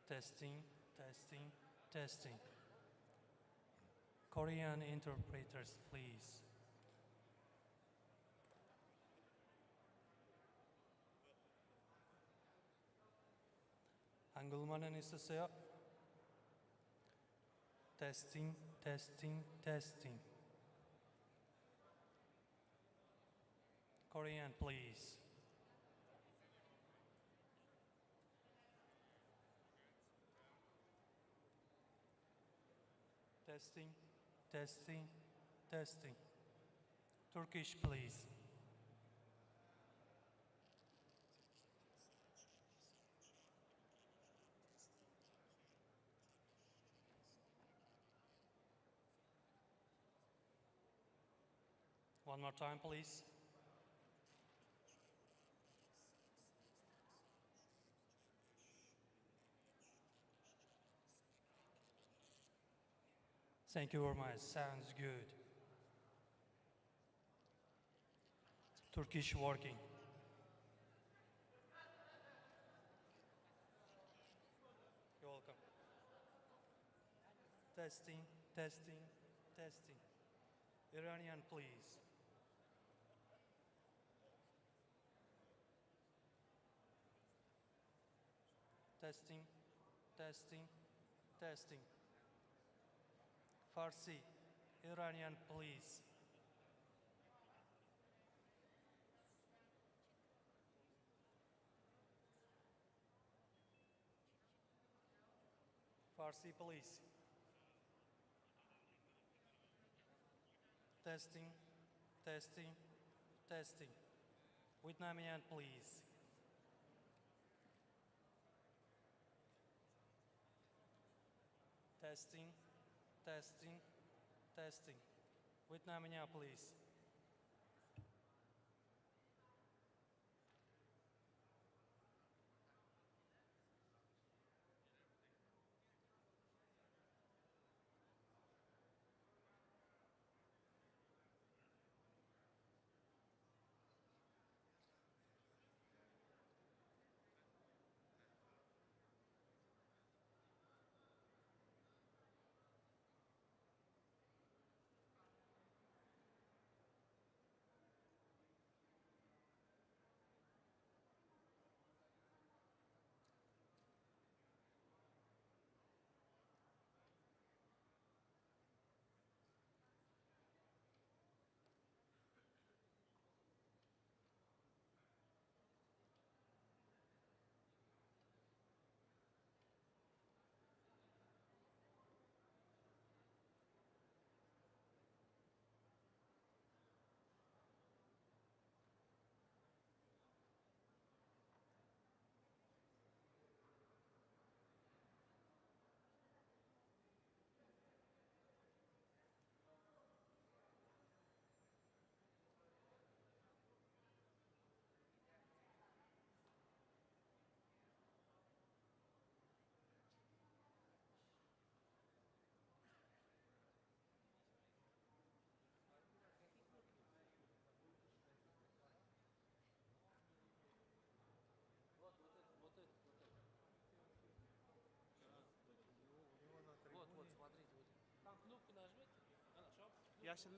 Testing, testing, testing. Korean interpreters, please. 한글만은 있으세요? Testing, testing, testing. Korean, please. Testing, testing, testing. Turkish, please. One more time, please. Thank you very much. Sounds good. Turkish working. You're welcome. Testing, testing, testing. Iranian, please. Testing, testing, testing. Farsi, Iranian, please. Farsi, please. Testing, testing, testing. Vietnamian, please. Testing, testing, testing. Vietnamian, please. Вот, смотрите, вот. Там кнопку нажмите. Yaşlı.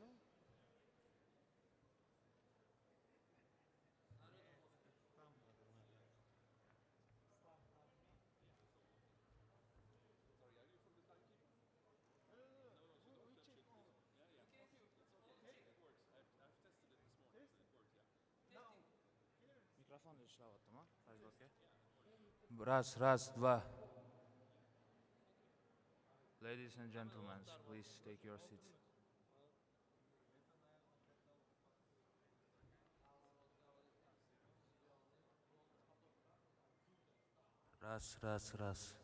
Mikrofon ishlayapti mi? Fazil aka. Raz, dva. Ladies and gentlemen, please take your seats. Raz. Raz.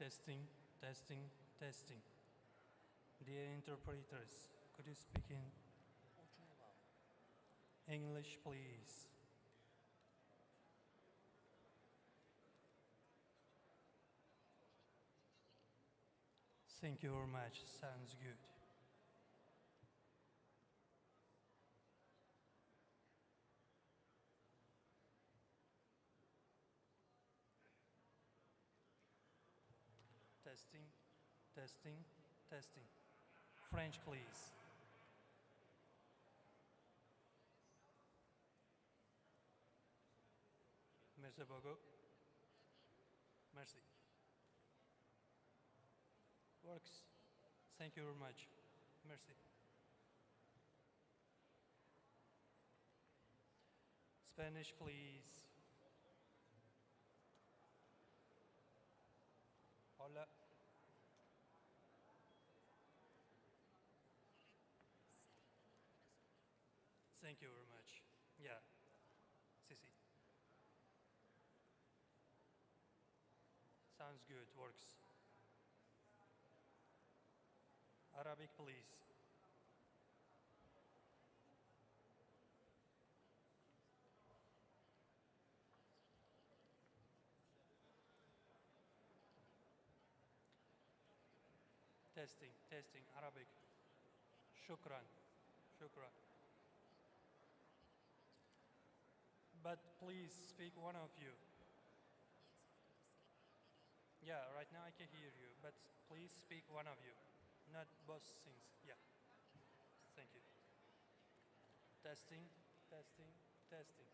Testing, testing, testing. Dear interpreters, could you speak in English, please? Thank you very much. Sounds good. Testing, testing, testing. French, please. Merci beaucoup. Merci. Works. Thank you very much. Merci. Spanish, please. Hola. Thank you very much. Yeah. Si, si. Sounds good. Works. Arabic, please. Testing, testing. Arabic. Shukran. Shukran. But please speak one of you. Yeah, right now I can hear you, but please speak one of you, not both things. Yeah. Thank you. Testing, testing, testing.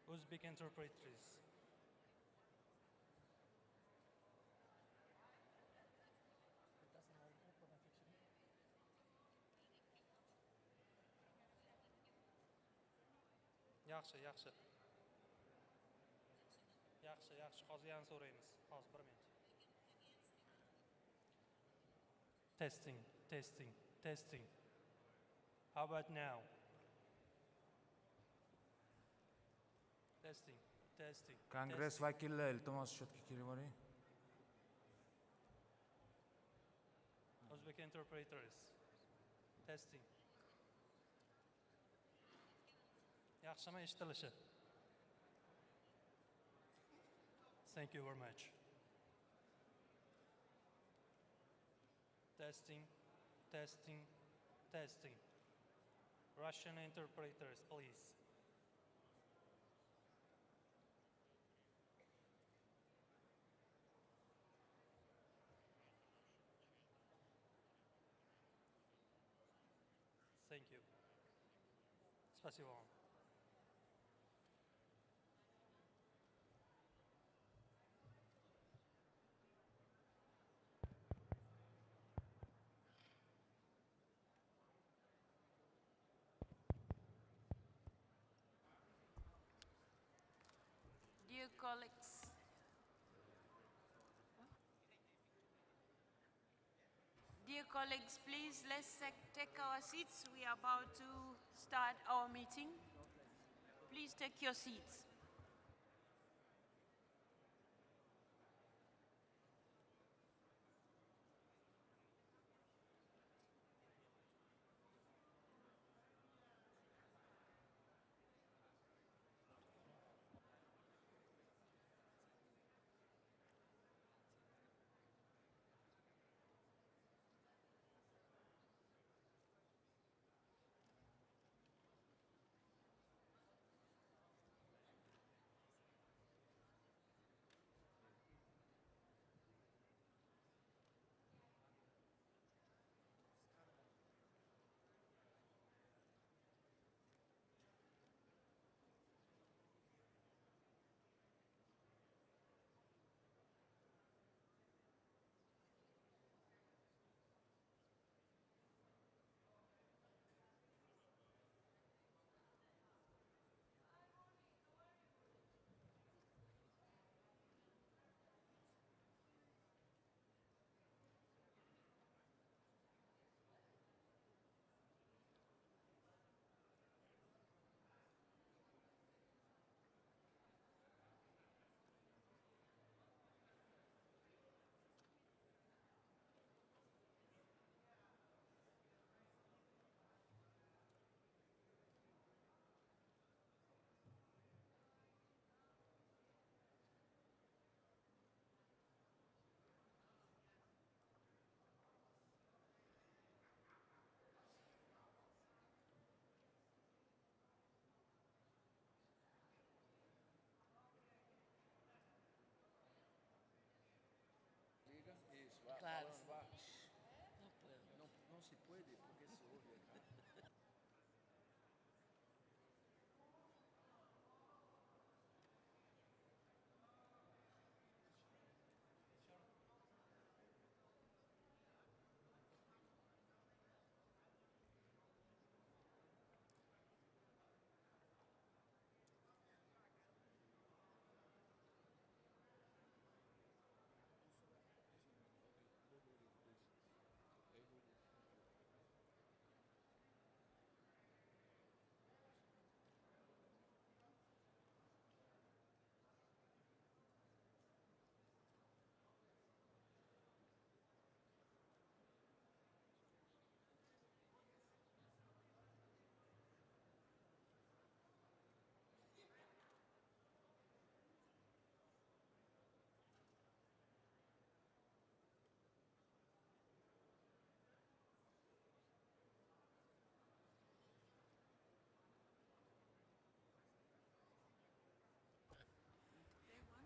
Uzbek interpreters. Yaxshi, yaxshi. Yaxshi, yaxshi. Hozir yana so'raymiz. Hozir 1 minut. Testing, testing, testing. How about now? Testing, testing. Kongress testing. vakillari iltimos shodga kelib Uzbek interpreters. Testing. Yaxshimi eshitilishi? Thank you very much. Testing, testing, testing. Russian interpreters, please. Thank you. Спасибо вам. Dear colleagues, please let's take our seats. We are about to start our meeting. Please take your seats.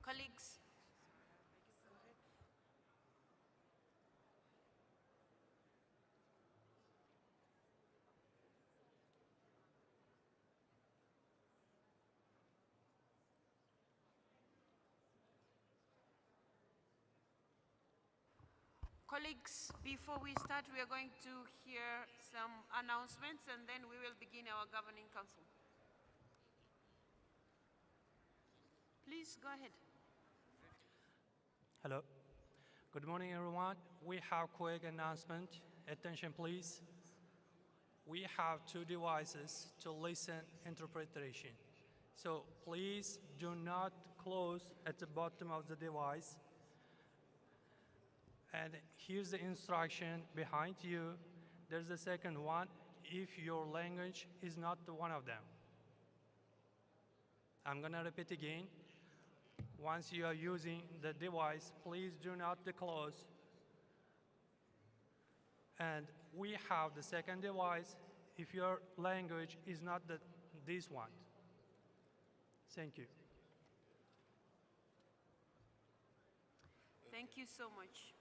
Colleagues, colleagues, before we start, we are going to hear some announcements and then we will begin our governing council. Please go ahead. Hello. Good morning, everyone. We have quick announcement. Attention, please. We have two devices to listen interpretation. So please do not close at the bottom of the device. And here's the instruction behind you. There's the second one, if your language is not one of them. I'm gonna repeat again. Once you are using the device, please do not close. And we have the second device if your language is not this one. Thank you. Thank you so much.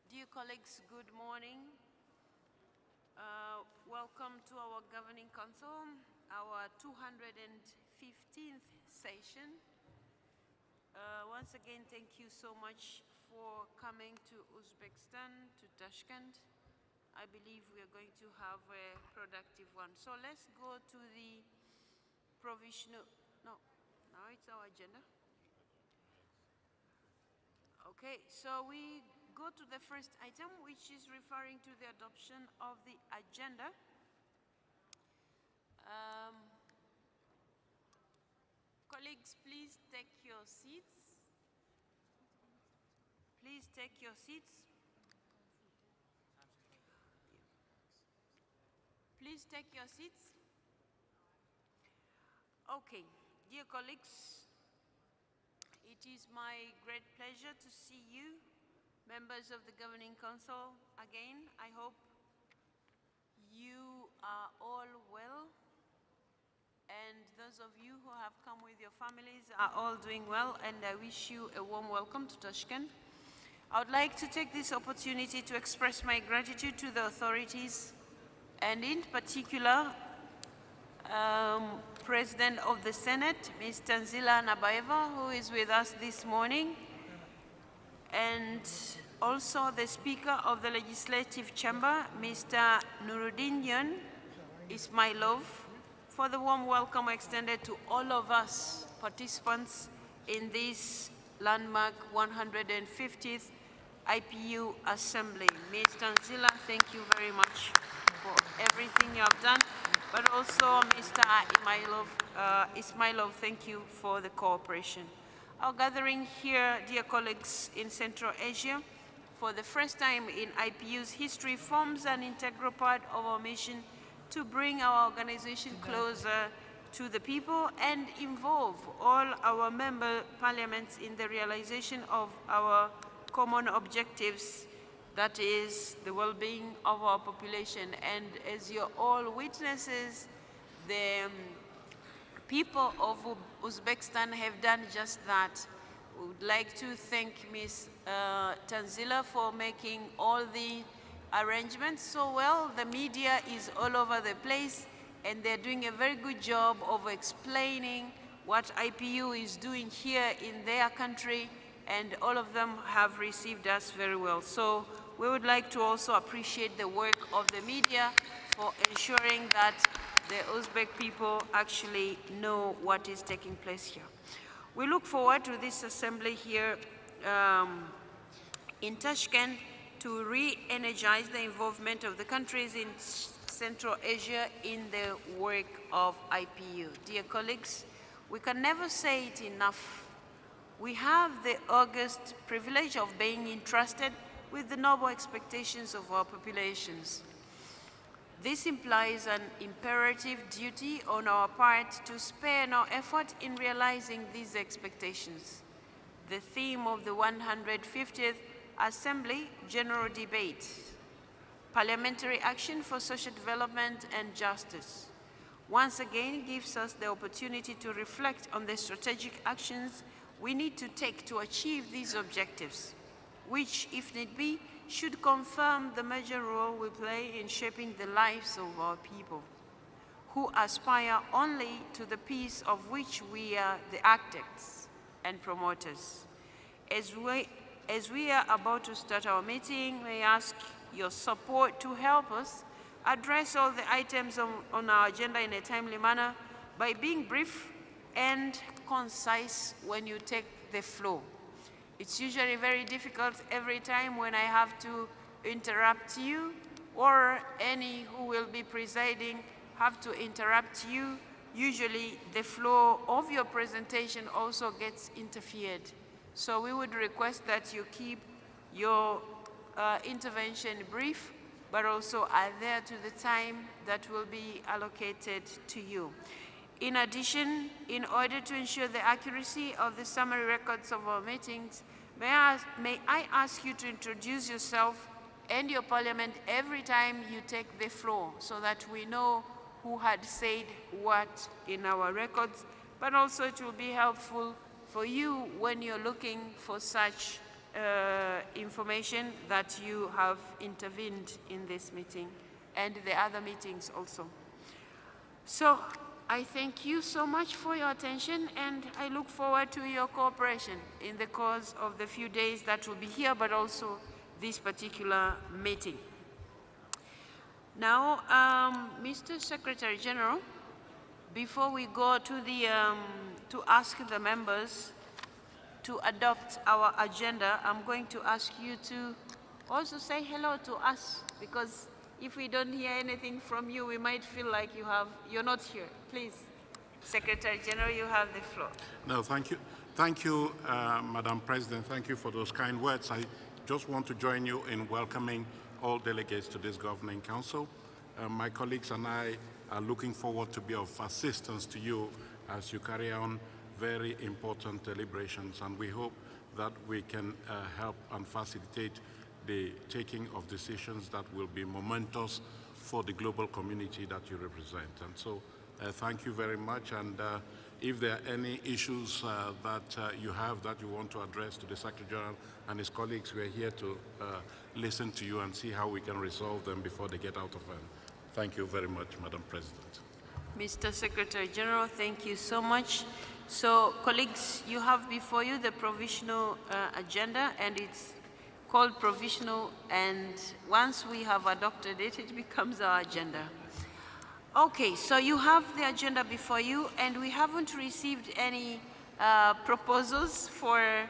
Dear colleagues, good morning. Welcome to our Governing Council, our 215th session. Once again, thank you so much for coming to Uzbekistan, to Tashkent. I believe we are going to have a productive one. So let's go to the provisional, no, now it's our agenda. Okay, so we go to the first item, which is referring to the adoption of the agenda. Colleagues, please take your seats. Please take your seats. Please take your seats. Okay, dear colleagues, it is my great pleasure to see you, members of the Governing Council, again. I hope you are all well, and those of you who have come with your families are all doing well, and I wish you a warm welcome to Tashkent. I would like to take this opportunity to express my gratitude to the authorities, and in particular, President of the Senate, Ms. Tanzila Nabaeva, who is with us this morning, and also the Speaker of the Legislative Chamber, Mr. Nuruddin Ismailov, for the warm welcome extended to all of us participants in this landmark 150th IPU Assembly. Ms. Tanzila, thank you very much for everything you have done, but also Mr. Ismailov, thank you for the cooperation. Our gathering here, dear colleagues, in Central Asia, for the first time in IPU's history, forms an integral part of our mission to bring our organization closer to the people and involve all our member parliaments in the realization of our common objectives, that is the well-being of our population. And as you're all witnesses, the people of Uzbekistan have done just that. We would like to thank Ms. Tanzila for making all the arrangements so well. The media is all over the place, and they're doing a very good job of explaining what IPU is doing here in their country, and all of them have received us very well. So we would like to also appreciate the work of the media for ensuring that the Uzbek people actually know what is taking place here. We look forward to this assembly here in Tashkent to re-energize the involvement of the countries in Central Asia in the work of IPU. Dear colleagues, we can never say it enough. We have the august privilege of being entrusted with the noble expectations of our populations. This implies an imperative duty on our part to spare no effort in realizing these expectations. The theme of the 150th Assembly General Debate, Parliamentary Action for Social Development and Justice, once again gives us the opportunity to reflect on the strategic actions we need to take to achieve these objectives, which, if need be, should confirm the major role we play in shaping the lives of our people, who aspire only to the peace of which we are the architects and promoters. As we are about to start our meeting, may I ask your support to help us address all the items on our agenda in a timely manner by being brief and concise when you take the floor. It's usually very difficult every time when I have to interrupt you, or any who will be presiding have to interrupt you. Usually the flow of your presentation also gets interfered. So we would request that you keep your intervention brief, but also adhere to the time that will be allocated to you. In addition, in order to ensure the accuracy of the summary records of our meetings, may I ask you to introduce yourself and your parliament every time you take the floor, so that we know who had said what in our records, but also it will be helpful for you when you're looking for such information that you have intervened in this meeting and the other meetings also. So I thank you so much for your attention, and I look forward to your cooperation in the course of the few days that will be here, but also this particular meeting. Now, Mr. Secretary General, before we go to the to ask the members to adopt our agenda, I'm going to ask you to also say hello to us, because if we don't hear anything from you, we might feel like you're not here. Please, Secretary General, you have the floor. No, thank you. Thank you, Madam President. Thank you for those kind words. I just want to join you in welcoming all delegates to this Governing Council. My colleagues and I are looking forward to be of assistance to you as you carry on very important deliberations, and we hope that we can help and facilitate the taking of decisions that will be momentous for the global community that you represent. And so thank you very much, and if there are any issues that you have that you want to address to the Secretary General and his colleagues, we're here to listen to you and see how we can resolve them before they get out of hand. Thank you very much, Madam President. Mr. Secretary General, thank you so much. So, colleagues, you have before you the provisional agenda, and it's called provisional, and once we have adopted it, it becomes our agenda. Okay, so you have the agenda before you, and we haven't received any proposals for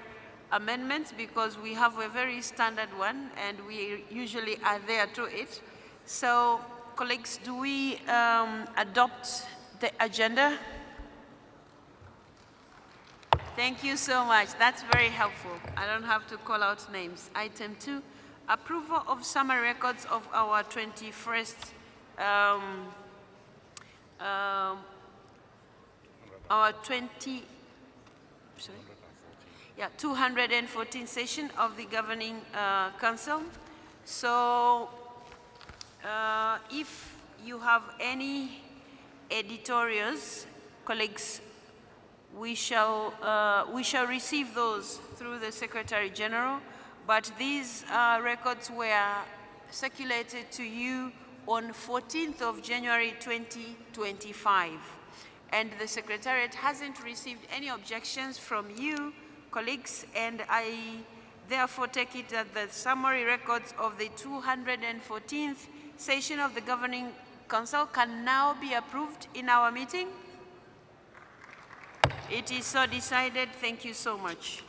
amendments, because we have a very standard one, and we usually adhere to it. So, colleagues, do we adopt the agenda? Thank you so much. That's very helpful. I don't have to call out names. Item 2, approval of summary records of our 21st, our 214 session of the Governing Council. So, if you have any editorials, colleagues, we shall receive those through the Secretary General, but these records were circulated to you on 14th of January 2025, and the Secretariat hasn't received any objections from you, colleagues, and I therefore take it that the summary records of the 214th session of the Governing Council can now be approved in our meeting. It is so decided. Thank you so much.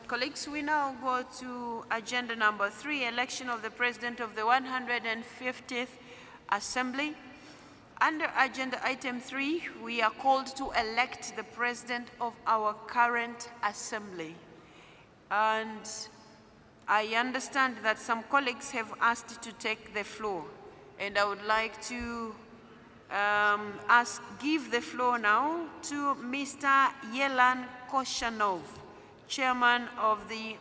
Colleagues, we now go to agenda number 3, election of the President of the 150th Assembly. Under agenda item 3, we are called to elect the President of our current Assembly. And I understand that some colleagues have asked to take the floor, and I would like to give the floor now to Mr. Yelan Koshanov, Chairman of the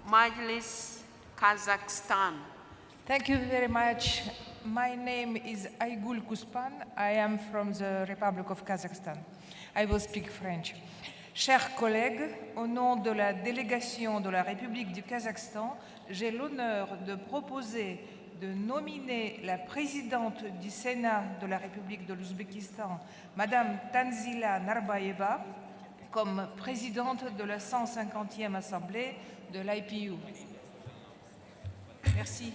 Majlis, Kazakhstan. Thank you very much, My name is Aygul Kuspan. I am from the Republic of Kazakhstan. I will speak French. Chers collègues, au nom de la délégation de la République du Kazakhstan, j'ai l'honneur de proposer de nominer la présidente du Sénat de la République de l'Ouzbékistan, Madame Tanzila Narbayeva, comme présidente de la 150e Assemblée de l'IPU. Merci.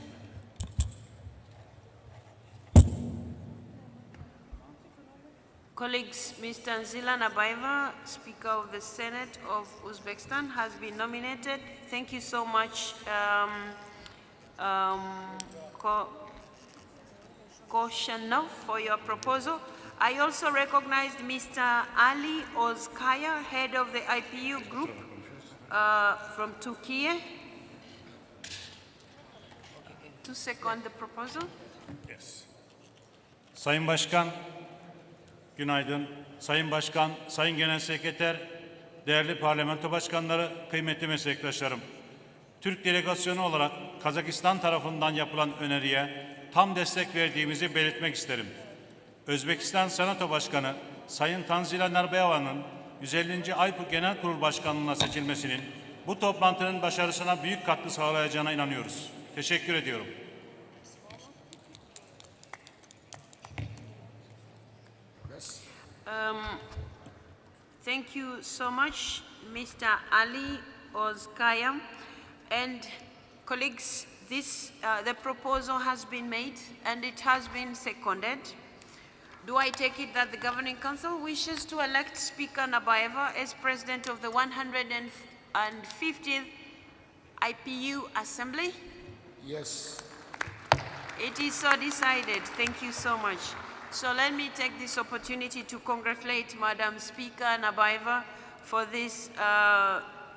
Colleagues, Ms. Tanzila Narbayeva, Speaker of the Senate of Uzbekistan, has been nominated. Thank you so much, Koshanov, for your proposal. I also recognized Mr. Ali Ozkaya, head of the IPU group from Turkey, to second the proposal. Yes. Sayın Başkan, günaydın. Sayın Başkan, Sayın Genel Sekreter, değerli parlamento başkanları, kıymetli meslektaşlarım. Türk delegasyonu olarak Kazakistan tarafından yapılan öneriye tam destek verdiğimizi belirtmek isterim. Özbekistan Senato Başkanı Sayın Tanzila Narbayeva'nın 150. IPU Genel Kurul Başkanlığı'na seçilmesinin bu toplantının başarısına büyük katkı sağlayacağına inanıyoruz. Teşekkür ediyorum. Thank you so much, Mr. Ali Ozkaya. And colleagues, the proposal has been made and it has been seconded. Do I take it that the Governing Council wishes to elect Speaker Narbayeva as President of the 150th IPU Assembly? Yes. It is so decided. Thank you so much. So let me take this opportunity to congratulate Madam Speaker Narbayeva for this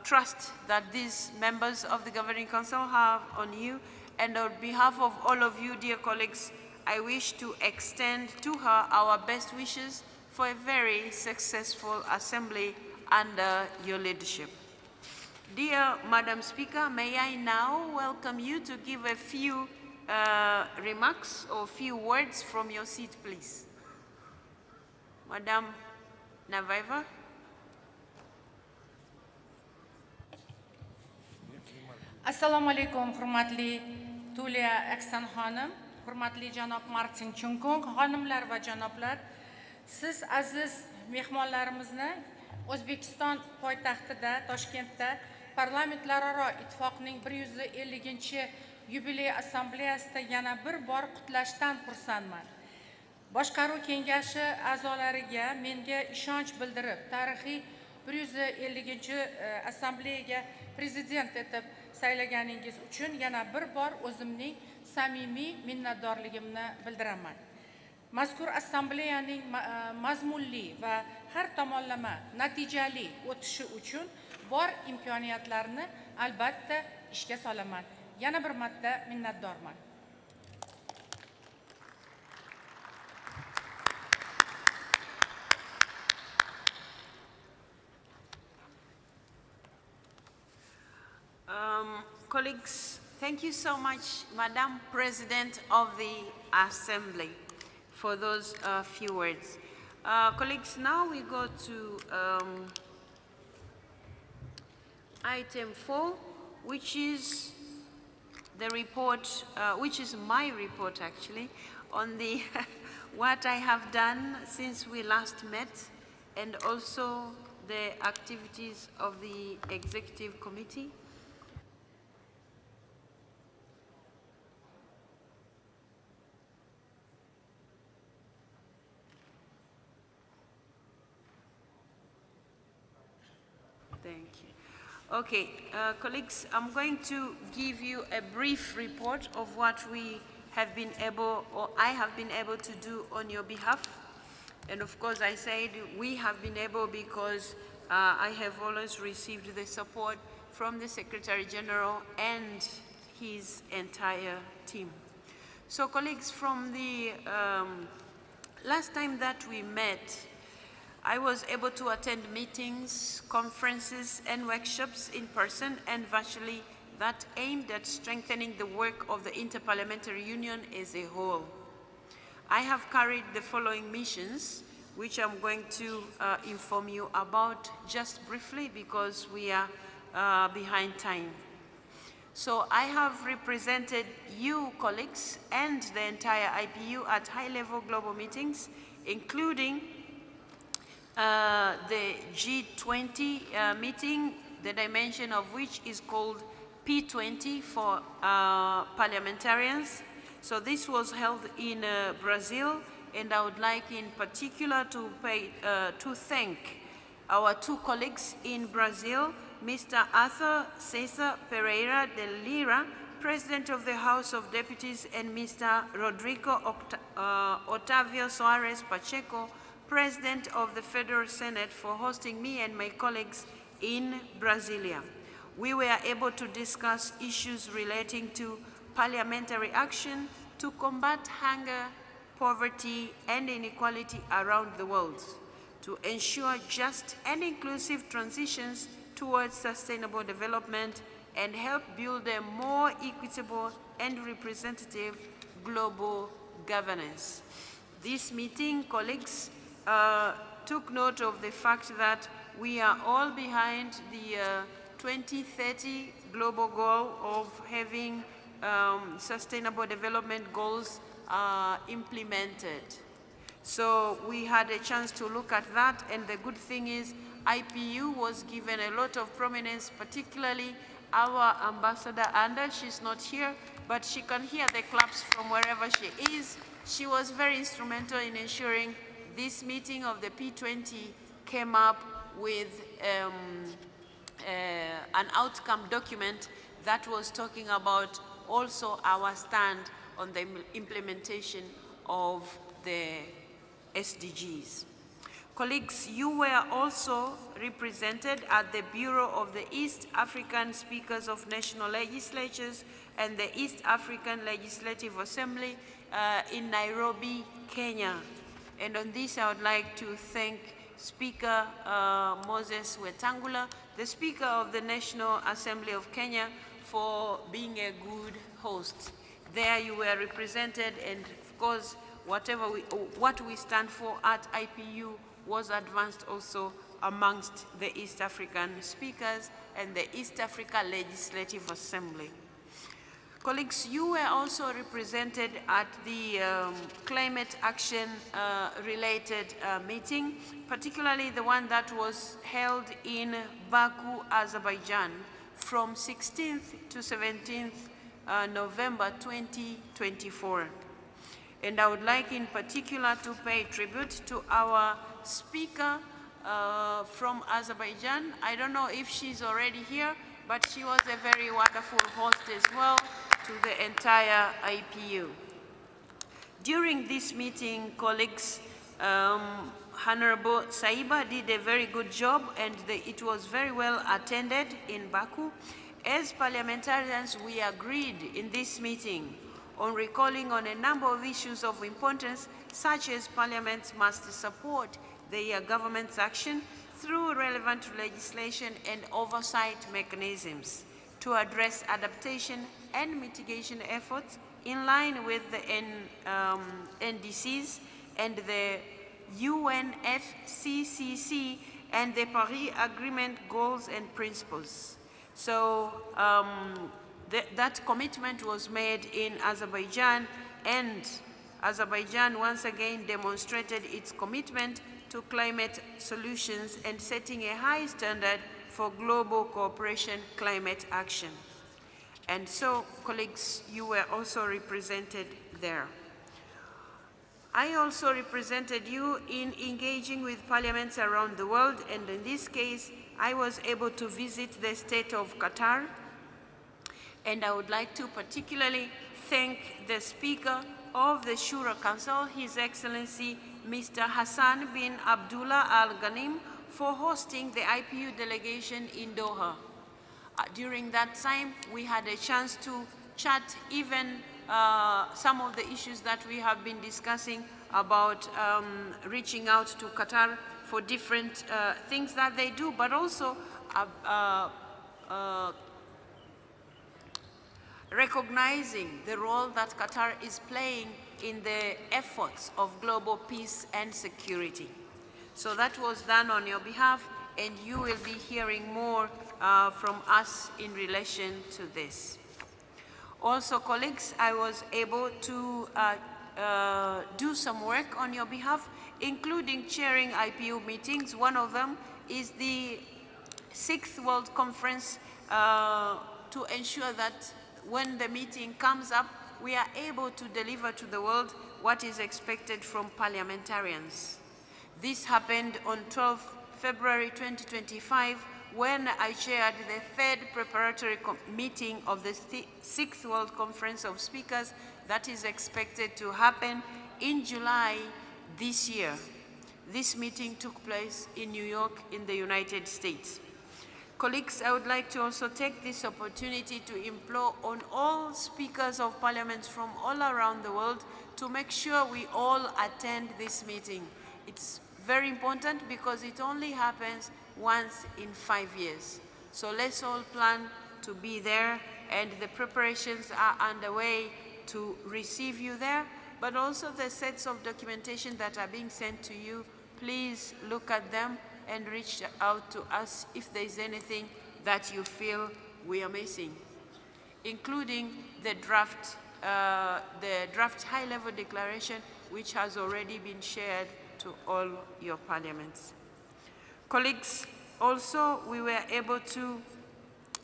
trust that these members of the Governing Council have on you. And on behalf of all of you, dear colleagues, I wish to extend to her our best wishes for a very successful assembly under your leadership. Dear Madam Speaker, may I now welcome you to give a few remarks or few words from your seat, please. Madam Narbayeva. Assalamu alaikum, hurmatli Tulia Aksan Hanım, hurmatli janob Martin Chunkung, xonimlar va janoblar. Siz aziz mehmonlarimizni O'zbekiston poytaxtida, Toshkentda Parlamentlararo ittifoqning 150 yubiley assambleyasida yana bir bor qutlashdan xursandman. Boshqaruv kengashi a'zolariga menga ishonch bildirib, tarixiy 150 assambleyaga prezident etib saylaganingiz uchun yana bir bor o'zimning samimiy minnatdorligimni bildiraman. Mazkur assambleyaning mazmunli va har tomonlama natijali o'tishi uchun bor imkoniyatlarni albatta ishga solaman. Yana bir marta minnatdorman. Colleagues, thank you so much, Madam President of the Assembly, for those few words. Colleagues, now we go to item 4, which is the report, which is my report actually, on the what I have done since we last met, and also the activities of the Executive Committee. Thank you. Okay, colleagues, I'm going to give you a brief report of what we have been able, or I have been able to do on your behalf. And of course, I said we have been able because I have always received the support from the Secretary General and his entire team. So colleagues, from the last time that we met, I was able to attend meetings, conferences, and workshops in person and virtually that aimed at strengthening the work of the Inter-Parliamentary Union as a whole. I have carried the following missions, which I'm going to inform you about just briefly because we are behind time. So I have represented you, colleagues, and the entire IPU at high-level global meetings, including the G20 meeting, the dimension of which is called P20 for parliamentarians. So this was held in Brazil, and I would like in particular to thank our two colleagues in Brazil, Mr. Arthur Cesar Pereira de Lira, President of the House of Deputies, and Mr. Rodrigo Otavio Soares Pacheco, President of the Federal Senate, for hosting me and my colleagues in Brasilia. We were able to discuss issues relating to parliamentary action to combat hunger, poverty, and inequality around the world, to ensure just and inclusive transitions towards sustainable development, and help build a more equitable and representative global governance. This meeting, colleagues, took note of the fact that we are all behind the 2030 global goal of having sustainable development goals implemented. So we had a chance to look at that, and the good thing is IPU was given a lot of prominence, particularly our ambassador Anda. She's not here, but she can hear the claps from wherever she is. She was very instrumental in ensuring this meeting of the P20 came up with an outcome document that was talking about also our stand on the implementation of the SDGs. Colleagues, you were also represented at the Bureau of the East African Speakers of National Legislatures and the East African Legislative Assembly in Nairobi, Kenya. And on this, I would like to thank Speaker Moses Wetangula, the Speaker of the National Assembly of Kenya, for being a good host. There you were represented, and of course, what we stand for at IPU was advanced also amongst the East African speakers and the East Africa Legislative Assembly. Colleagues, you were also represented at the climate action related meeting, particularly the one that was held in Baku, Azerbaijan from 16th to 17th November 2024. And I would like in particular to pay tribute to our speaker from Azerbaijan. I don't know if she's already here, but she was a very wonderful host as well to the entire IPU. During this meeting, colleagues, Honorable Saiba did a very good job, and it was very well attended in Baku. As parliamentarians, we agreed in this meeting on recalling on a number of issues of importance, such as parliaments must support their government's action through relevant legislation and oversight mechanisms to address adaptation and mitigation efforts in line with the NDCs and the UNFCCC and the Paris Agreement goals and principles. So that commitment was made in Azerbaijan, and Azerbaijan once again demonstrated its commitment to climate solutions and setting a high standard for global cooperation climate action. And so, colleagues, you were also represented there. I also represented you in engaging with parliaments around the world, and in this case, I was able to visit the state of Qatar, and I would like to particularly thank the Speaker of the Shura Council, His Excellency Mr. Hassan bin Abdullah Al Ghanim, for hosting the IPU delegation in Doha. During that time, we had a chance to chat even some of the issues that we have been discussing about reaching out to Qatar for different things that they do, but also recognizing the role that Qatar is playing in the efforts of global peace and security. So that was done on your behalf, and you will be hearing more from us in relation to this. Also, colleagues, I was able to do some work on your behalf, including chairing IPU meetings. One of them is the 6th World Conference to ensure that when the meeting comes up, we are able to deliver to the world what is expected from parliamentarians. This happened on 12 February 2025 when I chaired the 3rd preparatory meeting of the 6th World Conference of Speakers that is expected to happen in July this year. This meeting took place in New York in the United States. Colleagues, I would like to also take this opportunity to implore on all speakers of parliaments from all around the world to make sure we all attend this meeting. It's very important because it only happens once in 5 years. So let's all plan to be there, and the preparations are underway to receive you there, but also the sets of documentation that are being sent to you, please look at them and reach out to us if there is anything that you feel we are missing, including the draft high-level declaration, which has already been shared to all your parliaments. Colleagues, also we were able to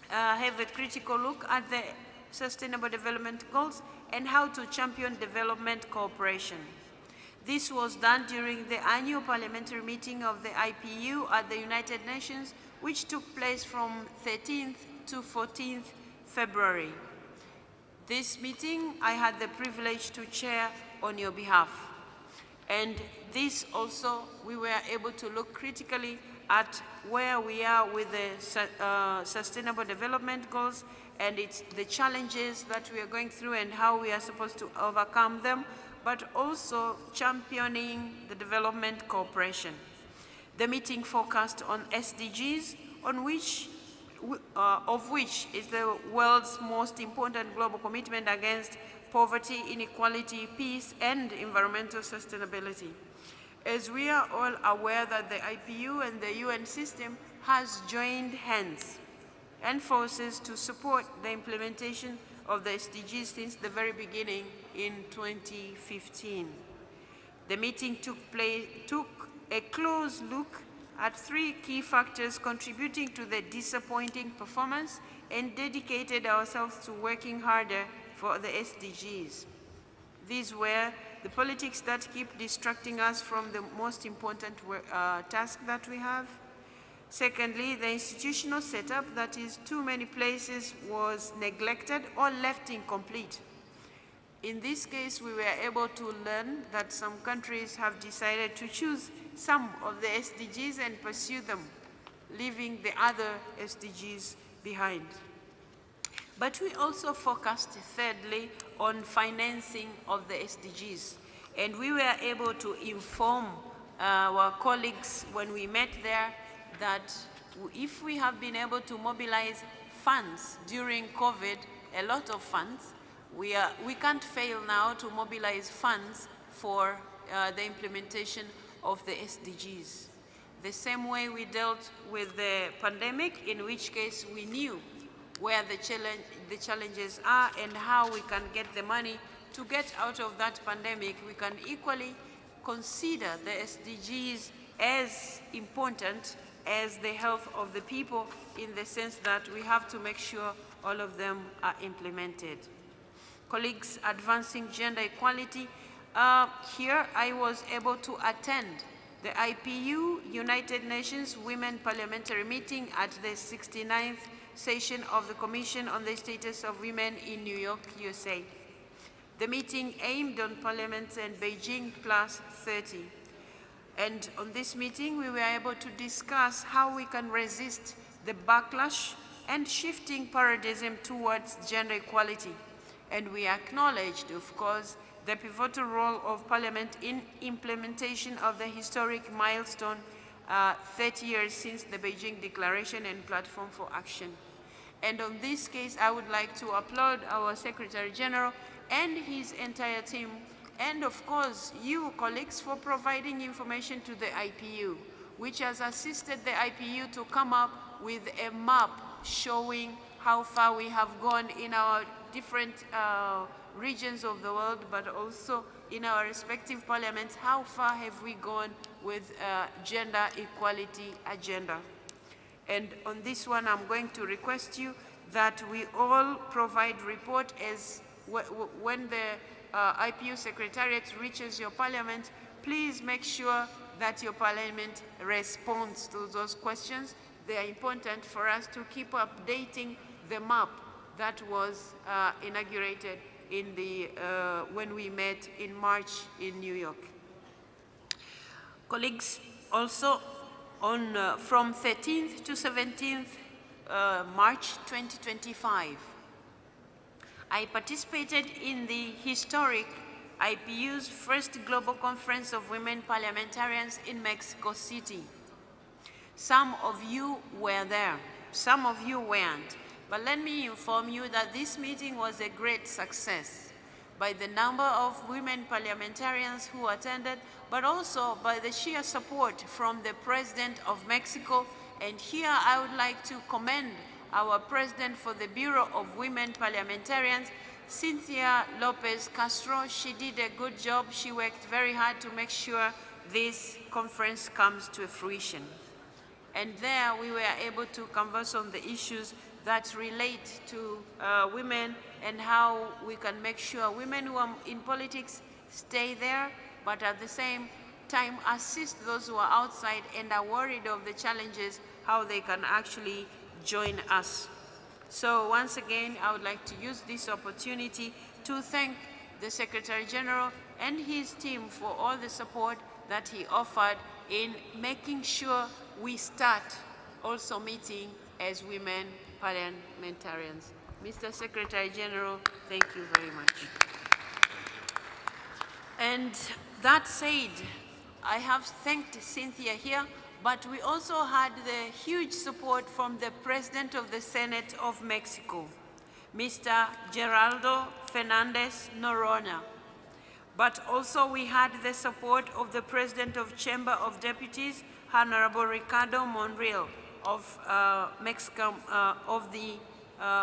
have a critical look at the Sustainable Development Goals and how to champion development cooperation. This was done during the annual parliamentary meeting of the IPU at the United Nations, which took place from 13th to 14th February. This meeting I had the privilege to chair on your behalf. And this also, we were able to look critically at where we are with the Sustainable Development Goals and the challenges that we are going through and how we are supposed to overcome them, but also championing the development cooperation. The meeting focused on SDGs, of which is the world's most important global commitment against poverty, inequality, peace, and environmental sustainability. As we are all aware that the IPU and the UN system has joined hands and forces to support the implementation of the SDGs since the very beginning in 2015. The meeting took a close look at 3 key factors contributing to the disappointing performance and dedicated ourselves to working harder for the SDGs. These were the politics that keep distracting us from the most important task that we have. Secondly, the institutional setup that is too many places was neglected or left incomplete. In this case, we were able to learn that some countries have decided to choose some of the SDGs and pursue them, leaving the other SDGs behind. But we also focused, thirdly, on financing of the SDGs. And we were able to inform our colleagues when we met there that if we have been able to mobilize funds during COVID, a lot of funds, we can't fail now to mobilize funds for the implementation of the SDGs. The same way we dealt with the pandemic, in which case we knew where the challenges are and how we can get the money to get out of that pandemic, we can equally consider the SDGs as important as the health of the people, in the sense that we have to make sure all of them are implemented. Colleagues, advancing gender equality, here I was able to attend the IPU United Nations Women Parliamentary Meeting at the 69th session of the Commission on the Status of Women in New York, USA. The meeting aimed on parliaments and Beijing Plus 30. And on this meeting, we were able to discuss how we can resist the backlash and shifting paradigm towards gender equality. And we acknowledged, of course, the pivotal role of Parliament in implementation of the historic milestone 30 years since the Beijing Declaration and Platform for Action. And on this case, I would like to applaud our Secretary General and his entire team, and of course, you colleagues, for providing information to the IPU, which has assisted the IPU to come up with a map showing how far we have gone in our different regions of the world, but also in our respective parliaments, how far have we gone with gender equality agenda. And on this one, I'm going to request you that we all provide report as when the IPU Secretariat reaches your parliament, please make sure that your parliament responds to those questions. They are important for us to keep updating the map that was inaugurated in the, when we met in March in New York. Colleagues, also on, from 13th to 17th March 2025, I participated in the historic IPU's first Global Conference of Women Parliamentarians in Mexico City. Some of you were there, some of you weren't, but let me inform you that this meeting was a great success by the number of women parliamentarians who attended, but also by the sheer support from the President of Mexico. And here I would like to commend our President for the Bureau of Women Parliamentarians, Cynthia Lopez Castro. She did a good job. She worked very hard to make sure this conference comes to fruition. And there we were able to converse on the issues that relate to women and how we can make sure women who are in politics stay there, but at the same time assist those who are outside and are worried of the challenges, how they can actually join us. So once again, I would like to use this opportunity to thank the Secretary General and his team for all the support that he offered in making sure we start also meeting as women parliamentarians. Mr. Secretary General, thank you very much. And that said, I have thanked Cynthia here, but we also had the huge support from the President of the Senate of Mexico, Mr. Geraldo Fernandez Noronha. But also we had the support of the President of Chamber of Deputies, Honorable Ricardo Monreal of, the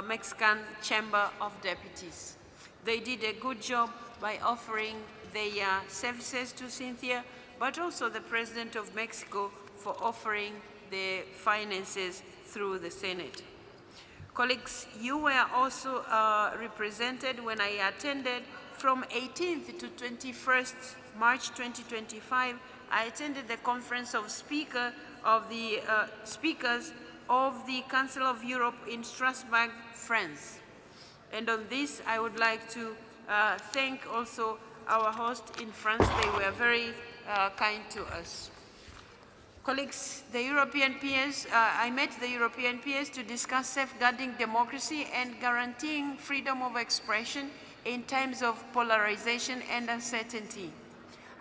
Mexican Chamber of Deputies. They did a good job by offering their services to Cynthia, but also the President of Mexico for offering the finances through the Senate. Colleagues, you were also represented when I attended from 18th to 21st March 2025. I attended the Conference of Speakers of the Council of Europe in Strasbourg, France. And on this, I would like to thank also our host in France. They were very kind to us. Colleagues, the European peers, I met the European peers to discuss safeguarding democracy and guaranteeing freedom of expression in times of polarization and uncertainty.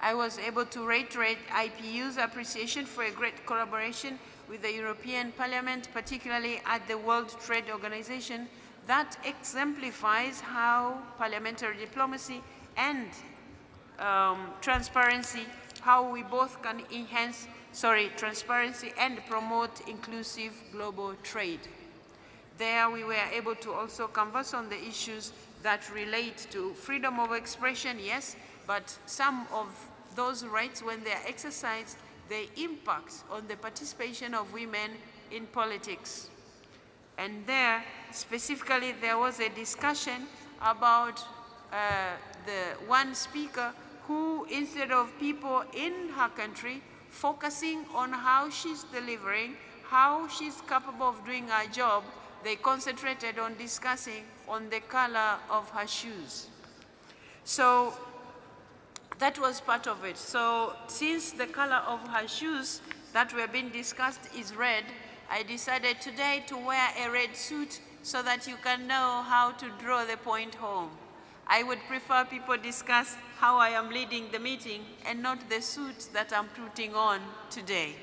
I was able to reiterate IPU's appreciation for a great collaboration with the European Parliament, particularly at the World Trade Organization, that exemplifies how parliamentary diplomacy and transparency, how we both can enhance, transparency and promote inclusive global trade. There we were able to also converse on the issues that relate to freedom of expression, yes, but some of those rights, when they are exercised, they impact on the participation of women in politics. And there, specifically, there was a discussion about the one speaker who, instead of people in her country focusing on how she's delivering, how she's capable of doing her job, they concentrated on discussing on the color of her shoes. So that was part of it. So since the color of her shoes that were being discussed is red, I decided today to wear a red suit so that you can know how to draw the point home. I would prefer people discuss how I am leading the meeting and not the suit that I'm putting on today.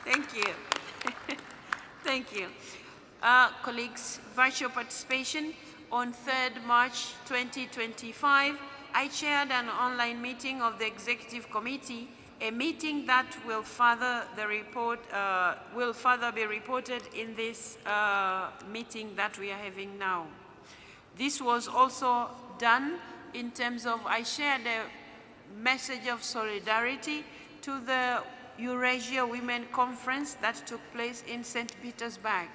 Thank you. Thank Thank you. Colleagues, virtual participation. On 3rd March 2025, I chaired an online meeting of the Executive Committee, a meeting that will further be reported in this meeting that we are having now. This was also done in terms of, I shared a message of solidarity to the Eurasia Women Conference that took place in St. Petersburg.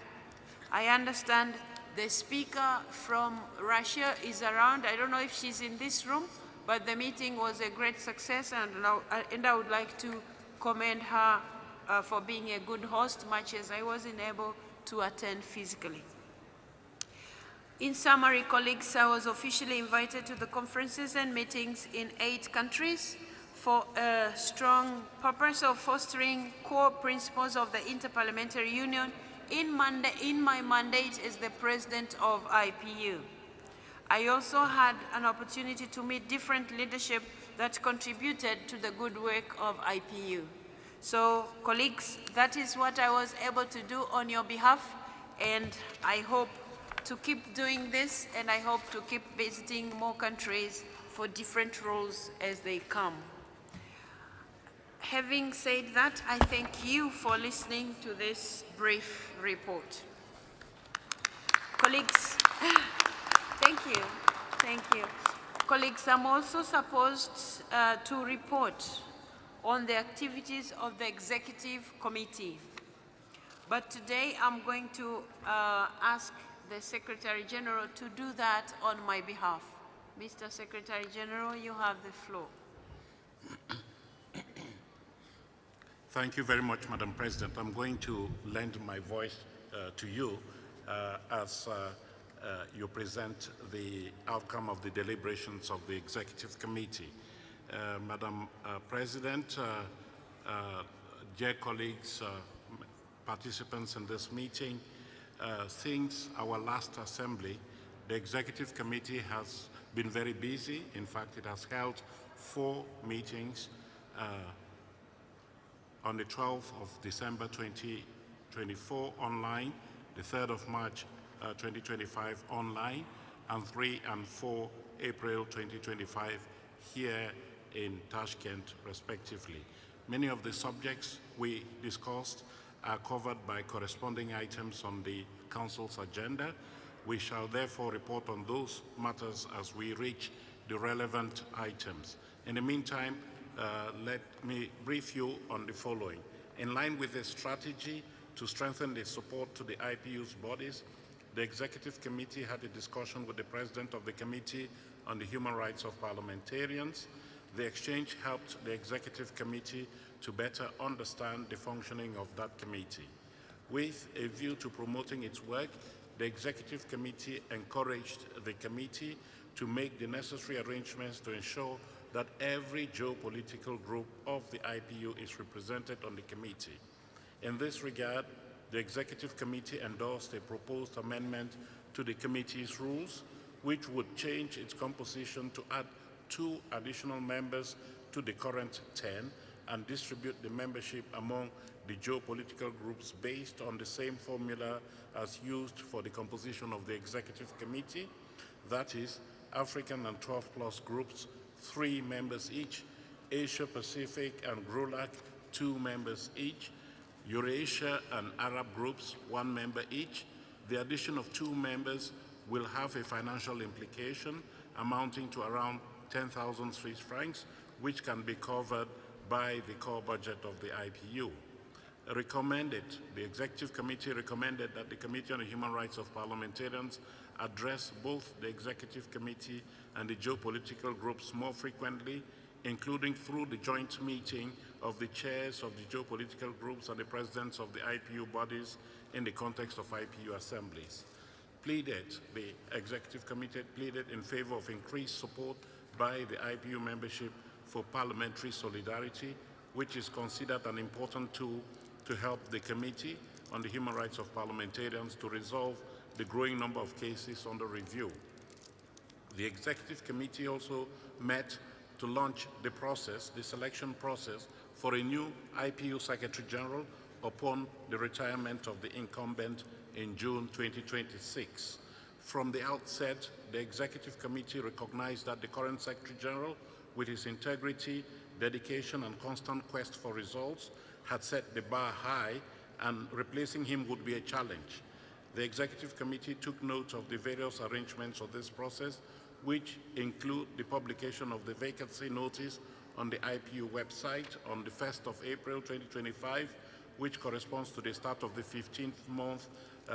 I understand the speaker from Russia is around. I don't know if she's in this room, but the meeting was a great success, and I would like to commend her for being a good host, much as I wasn't able to attend physically. In summary, colleagues, I was officially invited to the conferences and meetings in 8 countries for a strong purpose of fostering core principles of the Inter-Parliamentary Union in my mandate as the president of IPU. I also had an opportunity to meet different leadership that contributed to the good work of IPU. So, colleagues, that is what I was able to do on your behalf, and I hope to keep doing this, and I hope to keep visiting more countries for different roles as they come. Having said that, I thank you for listening to this brief report. Colleagues, thank you. Colleagues, I'm also supposed to report on the activities of the Executive Committee. But today I'm going to ask the Secretary General to do that on my behalf. Mr. Secretary General, you have the floor. Thank you very much, Madam President. I'm going to lend my voice to you as you present the outcome of the deliberations of the Executive Committee. Madam President, dear colleagues, participants in this meeting, since our last assembly, the Executive Committee has been very busy. In fact, it has held 4 meetings on the 12th of December 2024 online, the 3rd of March 2025 online, and 3 and 4 April 2025 here in Tashkent, respectively. Many of the subjects we discussed are covered by corresponding items on the Council's agenda. We shall therefore report on those matters as we reach the relevant items. In the meantime, let me brief you on the following. In line with the strategy to strengthen the support to the IPU's bodies, the Executive Committee had a discussion with the President of the Committee on the Human Rights of Parliamentarians. The exchange helped the Executive Committee to better understand the functioning of that committee. With a view to promoting its work, the Executive Committee encouraged the committee to make the necessary arrangements to ensure that every geopolitical group of the IPU is represented on the committee. In this regard, the Executive Committee endorsed a proposed amendment to the committee's rules, which would change its composition to add 2 additional members to the current 10 and distribute the membership among the geopolitical groups based on the same formula as used for the composition of the Executive Committee, that is, African and 12+ groups, 3 members each, Asia Pacific and GRULAC, 2 members each, Eurasia and Arab groups, 1 member each. The addition of 2 members will have a financial implication amounting to around 10,000 Swiss francs, which can be covered by the core budget of the IPU. The Executive Committee recommended that the Committee on the Human Rights of Parliamentarians address both the Executive Committee and the geopolitical groups more frequently, including through the joint meeting of the chairs of the geopolitical groups and the presidents of the IPU bodies in the context of IPU assemblies. The Executive Committee pleaded in favor of increased support by the IPU membership for parliamentary solidarity, which is considered an important tool to help the Committee on the Human Rights of Parliamentarians to resolve the growing number of cases under review. The Executive Committee also met to launch the selection process for a new IPU Secretary General upon the retirement of the incumbent in June 2026. From the outset, the Executive Committee recognized that the current Secretary General, with his integrity, dedication, and constant quest for results, had set the bar high, and replacing him would be a challenge. The Executive Committee took note of the various arrangements of this process, which include the publication of the vacancy notice on the IPU website on the 1st of April 2025, which corresponds to the start of the 15th month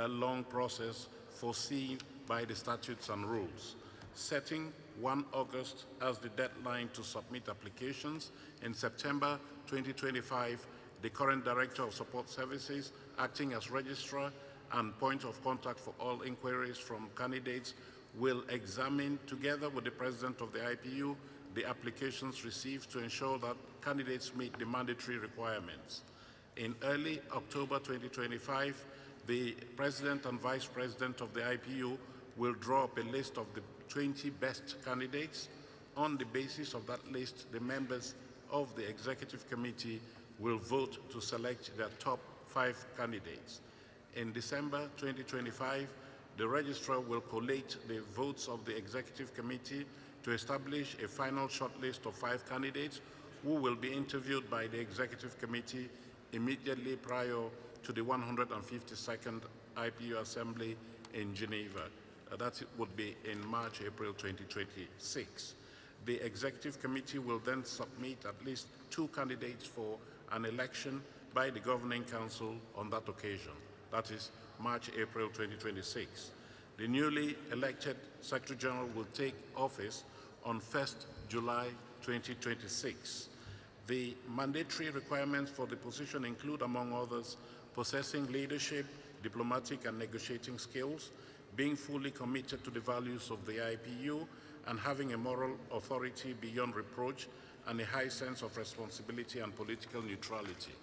long process foreseen by the statutes and rules, setting 1 August as the deadline to submit applications. In September 2025, the current Director of Support Services, acting as registrar and point of contact for all inquiries from candidates, will examine, together with the President of the IPU, the applications received to ensure that candidates meet the mandatory requirements. In early October 2025, the President and Vice President of the IPU will draw up a list of the 20 best candidates. On the basis of that list, the members of the Executive Committee will vote to select their top 5 candidates. In December 2025, the Registrar will collate the votes of the Executive Committee to establish a final shortlist of 5 candidates who will be interviewed by the Executive Committee immediately prior to the 152nd IPU Assembly in Geneva. That would be in March, April 2026. The Executive Committee will then submit at least 2 candidates for an election by the Governing Council on that occasion. That is March, April 2026. The newly elected Secretary General will take office on 1st July 2026. The mandatory requirements for the position include, among others, possessing leadership, diplomatic and negotiating skills, being fully committed to the values of the IPU, and having a moral authority beyond reproach and a high sense of responsibility and political neutrality.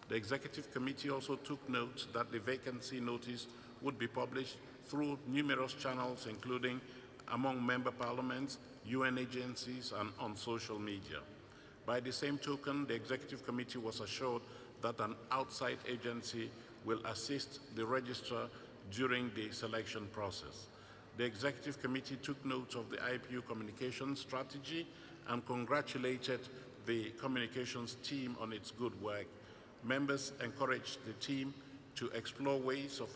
The Executive Committee also took note that the vacancy notice would be published through numerous channels, including among member parliaments, UN agencies, and on social media. By the same token, the Executive Committee was assured that an outside agency will assist the registrar during the selection process. The Executive Committee took note of the IPU communications strategy and congratulated the communications team on its good work. Members encouraged the team to explore ways of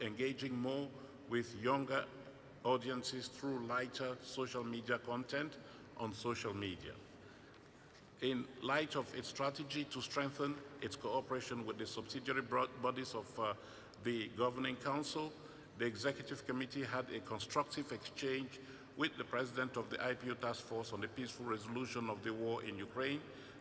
engaging more with younger audiences through lighter social media content on social media. In light of its strategy to strengthen its cooperation with the subsidiary bodies of the Governing Council, the Executive Committee had a constructive exchange with the President of the IPU Task Force on the peaceful resolution of the war in Ukraine,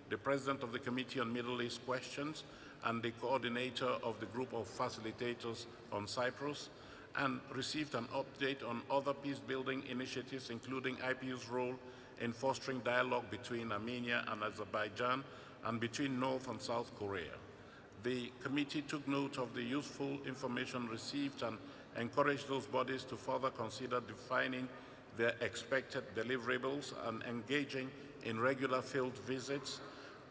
the President of the Committee on Middle East Questions, and the coordinator of the group of facilitators on Cyprus, and received an update on other peace-building initiatives, including IPU's role in fostering dialogue between Armenia and Azerbaijan and between North and South Korea. The committee took note of the useful information received and encouraged those bodies to further consider defining their expected deliverables and engaging in regular field visits.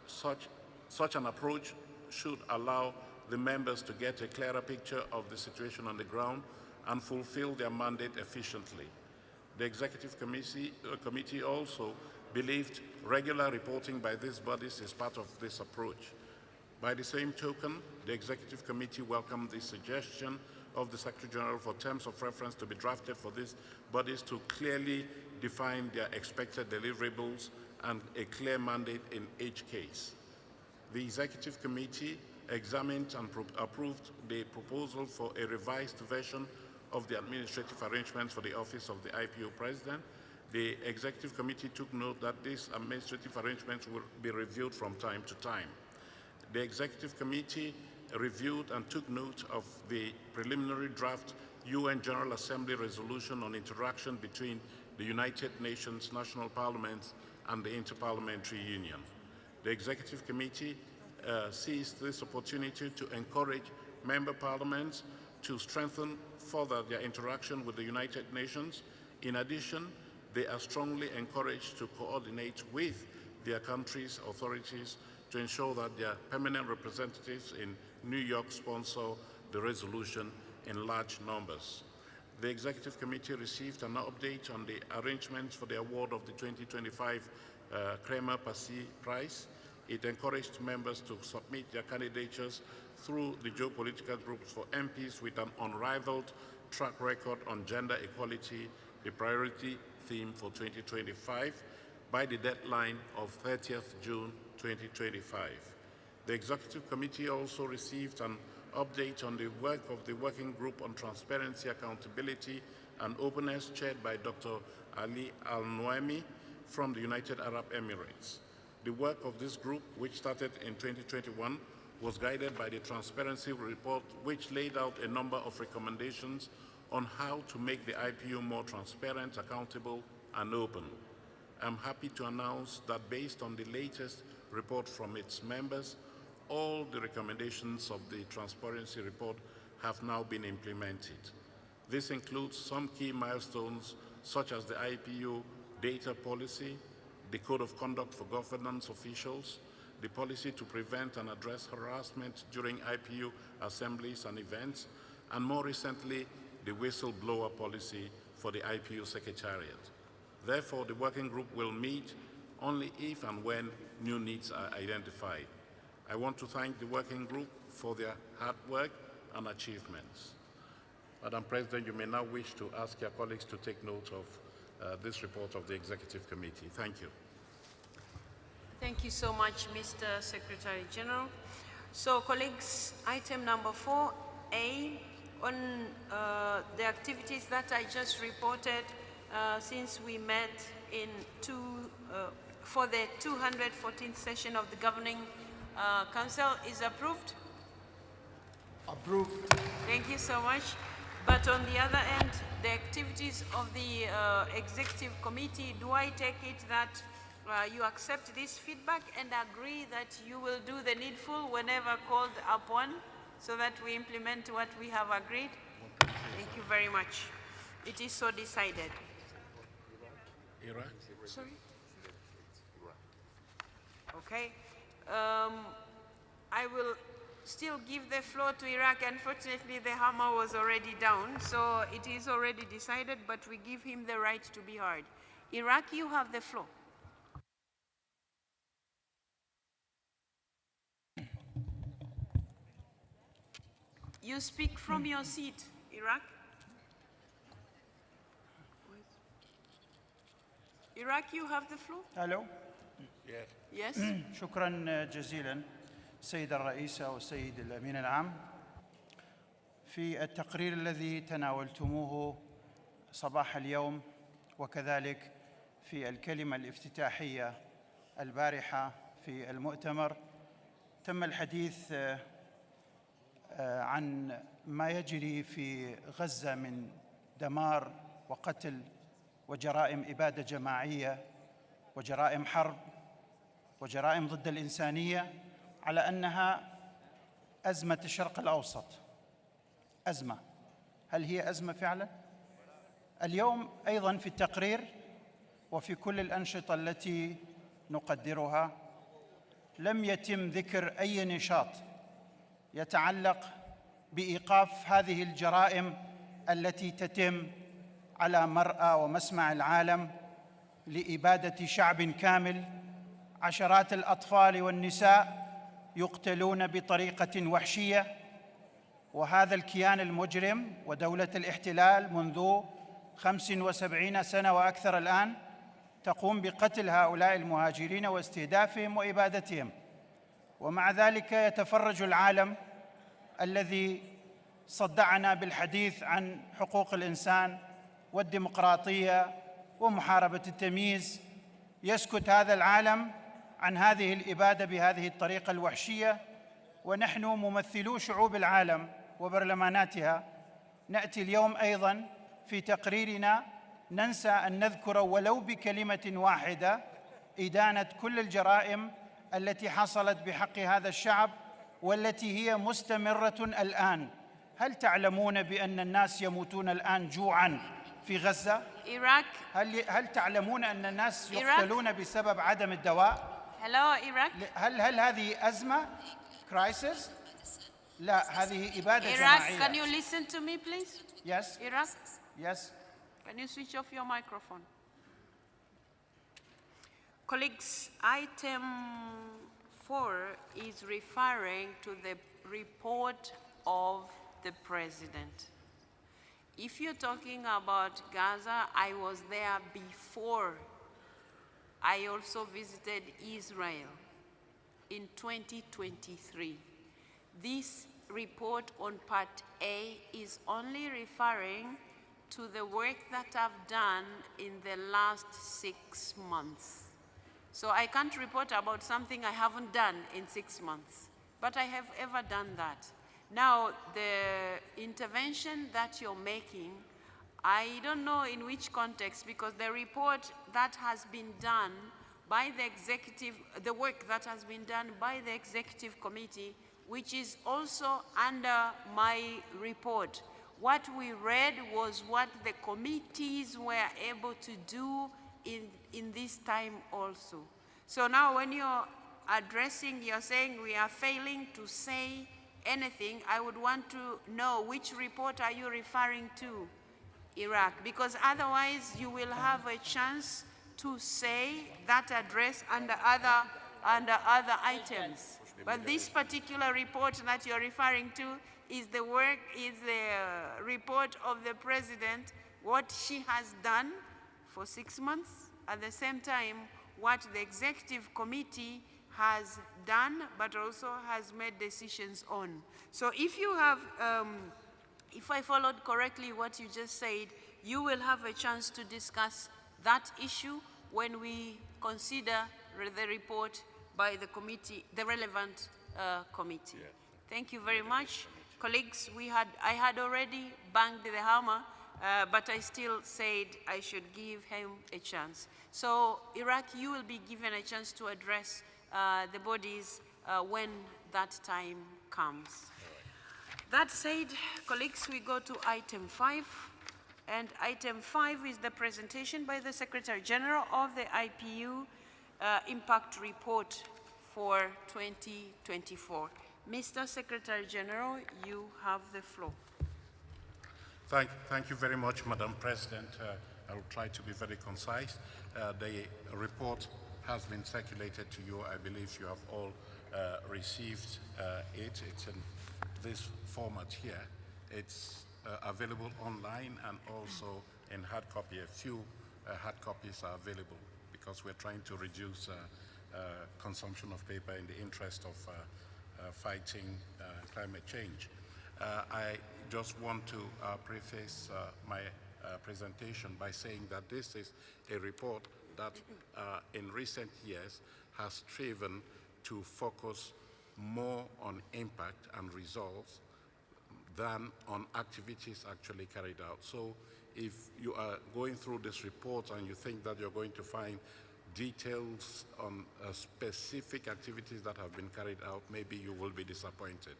Such an approach should allow the members to get a clearer picture of the situation on the ground and fulfill their mandate efficiently. The Executive Committee also believed regular reporting by these bodies is part of this approach. By the same token, the Executive Committee welcomed the suggestion of the Secretary General for terms of reference to be drafted for these bodies to clearly define their expected deliverables and a clear mandate in each case. The Executive Committee examined and approved the proposal for a revised version of the administrative arrangements for the office of the IPU President. The Executive Committee took note that these administrative arrangements will be reviewed from time to time. The Executive Committee reviewed and took note of the preliminary draft UN General Assembly resolution on interaction between the United Nations National Parliaments and the Inter-Parliamentary Union. The Executive Committee seized this opportunity to encourage member parliaments to strengthen further their interaction with the United Nations. In addition, they are strongly encouraged to coordinate with their country's authorities to ensure that their permanent representatives in New York sponsor the resolution in large numbers. The Executive Committee received an update on the arrangements for the award of the 2025 Kramer Passy Prize. It encouraged members to submit their candidatures through the geopolitical groups for MPs with an unrivaled track record on gender equality, the priority theme for 2025, by the deadline of 30th June 2025. The Executive Committee also received an update on the work of the Working Group on Transparency, Accountability and Openness, chaired by Dr. Ali Al-Noemi from the United Arab Emirates. The work of this group, which started in 2021, was guided by the Transparency Report, which laid out a number of recommendations on how to make the IPU more transparent, accountable, and open. I'm happy to announce that based on the latest report from its members, all the recommendations of the Transparency Report have now been implemented. This includes some key milestones, such as the IPU data policy, the Code of Conduct for Governance Officials, the policy to prevent and address harassment during IPU assemblies and events, and more recently, the whistleblower policy for the IPU Secretariat. Therefore, the working group will meet only if and when new needs are identified. I want to thank the working group for their hard work and achievements. Madam President, you may now wish to ask your colleagues to take note of this report of the Executive Committee. Thank you. Thank you so much, Mr. Secretary General. So, colleagues, item number 4A on the activities that I just reported since we met in for the 214th session of the Governing Council is approved. Approved. Thank you so much. But on the other end, the activities of the Executive Committee, do I take it that you accept this feedback and agree that you will do the needful whenever called upon so that we implement what we have agreed? Thank you very much. It is so decided. Iraq? Sorry? Okay. I will still give the floor to Iraq. Unfortunately, the hammer was already down, so it is already decided, but we give him the right to be heard. Iraq, you have the floor. You speak from your seat, Iraq. Iraq, you have the floor. Hello. Yes. شكرا جزيلا السيدة الرئيسة والسيد الأمين العام. في التقرير الذي تناولتموه صباح اليوم وكذلك في الكلمة الافتتاحية البارحة في المؤتمر تم الحديث عن ما يجري في غزة من دمار وقتل وجرائم إبادة جماعية وجرائم حرب وجرائم ضد الإنسانية، على أنها أزمة الشرق الأوسط. أزمة. هل هي أزمة فعلاً؟ اليوم أيضاً في التقرير وفي كل الأنشطة التي نقدرها لم يتم ذكر أي نشاط يتعلق بإيقاف هذه الجرائم التي تتم على مرأى ومسمع العالم لإبادة شعب كامل. عشرات الأطفال والنساء يقتلون بطريقة وحشية، وهذا الكيان المجرم ودولة الاحتلال منذ 75 سنة وأكثر الآن تقوم بقتل هؤلاء المهاجرين واستهدافهم وإبادتهم، ومع ذلك يتفرج العالم الذي صدعنا بالحديث عن حقوق الإنسان والديمقراطية ومحاربة التمييز. يسكت هذا العالم عن هذه الإبادة بهذه الطريقة الوحشية، ونحن ممثلو شعوب العالم وبرلماناتها نأتي اليوم أيضاً في تقريرنا ننسى أن نذكر ولو بكلمة واحدة إدانة كل الجرائم التي حصلت بحق هذا الشعب والتي هي مستمرة الآن. هل تعلمون بأن الناس يموتون الآن جوعاً في غزة؟ هل تعلمون أن الناس يقتلون بسبب عدم الدواء؟ هل هذه أزمة؟ كرايسيس؟ لا هذه إبادة Iraq, جماعية. can you listen to me, please? Yes, Iraq, yes. can you switch off your microphone? Colleagues, item 4 is referring to the report of the president. If you're talking about Gaza, I was there before. I also visited Israel in 2023. This report on part A is only referring to the work that I've done in the last 6 months. So I can't report about something I haven't done in 6 months, but I have ever done that. Now, the intervention that you're making, I don't know in which context, because the report that has been done by the executive, the work that has been done by the executive committee, which is also under my report. What we read was what the committees were able to do in this time also. So now when you're addressing, you're saying we are failing to say anything, I would want to know which report are you referring to, Iraq, because otherwise you will have a chance to say that address under other items. But this particular report that you're referring to is the report of the president, what she has done for 6 months, at the same time what the executive committee has done, but also has made decisions on. So if you have, if I followed correctly what you just said, you will have a chance to discuss that issue when we consider the report by the committee, the relevant committee. Yes. Thank you very much. Colleagues, I had already banged the hammer, but I still said I should give him a chance. So, Iraq, you will be given a chance to address the bodies when that time comes. That said, colleagues, we go to item 5. And item 5 is the presentation by the Secretary General of the IPU Impact Report for 2024. Mr. Secretary General, you have the floor. Thank you very much, Madam President. I will try to be very concise. The report has been circulated to you. I believe you have all received it. It's in this format here. It's available online and also in hard copy. A few hard copies are available because we're trying to reduce consumption of paper in the interest of fighting climate change. I just want to preface my presentation by saying that this is a report that in recent years has striven to focus more on impact and results than on activities actually carried out. So if you are going through this report and you think that you're going to find details on specific activities that have been carried out, maybe you will be disappointed.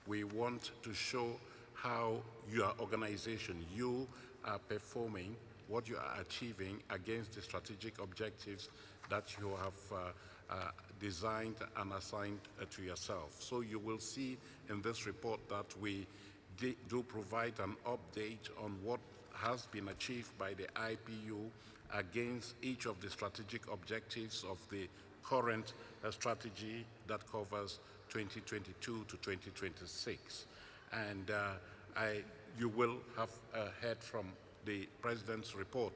We want to show how your organization, you are performing, what you are achieving against the strategic objectives that you have designed and assigned to yourself. So you will see in this report that we do provide an update on what has been achieved by the IPU against each of the strategic objectives of the current strategy that covers 2022 to 2026. And you will have heard from the President's report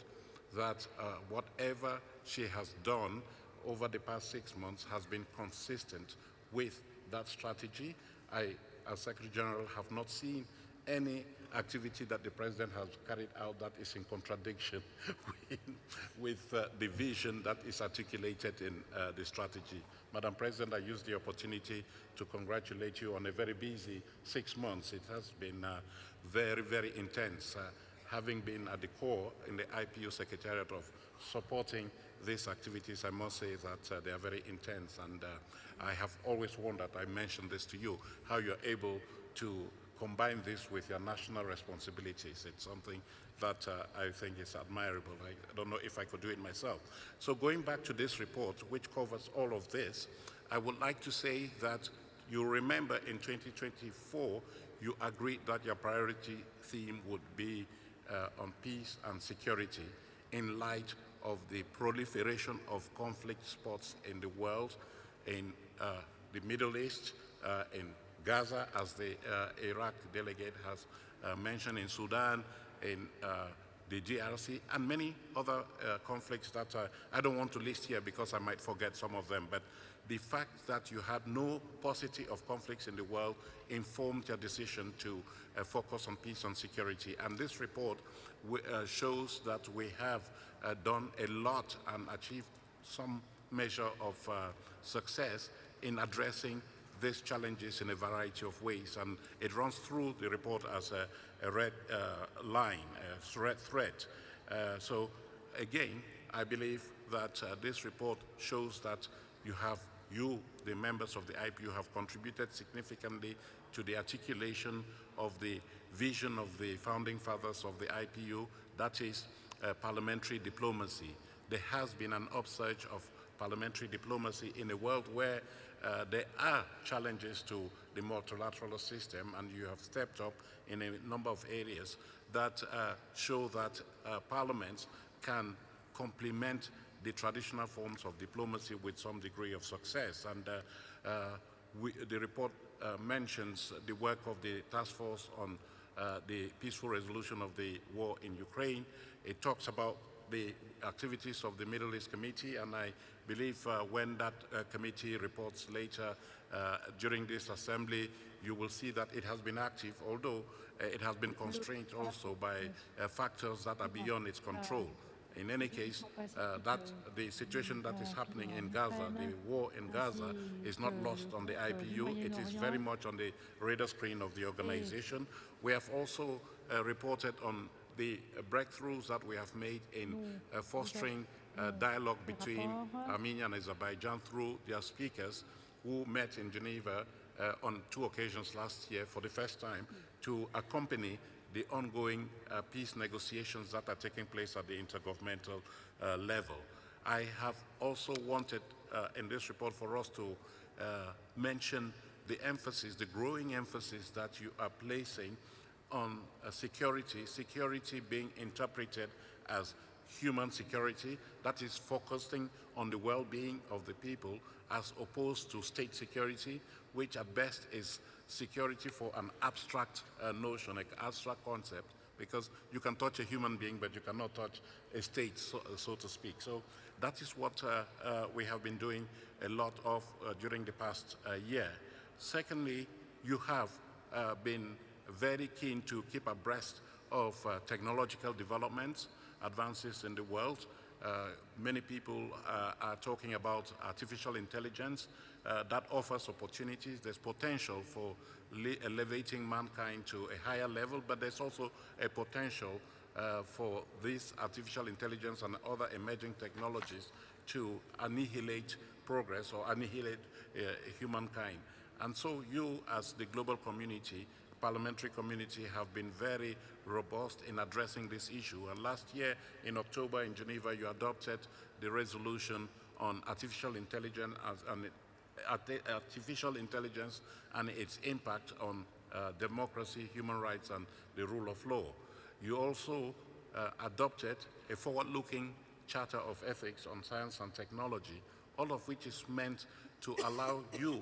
that whatever she has done over the past 6 months has been consistent with that strategy. I, as Secretary General, have not seen any activity that the President has carried out that is in contradiction with the vision that is articulated in the strategy. Madam President, I use the opportunity to congratulate you on a very busy 6 months. It has been very, very intense. Having been at the core in the IPU Secretariat of supporting these activities, I must say that they are very intense, and I have always wondered, I mentioned this to you, how you're able to combine this with your national responsibilities. It's something that I think is admirable. I don't know if I could do it myself. So going back to this report, which covers all of this, I would like to say that you remember in 2024, you agreed that your priority theme would be on peace and security in light of the proliferation of conflict spots in the world, in the Middle East, in Gaza, as the Iraq delegate has mentioned, in Sudan, in the DRC, and many other conflicts that I don't want to list here because I might forget some of them, but the fact that you had no paucity of conflicts in the world informed your decision to focus on peace and security. And this report shows that we have done a lot and achieved some measure of success in addressing these challenges in a variety of ways. And it runs through the report as a red line, a red thread. So again, I believe that this report shows that you, the members of the IPU, have contributed significantly to the articulation of the vision of the founding fathers of the IPU, that is parliamentary diplomacy. There has been an upsurge of parliamentary diplomacy in a world where there are challenges to the multilateral system, and you have stepped up in a number of areas that show that parliaments can complement the traditional forms of diplomacy with some degree of success. And the report mentions the work of the task force on the peaceful resolution of the war in Ukraine. It talks about the activities of the Middle East Committee, and I believe when that committee reports later during this assembly, you will see that it has been active, although it has been constrained also by factors that are beyond its control. In any case, the situation that is happening in Gaza, the war in Gaza, is not lost on the IPU. It is very much on the radar screen of the organization. We have also reported on the breakthroughs that we have made in fostering dialogue between Armenia and Azerbaijan through their speakers who met in Geneva on 2 occasions last year for the first time to accompany the ongoing peace negotiations that are taking place at the intergovernmental level. I have also wanted in this report for us to mention the emphasis, the growing emphasis that you are placing on security being interpreted as human security, that is focusing on the well-being of the people as opposed to state security, which at best is security for an abstract notion, an abstract concept, because you can touch a human being, but you cannot touch a state, so to speak. So that is what we have been doing a lot of during the past year. Secondly, you have been very keen to keep abreast of technological developments, advances in the world. Many people are talking about artificial intelligence. That offers opportunities. There's potential for elevating mankind to a higher level, but there's also a potential for this artificial intelligence and other emerging technologies to annihilate progress or annihilate humankind. And so you, as the global community, parliamentary community, have been very robust in addressing this issue. And last year in October in Geneva, you adopted the resolution on artificial intelligence and its impact on democracy, human rights, and the rule of law. You also adopted a forward-looking charter of ethics on science and technology, all of which is meant to allow you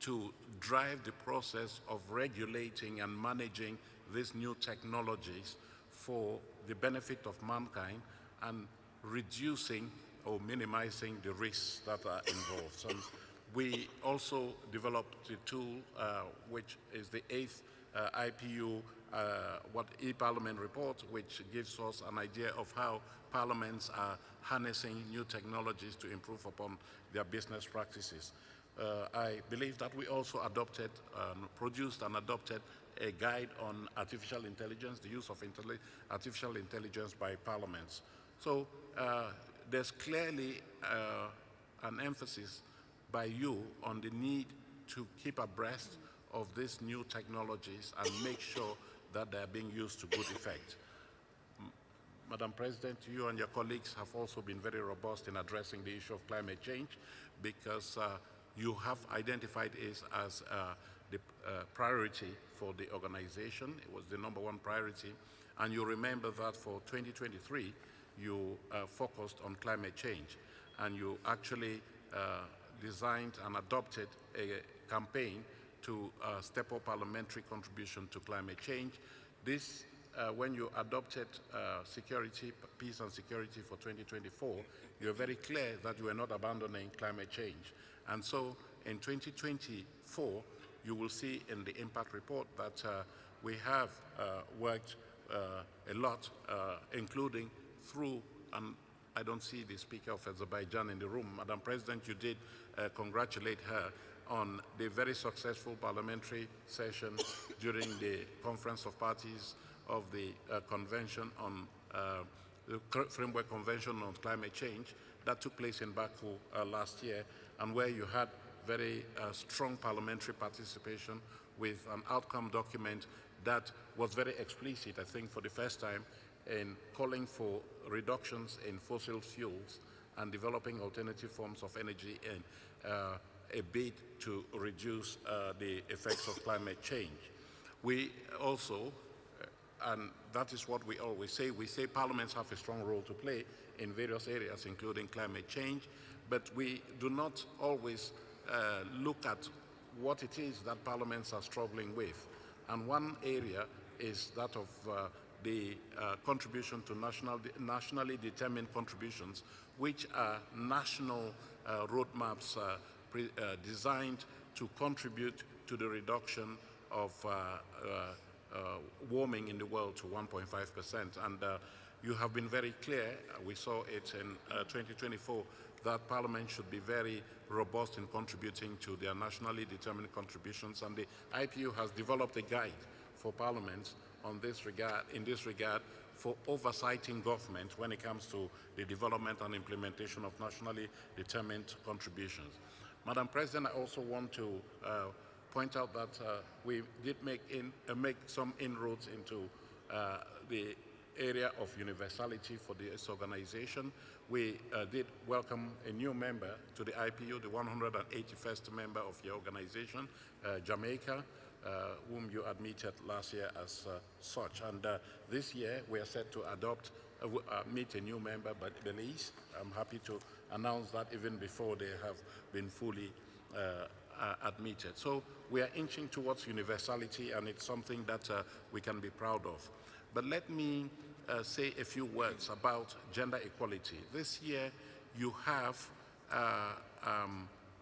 to drive the process of regulating and managing these new technologies for the benefit of mankind and reducing or minimizing the risks that are involved. So we also developed the tool, which is the 8th IPU e-Parliament report, which gives us an idea of how parliaments are harnessing new technologies to improve upon their business practices. I believe that we also produced and adopted a guide on artificial intelligence, the use of artificial intelligence by parliaments. So there's clearly an emphasis by you on the need to keep abreast of these new technologies and make sure that they're being used to good effect. Madam President, you and your colleagues have also been very robust in addressing the issue of climate change because you have identified it as the priority for the organization. It was the #1 priority. And you remember that for 2023, you focused on climate change. And you actually designed and adopted a campaign to step up parliamentary contribution to climate change. This, when you adopted security, peace and security for 2024, you're very clear that you are not abandoning climate change. And so in 2024, you will see in the impact report that we have worked a lot, including through, and I don't see the Speaker of Azerbaijan in the room. Madam President, you did congratulate her on the very successful parliamentary session during the Conference of Parties of the Convention on the Framework Convention on Climate Change that took place in Baku last year, and where you had very strong parliamentary participation with an outcome document that was very explicit, I think, for the first time in calling for reductions in fossil fuels and developing alternative forms of energy in a bid to reduce the effects of climate change. We also, and that is what we always say parliaments have a strong role to play in various areas, including climate change, but we do not always look at what it is that parliaments are struggling with. And one area is that of the contribution to nationally determined contributions, which are national roadmaps designed to contribute to the reduction of warming in the world to 1.5%. And you have been very clear, we saw it in 2024, that Parliament should be very robust in contributing to their nationally determined contributions. And the IPU has developed a guide for Parliament on this regard, in this regard, for oversighting government when it comes to the development and implementation of nationally determined contributions. Madam President, I also want to point out that we did make some inroads into the area of universality for this organization. We did welcome a new member to the IPU, the 181st member of your organization, Jamaica, whom you admitted last year as such. And this year, we are set to meet a new member, but Belize. I'm happy to announce that even before they have been fully admitted. So we are inching towards universality, and it's something that we can be proud of. But let me say a few words about gender equality. This year, you have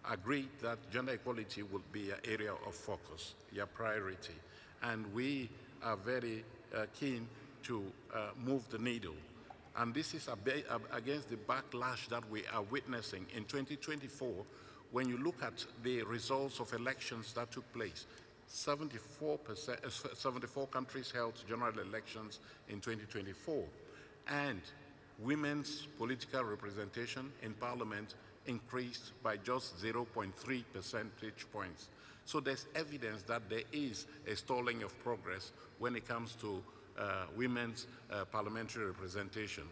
agreed that gender equality will be an area of focus, your priority. And we are very keen to move the needle. And this is against the backlash that we are witnessing in 2024. When you look at the results of elections that took place, 74 countries held general elections in 2024, and women's political representation in parliament increased by just 0.3 percentage points. So there's evidence that there is a stalling of progress when it comes to women's parliamentary representation.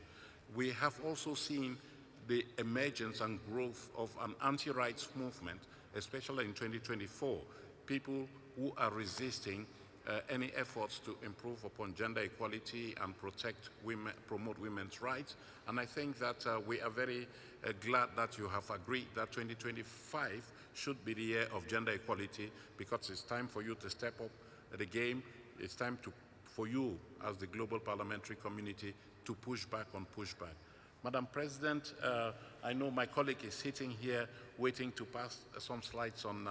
We have also seen the emergence and growth of an anti-rights movement, especially in 2024. People who are resisting any efforts to improve upon gender equality and protect women, promote women's rights. And I think that we are very glad that you have agreed that 2025 should be the year of gender equality, because it's time for you to step up the game. It's time for you as the global parliamentary community to push back on pushback. Madam President, I know my colleague is sitting here waiting to pass some slides on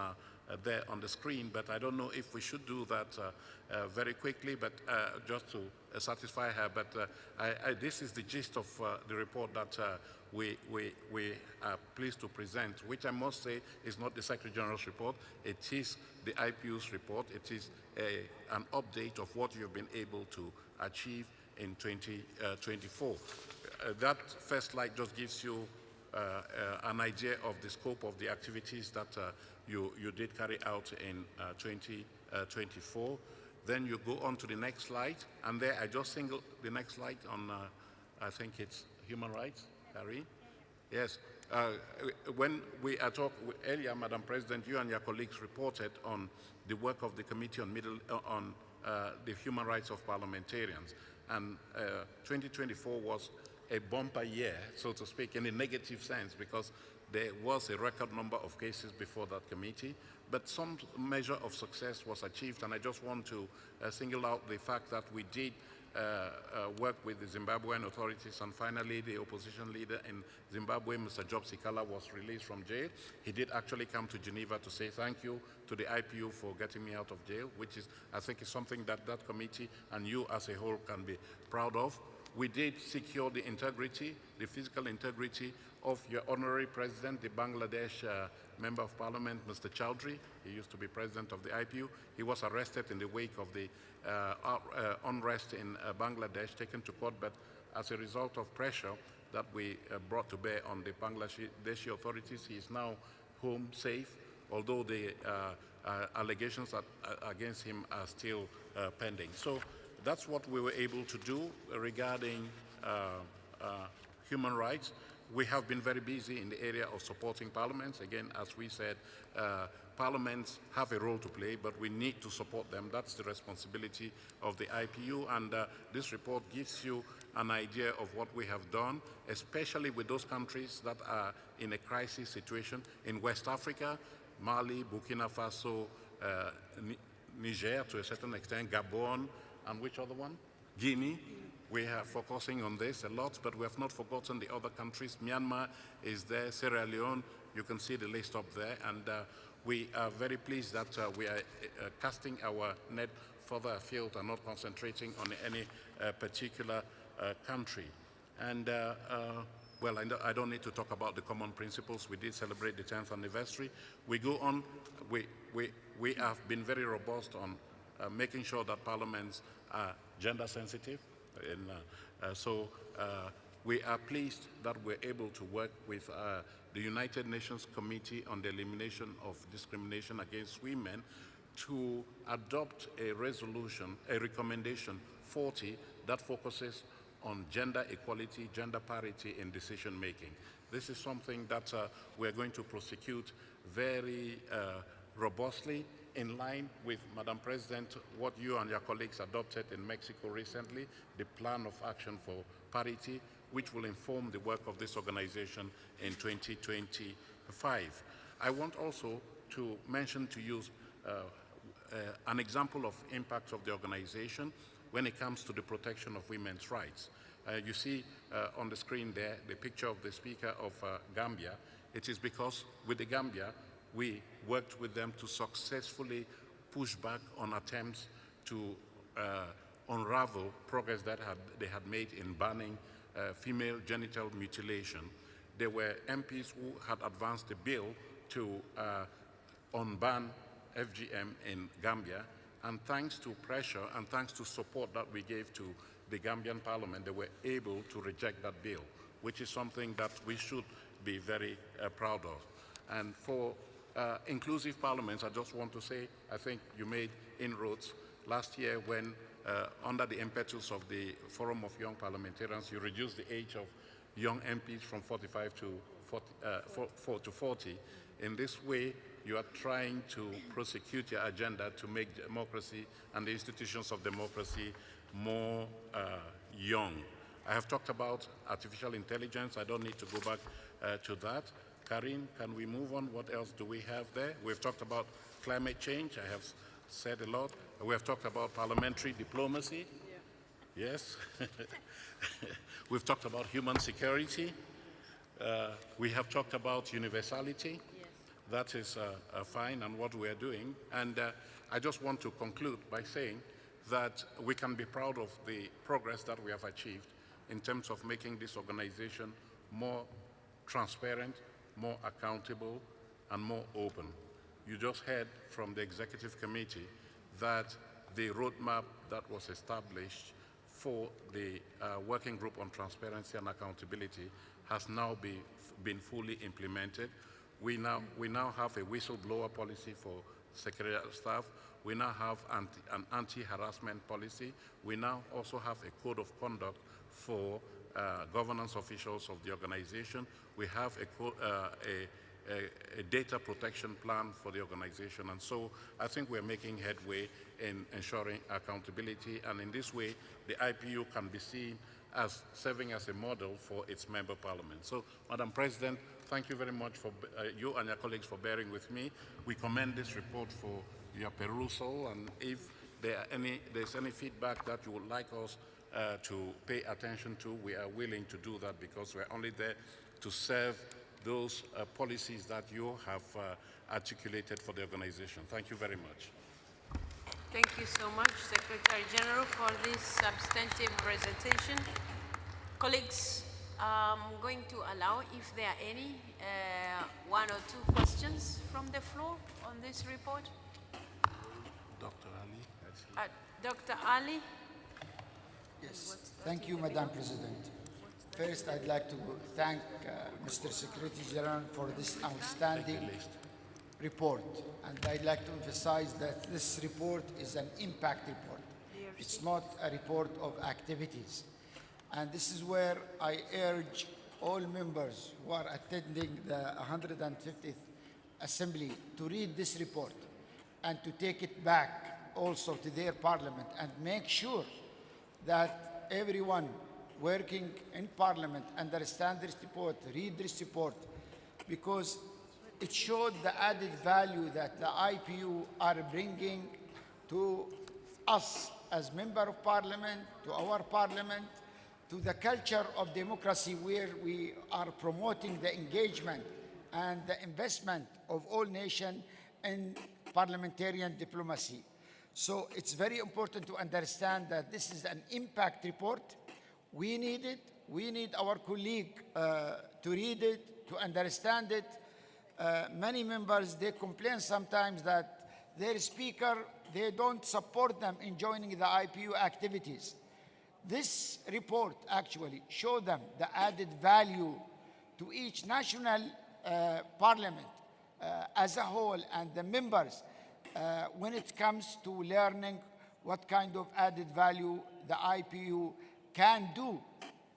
there on the screen, but I don't know if we should do that very quickly, but just to satisfy her. But this is the gist of the report that we are pleased to present, which I must say is not the Secretary General's report. It is the IPU's report. It is an update of what you've been able to achieve in 2024. That first slide just gives you an idea of the scope of the activities that you did carry out in 2024. Then you go on to the next slide, and there I just single the next slide on, I think it's human rights, Carrie? Yes, When we talked earlier, Madam President, you and your colleagues reported on the work of the Committee on the Human Rights of Parliamentarians. And 2024 was a bumper year, so to speak, in a negative sense, because there was a record number of cases before that committee, but some measure of success was achieved, and I just want to single out the fact that we did work with the Zimbabwean authorities, and finally the opposition leader in Zimbabwe, Mr. Job Sikala, was released from jail. He did actually come to Geneva to say thank you to the IPU for getting me out of jail, which is, I think, is something that that committee and you as a whole can be proud of. We did secure the integrity, the physical integrity of your honorary president, the Bangladesh Member of Parliament, Mr. Chowdhury. He used to be president of the IPU. He was arrested in the wake of the unrest in Bangladesh, taken to court, but as a result of pressure that we brought to bear on the Bangladeshi authorities, he is now home safe, although the allegations against him are still pending. So that's what we were able to do regarding human rights. We have been very busy in the area of supporting parliaments. Again, as we said, parliaments have a role to play, but we need to support them. That's the responsibility of the IPU, and this report gives you an idea of what we have done, especially with those countries that are in a crisis situation in West Africa, Mali, Burkina Faso, Niger to a certain extent, Gabon, and which other one? Guinea. We are focusing on this a lot, but we have not forgotten the other countries. Myanmar is there, Sierra Leone, you can see the list up there, and we are very pleased that we are casting our net further afield and not concentrating on any particular country. And well, I don't need to talk about the common principles. We did celebrate the 10th anniversary. We go on, we have been very robust on making sure that parliaments are gender sensitive. So we are pleased that we're able to work with the United Nations Committee on the Elimination of Discrimination Against Women to adopt a resolution, a recommendation 40 that focuses on gender equality, gender parity in decision making. This is something that we're going to prosecute very robustly, in line with, Madam President, what you and your colleagues adopted in Mexico recently, the Plan of Action for Parity, which will inform the work of this organization in 2025. I want also to mention to you an example of impact of the organization when it comes to the protection of women's rights. You see on the screen there the picture of the Speaker of Gambia. It is because with the Gambia, we worked with them to successfully push back on attempts to unravel progress that they had made in banning female genital mutilation. There were MPs who had advanced a bill to unban FGM in Gambia, and thanks to pressure and thanks to support that we gave to the Gambian parliament, they were able to reject that bill, which is something that we should be very proud of. And for inclusive parliaments, I just want to say, I think you made inroads last year when, under the impetus of the Forum of Young Parliamentarians, you reduced the age of young MPs from 45 to 40. In this way, you are trying to prosecute your agenda to make democracy and the institutions of democracy more young. I have talked about artificial intelligence. I don't need to go back to that. Karim, can we move on? What else do we have there? We've talked about climate change. I have said a lot. We have talked about parliamentary diplomacy. Yeah. Yes. We've talked about human security. We have talked about universality. Yes. That is fine and what we are doing. And I just want to conclude by saying that we can be proud of the progress that we have achieved in terms of making this organization more transparent, more accountable, and more open. You just heard from the executive committee that the roadmap that was established for the working group on transparency and accountability has now been fully implemented. We now have a whistleblower policy for secretarial staff. We now have an anti-harassment policy. We now also have a code of conduct for governance officials of the organization. We have a data protection plan for the organization. And so I think we're making headway in ensuring accountability. And in this way, the IPU can be seen as serving as a model for its member parliament. So, Madam President, thank you very much for you and your colleagues for bearing with me. We commend this report for your perusal, and if there's any feedback that you would like us to pay attention to, we are willing to do that, because we're only there to serve those policies that you have articulated for the organization. Thank you very much. Thank you so much, Secretary General, for this substantive presentation. Colleagues, I'm going to allow, if there are any, one or two questions from the floor on this report. Dr. Ali. Dr. Ali? Yes, thank you, Madam President. First, I'd like to thank Mr. Secretary General for this outstanding report. And I'd like to emphasize that this report is an impact report. It's not a report of activities. And this is where I urge all members who are attending the 150th Assembly to read this report and to take it back also to their parliament and make sure that everyone working in parliament understand this report, read this report, because it showed the added value that the IPU are bringing to us as member of parliament, to our parliament, to the culture of democracy, where we are promoting the engagement and the investment of all nations in parliamentarian diplomacy. So it's very important to understand that this is an impact report. We need it. We need our colleague to read it, to understand it. Many members, they complain sometimes that their speaker, they don't support them in joining the IPU activities. This report actually shows them the added value to each national parliament as a whole and the members when it comes to learning what kind of added value the IPU can do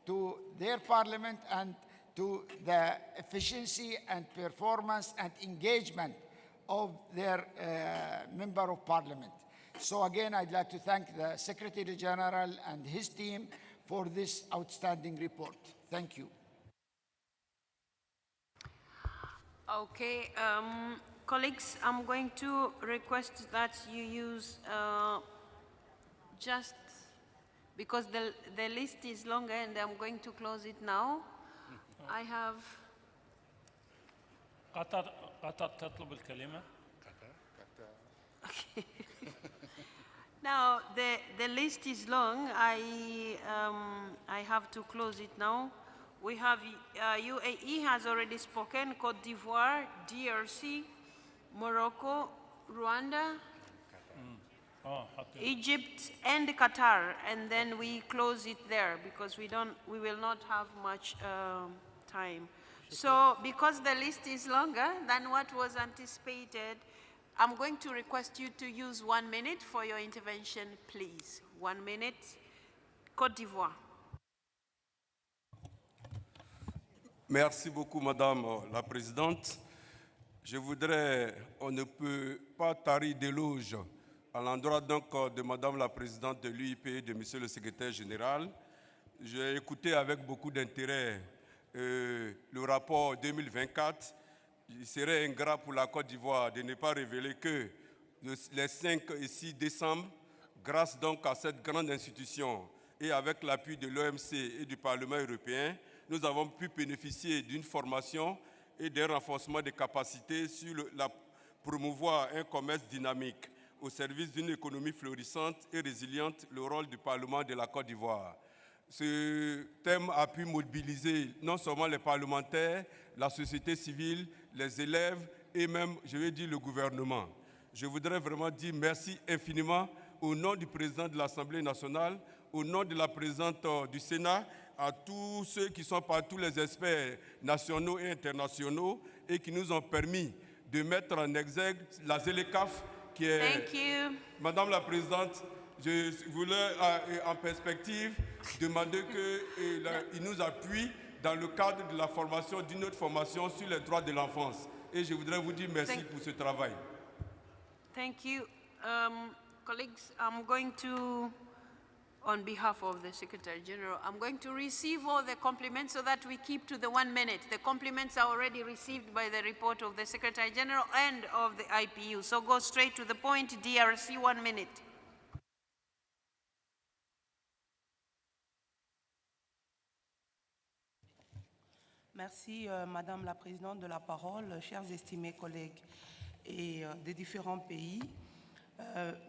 to their parliament and to the efficiency and performance and engagement of their member of parliament. So again, I'd like to thank the Secretary General and his team for this outstanding report. Thank you. Okay, colleagues, I'm going to request that you use just, because the list is longer and I'm going to close it now. I have... قطر تطلب الكلمة. Okay. Now, the list is long. I have to close it now. We have UAE has already spoken, Cote d'Ivoire, DRC, Morocco, Rwanda, Egypt, and Qatar. And then we close it there because we will not have much time. So because the list is longer than what was anticipated, I'm going to request you to use 1 minute for your intervention, please. 1 minute. Côte d'Ivoire. Merci beaucoup, Madame la Présidente. Je voudrais, on ne peut pas tarir d'éloges à l'endroit donc de Madame la Présidente de l'UIP, de Monsieur le Secrétaire Général. J'ai écouté avec beaucoup d'intérêt le rapport 2024. Il serait ingrat pour la Côte d'Ivoire de ne pas révéler que les 5 et 6 décembre, grâce donc à cette grande institution et avec l'appui de l'OMC et du Parlement européen, nous avons pu bénéficier d'une formation et d'un renforcement des capacités sur promouvoir un commerce dynamique au service d'une économie florissante et résiliente, le rôle du Parlement de la Côte d'Ivoire. Ce thème a pu mobiliser non seulement les parlementaires, la société civile, les élèves et même, je vais dire, le gouvernement. Je voudrais vraiment dire merci infiniment au nom du président de l'Assemblée nationale, au nom de la présidente du Sénat, à tous ceux qui sont partout les experts nationaux et internationaux et qui nous ont permis de mettre en exergue la ZLECAF qui est... Thank you. Madame la Présidente, je voulais en perspective demander qu'il nous appuie dans le cadre de la formation d'une autre formation sur les droits de l'enfance. Et je voudrais vous dire merci pour ce travail. Thank you. Colleagues, I'm going to, on behalf of the Secretary General, I'm going to receive all the compliments so that we keep to the 1 minute. The compliments are already received by the report of the Secretary General and of the IPU. So go straight to the point, DRC, 1 minute. Merci, Madame la Présidente, de la parole. Chers estimés collègues et des différents pays,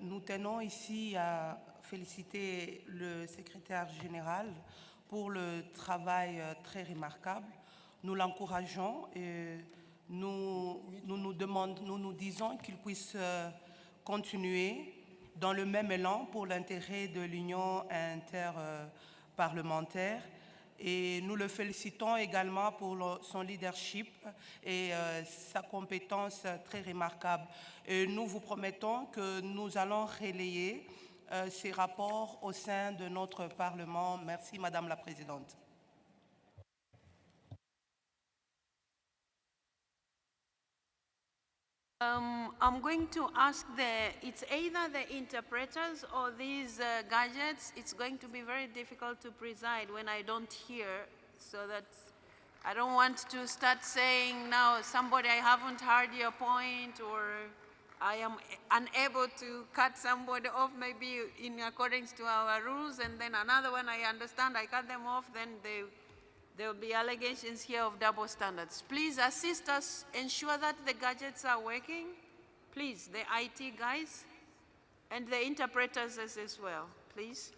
nous tenons ici à féliciter le secrétaire général pour le travail très remarquable. Nous l'encourageons et nous nous disons qu'il puisse continuer dans le même élan pour l'intérêt de l'Union interparlementaire. Et nous le félicitons également pour son leadership et sa compétence très remarquable. Et nous vous promettons que nous allons relayer ces rapports au sein de notre Parlement. Merci, Madame la Présidente. I'm going to ask it's either the interpreters or these gadgets. It's going to be very difficult to preside when I don't hear, so that I don't want to start saying now, somebody, I haven't heard your point, or I am unable to cut somebody off maybe in accordance to our rules, and then another one I understand, I cut them off, then there will be allegations here of double standards. Please assist us, ensure that the gadgets are working. Please, the IT guys and the interpreters as well, please.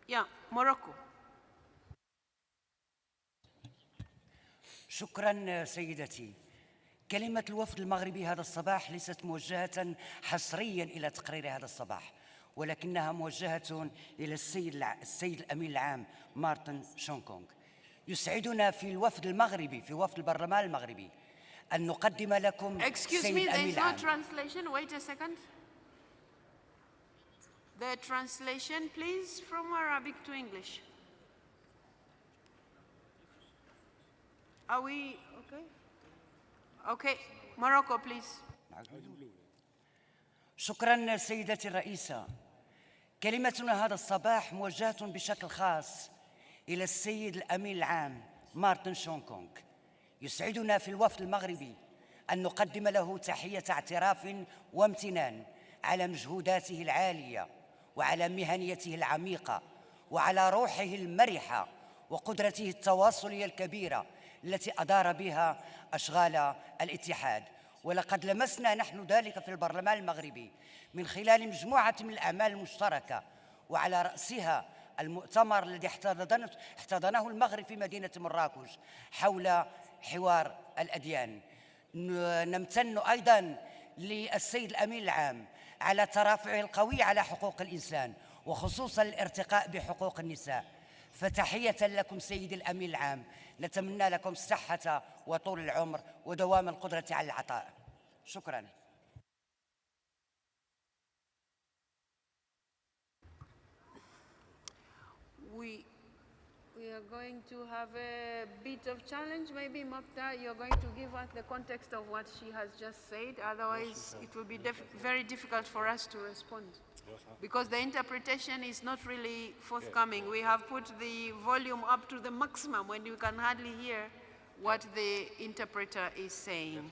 Yeah, Morocco. شكرا سيدتي. كلمة الوفد المغربي هذا الصباح ليست موجهة حصريا إلى تقرير هذا الصباح، ولكنها موجهة إلى السيد الأمين العام مارتن شونكونغ. يسعدنا في الوفد المغربي، في وفد البرلمان المغربي، أن نقدم لكم Excuse me, there is no translation. Wait a second. The translation, please, from Arabic to English. Are we okay? Okay, Morocco, please. شكرا سيدتي الرئيسة. كلمتنا هذا الصباح موجهة بشكل خاص إلى السيد الأمين العام مارتن شونكونغ. يسعدنا في الوفد المغربي أن نقدم له تحية اعتراف وامتنان على مجهوداته العالية وعلى مهنيته العميقة وعلى روحه المرحة وقدرته التواصلية الكبيرة التي أدار بها أشغال الاتحاد. ولقد لمسنا نحن ذلك في البرلمان المغربي من خلال مجموعة من الأعمال المشتركة، وعلى رأسها المؤتمر الذي احتضنه المغرب في مدينة مراكش حول حوار الأديان. نمتن أيضا للسيد الأمين العام على ترافعه القوي على حقوق الإنسان وخصوصا الارتقاء بحقوق النساء. فتحية لكم سيدي الأمين العام، نتمنى لكم الصحة وطول العمر ودوام القدرة على العطاء. شكرا. We are going to have a bit of challenge. Maybe Mokta, you're going to give us the context of what she has just said. Otherwise, it will be very difficult for us to respond, because the interpretation is not really forthcoming. We have put the volume up to the maximum when you can hardly hear what the interpreter is saying.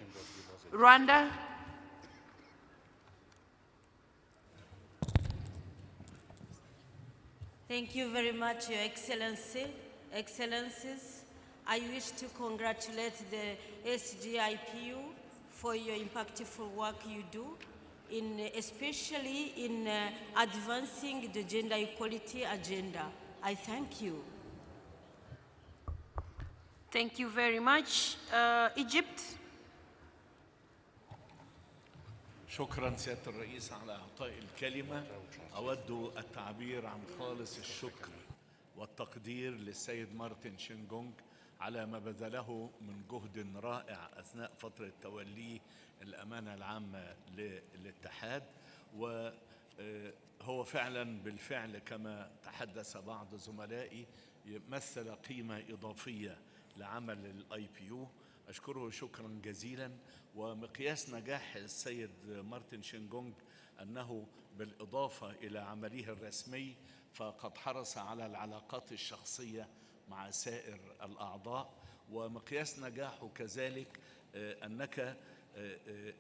Rwanda. Thank you very much, Your Excellency, Excellencies. I wish to congratulate the SGIPU for your impactful work you do, especially in advancing the gender equality agenda. I thank you. Thank you very much. Egypt. شكرا سيادة الرئيس على إعطاء الكلمة. أود التعبير عن خالص الشكر والتقدير للسيد مارتن شينغونغ على ما بذله من جهد رائع أثناء فترة توليه الأمانة العامة للاتحاد، وهو فعلا بالفعل كما تحدث بعض زملائي يمثل قيمة إضافية لعمل الاي بي يو. أشكره شكرا جزيلا. ومقياس نجاح السيد مارتن شينجونج أنه بالإضافة إلى عمله الرسمي فقد حرص على العلاقات الشخصية مع سائر الأعضاء، ومقياس نجاحه كذلك أنك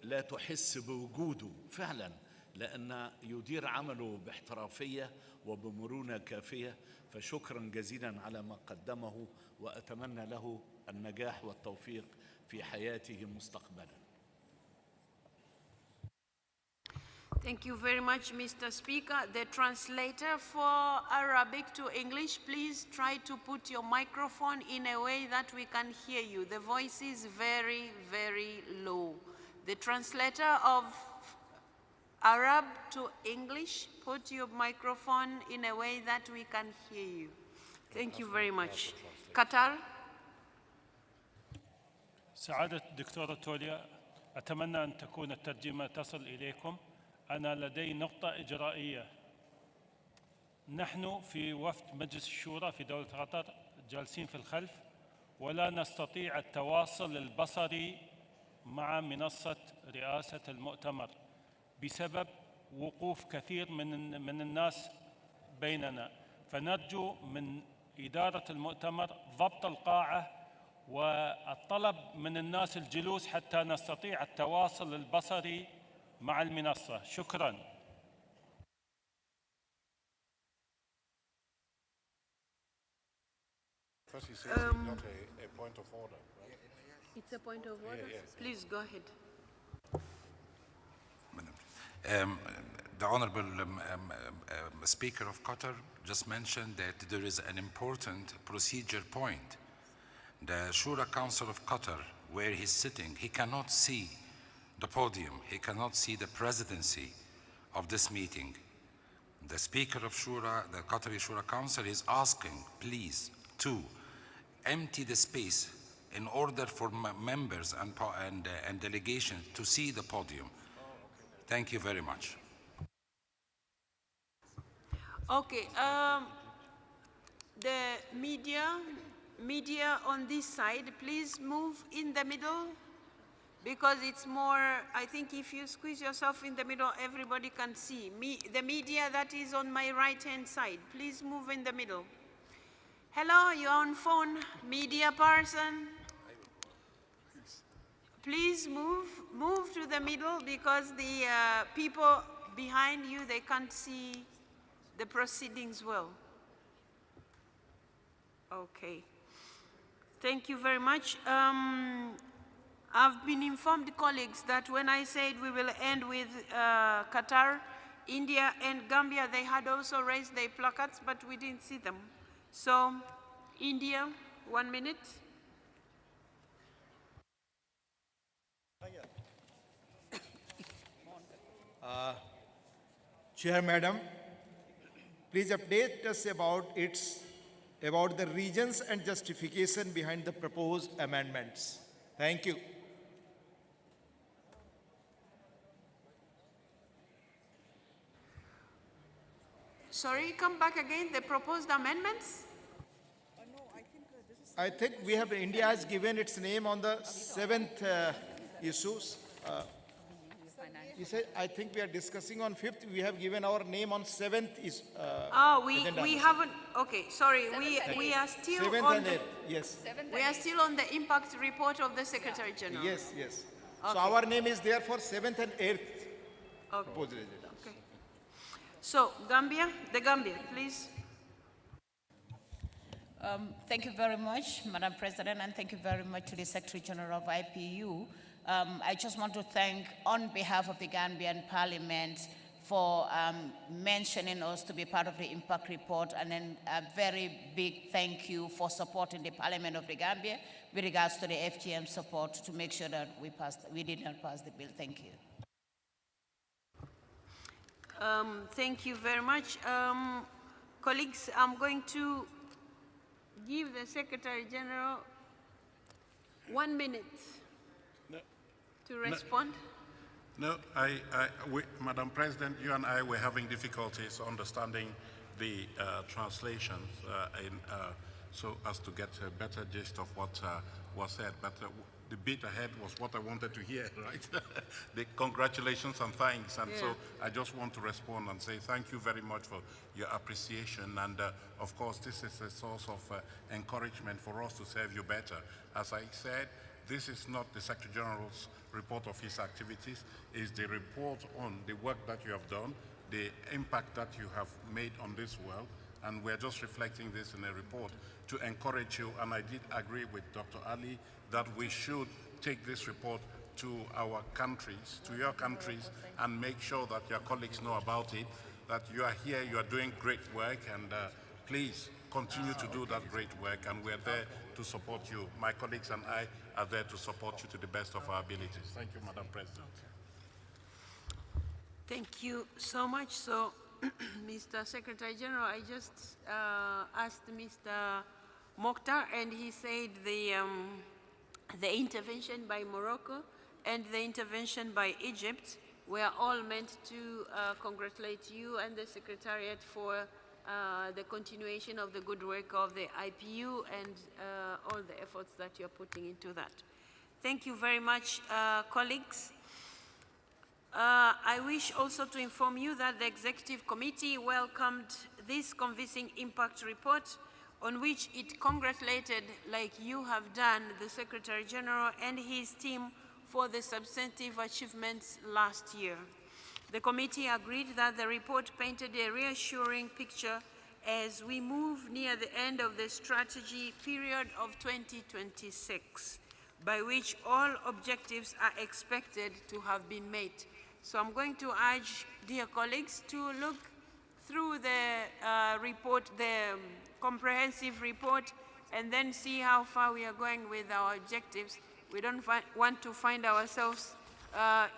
لا تحس بوجوده فعلا، لأن يدير عمله باحترافية وبمرونة كافية. فشكرا جزيلا على ما قدمه، وأتمنى له النجاح والتوفيق في حياته مستقبلا. Thank you very much, Mr. Speaker. The translator for Arabic to English, please try to put your microphone in a way that we can hear you. The voice is very, very low. The translator of Arab to English, put your microphone in a way that we can hear you. Thank you very much. Qatar. سعادة الدكتورة توليا، أتمنى أن تكون الترجمة تصل إليكم. أنا لدي نقطة إجرائية. نحن في وفد مجلس الشورى في دولة قطر جالسين في الخلف، ولا نستطيع التواصل البصري مع منصة رئاسة المؤتمر بسبب وقوف كثير من الناس بيننا. فنرجو من إدارة المؤتمر ضبط القاعة والطلب من الناس الجلوس حتى نستطيع التواصل البصري مع المنصة. شكراً. First he says it's not a point of order, right? It's a point of order. Please go ahead. The Honorable Speaker of Qatar just mentioned that there is an important procedure point. The Shura Council of Qatar, where he's sitting, he cannot see the podium, he cannot see the presidency of this meeting. The Speaker of Shura, the Qatari Shura Council, is asking, please, to empty the space in order for members and delegations to see the podium. Thank you very much. Okay, the media on this side, please move in the middle, because it's more, I think if you squeeze yourself in the middle, everybody can see. The media that is on my right-hand side, please move in the middle. Hello, you're on phone, media person. Please move to the middle, because the people behind you, they can't see the proceedings well. Okay. Thank you very much. I've been informed, colleagues, that when I said we will end with Qatar, India and Gambia, they had also raised their placards, but we didn't see them. So, India, 1 minute. Chair, Madam, please update us about the reasons and justification behind the proposed amendments. Thank you. Sorry, come back again, the proposed amendments? I think India has given its name on the 7th issues. You said, I think we are discussing on 5th. We have given our name on 7th. We haven't. Okay, sorry. We are still 7th on and 8th. Yes. We are still on the impact report of the Secretary General. Yes, yes. Okay. So our name is there for 7th and 8th. Okay. Okay. So Gambia, please. Thank you very much, Madam President, and thank you very much to the Secretary General of IPU. I just want to thank, on behalf of the Gambian Parliament, for mentioning us to be part of the impact report, and then a very big thank you for supporting the Parliament of the Gambia with regards to the FGM support to make sure that we did not pass the bill. Thank you. Thank you very much. Colleagues, I'm going to give the Secretary General 1 minute to respond. No, Madam President, you and I were having difficulties understanding the translations so as to get a better gist of what was said. But the bit ahead was what I wanted to hear, right? The congratulations and thanks. And so I just want to respond and say thank you very much for your appreciation. And of course, this is a source of encouragement for us to serve you better. As I said, this is not the Secretary General's report of his activities. It's the report on the work that you have done, the impact that you have made on this world, and we're just reflecting this in a report to encourage you. And I did agree with Dr. Ali that we should take this report to our countries, to your countries, and make sure that your colleagues know about it, that you are here, you are doing great work, and please continue to do that great work, and we're there to support you. My colleagues and I are there to support you to the best of our abilities. Thank you, Madam President. Thank you so much. So, Mr. Secretary General, I just asked Mr. Mokhtar, and he said the intervention by Morocco and the intervention by Egypt were all meant to congratulate you and the Secretariat for the continuation of the good work of the IPU and all the efforts that you're putting into that. Thank you very much, colleagues. I wish also to inform you that the Executive Committee welcomed this convincing impact report, on which it congratulated, like you have done, the Secretary General and his team for the substantive achievements last year. The committee agreed that the report painted a reassuring picture as we move near the end of the strategy period of 2026, by which all objectives are expected to have been met. So I'm going to urge, dear colleagues, to look through the report, the comprehensive report, and then see how far we are going with our objectives. We don't want to find ourselves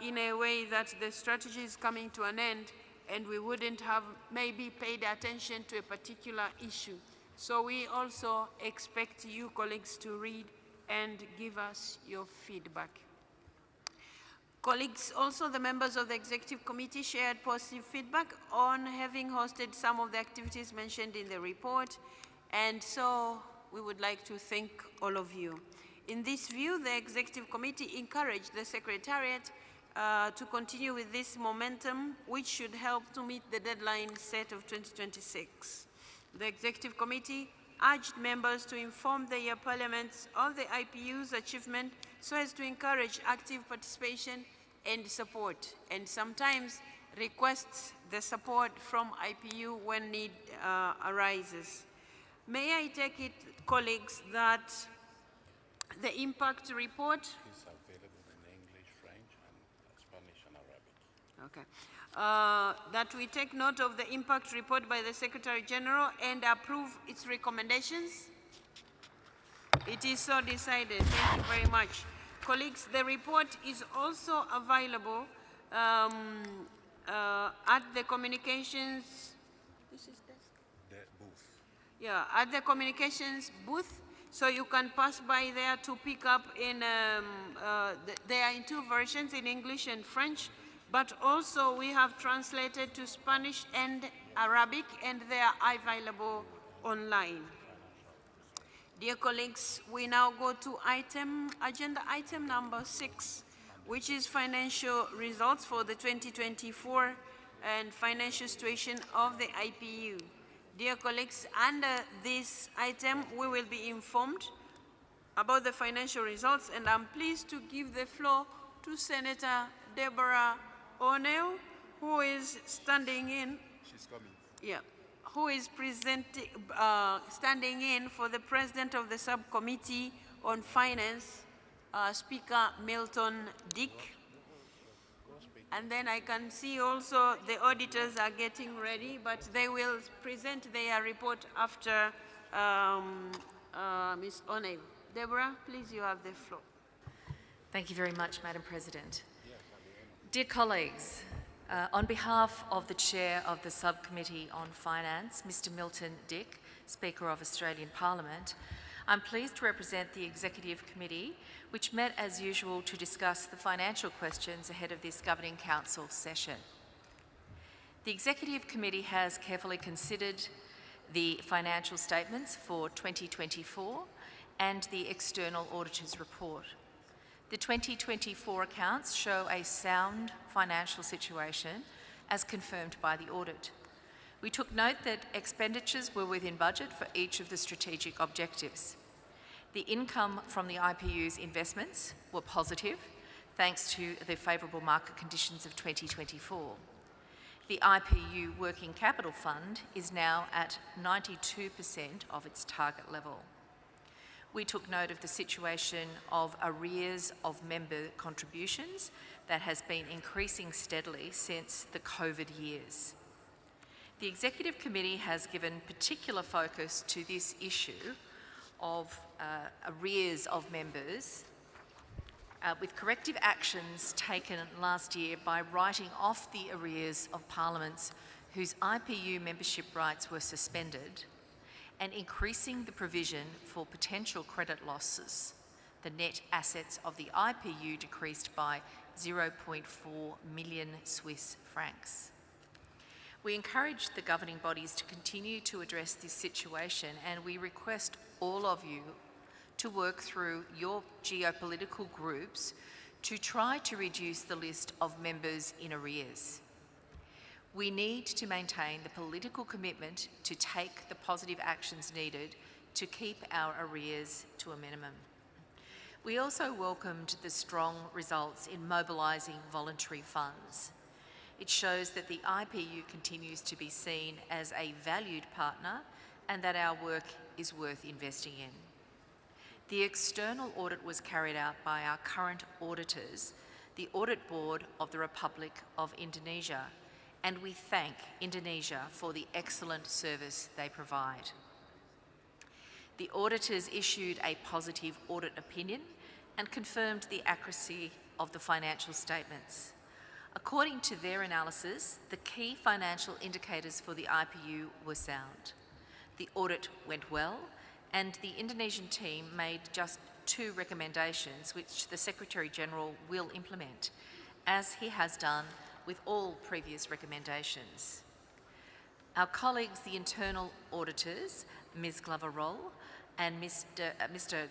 in a way that the strategy is coming to an end and we wouldn't have maybe paid attention to a particular issue. So we also expect you colleagues to read and give us your feedback. Colleagues, also the members of the Executive Committee shared positive feedback on having hosted some of the activities mentioned in the report, and so we would like to thank all of you. In this view, the Executive Committee encouraged the Secretariat to continue with this momentum, which should help to meet the deadline set of 2026. The Executive Committee urged members to inform their parliaments of the IPU's achievement so as to encourage active participation and support, and sometimes requests the support from IPU when need arises. May I take it, colleagues, that the impact report is available in English, French, and Spanish and Arabic. Okay. That we take note of the impact report by the Secretary General and approve its recommendations? It is so decided. Thank you very much. Colleagues, the report is also available at the communications, The booth. yeah, at the communications booth. So you can pass by there to pick up in, they are in two versions, in English and French, but also we have translated to Spanish and Arabic, and they are available online. Dear colleagues, we now go to agenda item number 6, which is financial results for the 2024 and financial situation of the IPU. Dear colleagues, under this item, we will be informed about the financial results, and I'm pleased to give the floor to Senator Deborah O'Neill, who is standing in. She's coming. Yeah. Who is standing in for the President of the Subcommittee on Finance, Speaker Milton Dick. And then I can see also the auditors are getting ready, but they will present their report after Ms. O'Neill. Deborah, please, you have the floor. Thank you very much, Madam President. Dear colleagues, on behalf of the Chair of the Subcommittee on Finance, Mr. Milton Dick, Speaker of Australian Parliament, I'm pleased to represent the Executive Committee, which met as usual to discuss the financial questions ahead of this Governing Council session. The Executive Committee has carefully considered the financial statements for 2024 and the External Auditor's Report. The 2024 accounts show a sound financial situation as confirmed by the audit. We took note that expenditures were within budget for each of the strategic objectives. The income from the IPU's investments were positive, thanks to the favourable market conditions of 2024. The IPU Working Capital Fund is now at 92% of its target level. We took note of the situation of arrears of member contributions that has been increasing steadily since the COVID years. The Executive Committee has given particular focus to this issue of arrears of members with corrective actions taken last year by writing off the arrears of parliaments whose IPU membership rights were suspended and increasing the provision for potential credit losses. The net assets of the IPU decreased by 0.4 million Swiss francs. We encourage the governing bodies to continue to address this situation, and we request all of you to work through your geopolitical groups to try to reduce the list of members in arrears. We need to maintain the political commitment to take the positive actions needed to keep our arrears to a minimum. We also welcomed the strong results in mobilising voluntary funds. It shows that the IPU continues to be seen as a valued partner and that our work is worth investing in. The external audit was carried out by our current auditors, the Audit Board of the Republic of Indonesia, and we thank Indonesia for the excellent service they provide. The auditors issued a positive audit opinion and confirmed the accuracy of the financial statements. According to their analysis, the key financial indicators for the IPU were sound. The audit went well, and the Indonesian team made just 2 recommendations which the Secretary-General will implement, as he has done with all previous recommendations. Our colleagues, the internal auditors, Ms. Glover-Roll and Mr.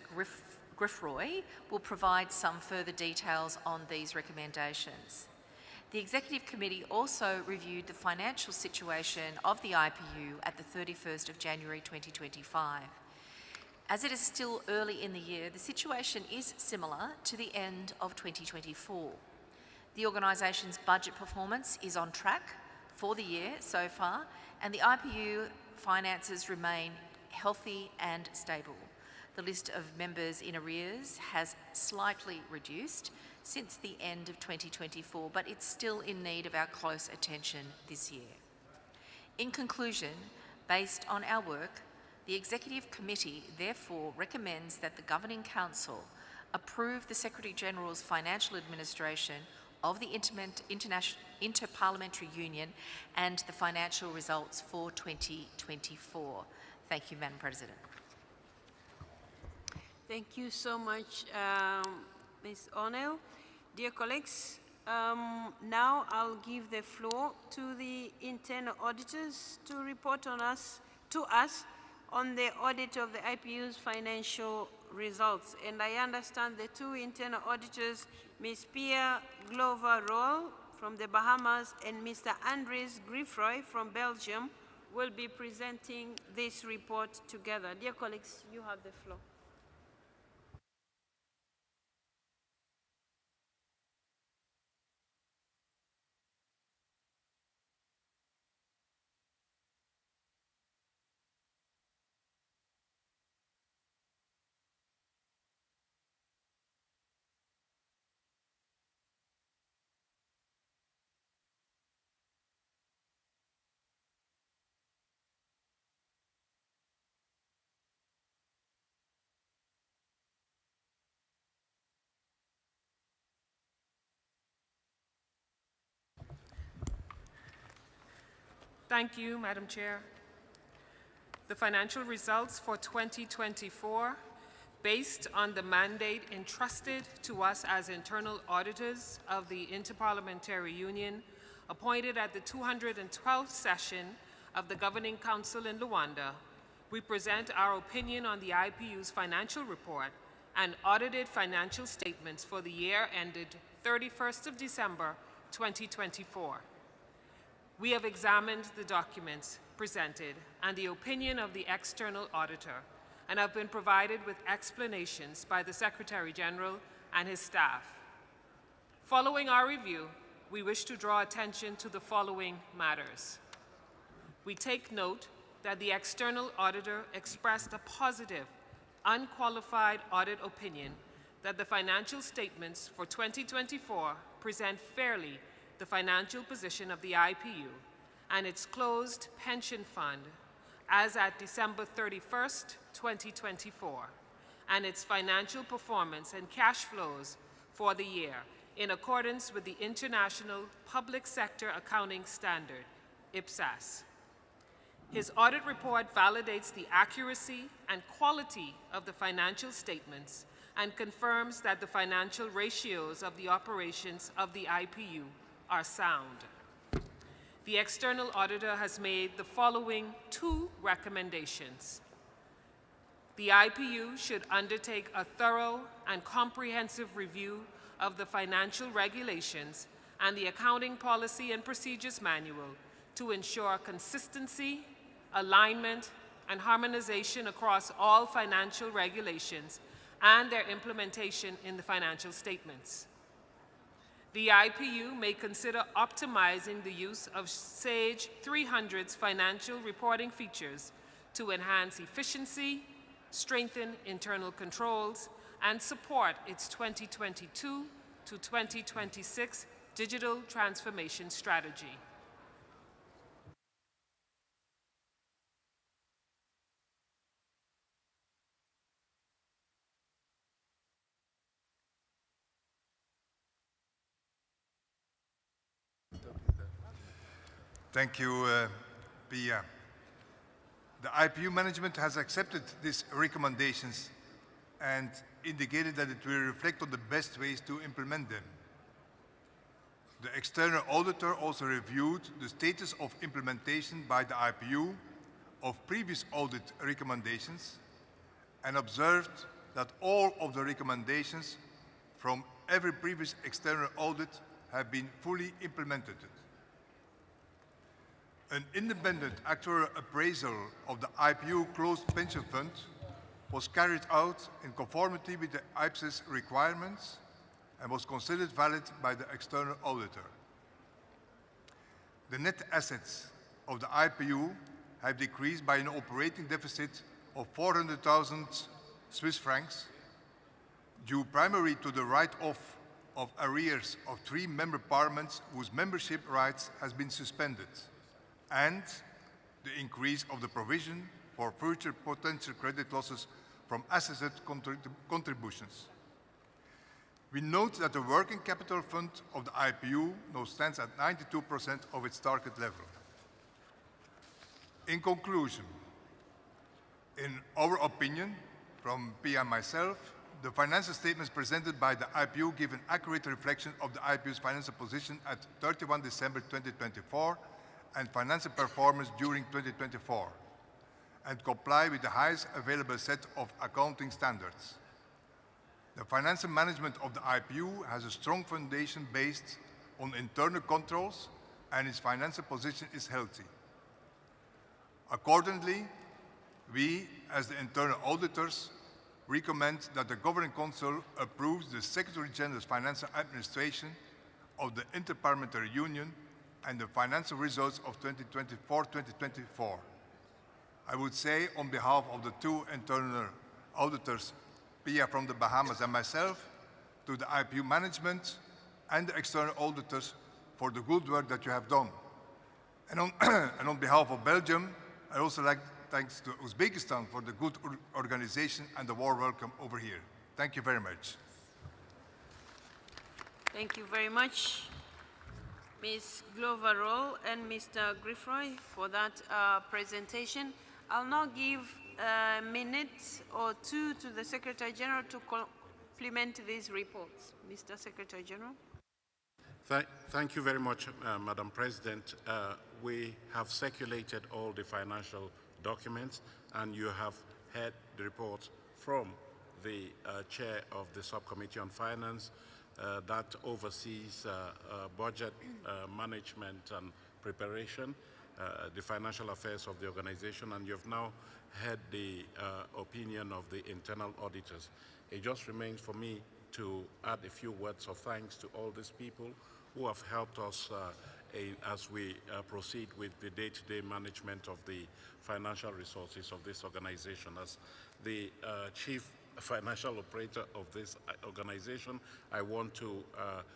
Griffroy, will provide some further details on these recommendations. The Executive Committee also reviewed the financial situation of the IPU at the 31st of January 2025. As it is still early in the year, the situation is similar to the end of 2024. The organisation's budget performance is on track for the year so far, and the IPU finances remain healthy and stable. The list of members in arrears has slightly reduced since the end of 2024, but it's still in need of our close attention this year. In conclusion, based on our work, the Executive Committee therefore recommends that the Governing Council approve the Secretary-General's financial administration of the Inter-Parliamentary Union and the financial results for 2024. Thank you, Madam President. Thank you so much, Ms. O'Neill. Dear colleagues, now I'll give the floor to the internal auditors to report to us on the audit of the IPU's financial results. And I understand the 2 internal auditors, Ms. Pia Glover-Roll from the Bahamas and Mr. Andres Griffroy from Belgium, will be presenting this report together. Dear colleagues, you have the floor. Thank you, Madam Chair. The financial results for 2024 based on the mandate entrusted to us as internal auditors of the Inter-Parliamentary Union, appointed at the 212th session of the Governing Council in Luanda, we present our opinion on the IPU's financial report and audited financial statements for the year ended 31st of December 2024. We have examined the documents presented and the opinion of the external auditor and have been provided with explanations by the Secretary General and his staff. Following our review, we wish to draw attention to the following matters. We take note that the external auditor expressed a positive, unqualified audit opinion that the financial statements for 2024 present fairly the financial position of the IPU and its closed pension fund as at December 31st, 2024, and its financial performance and cash flows for the year in accordance with the International Public Sector Accounting Standard, IPSAS. His audit report validates the accuracy and quality of the financial statements and confirms that the financial ratios of the operations of the IPU are sound. The external auditor has made the following 2 recommendations. The IPU should undertake a thorough and comprehensive review of the financial regulations and the Accounting Policy and Procedures Manual to ensure consistency, alignment, and harmonization across all financial regulations and their implementation in the financial statements. The IPU may consider optimizing the use of SAGE 300's financial reporting features to enhance efficiency, strengthen internal controls, and support its 2022 to 2026 digital transformation strategy. Thank you, Pia. The IPU management has accepted these recommendations and indicated that it will reflect on the best ways to implement them. The external auditor also reviewed the status of implementation by the IPU of previous audit recommendations and observed that all of the recommendations from every previous external audit have been fully implemented. An independent actuarial appraisal of the IPU closed pension fund was carried out in conformity with the IPSAS requirements and was considered valid by the external auditor. The net assets of the IPU have decreased by an operating deficit of 400,000 Swiss francs, due primarily to the write-off of arrears of 3 member parliaments whose membership rights has been suspended, and the increase of the provision for future potential credit losses from assessed contributions. We note that the working capital fund of the IPU now stands at 92% of its target level. In conclusion, in our opinion, from Pia and myself, the financial statements presented by the IPU give an accurate reflection of the IPU's financial position at 31 December 2024 and financial performance during 2024, and comply with the highest available set of accounting standards. The financial management of the IPU has a strong foundation based on internal controls, and its financial position is healthy. Accordingly, we, as the internal auditors, recommend that the Governing Council approves the Secretary General's financial administration of the Inter-Parliamentary Union and the financial results of 2024. I would say on behalf of the 2 internal auditors, Pia from the Bahamas and myself, to the IPU management and the external auditors for the good work that you have done. And on behalf of Belgium, I also like thanks to Uzbekistan for the good organization and the warm welcome over here. Thank you very much. Thank you very much, Ms. Glover-Roll and Mr. Griffroy, for that presentation. I'll now give a minute or two to the Secretary General to complement these reports. Mr. Secretary General. Thank you very much, Madam President. We have circulated all the financial documents, and you have heard the report from the chair of the Subcommittee on Finance that oversees budget management and preparation, the financial affairs of the organization, and you've now heard the opinion of the internal auditors. It just remains for me to add a few words of thanks to all these people who have helped us as we proceed with the day-to-day management of the financial resources of this organization. As the chief financial operator of this organization, I want to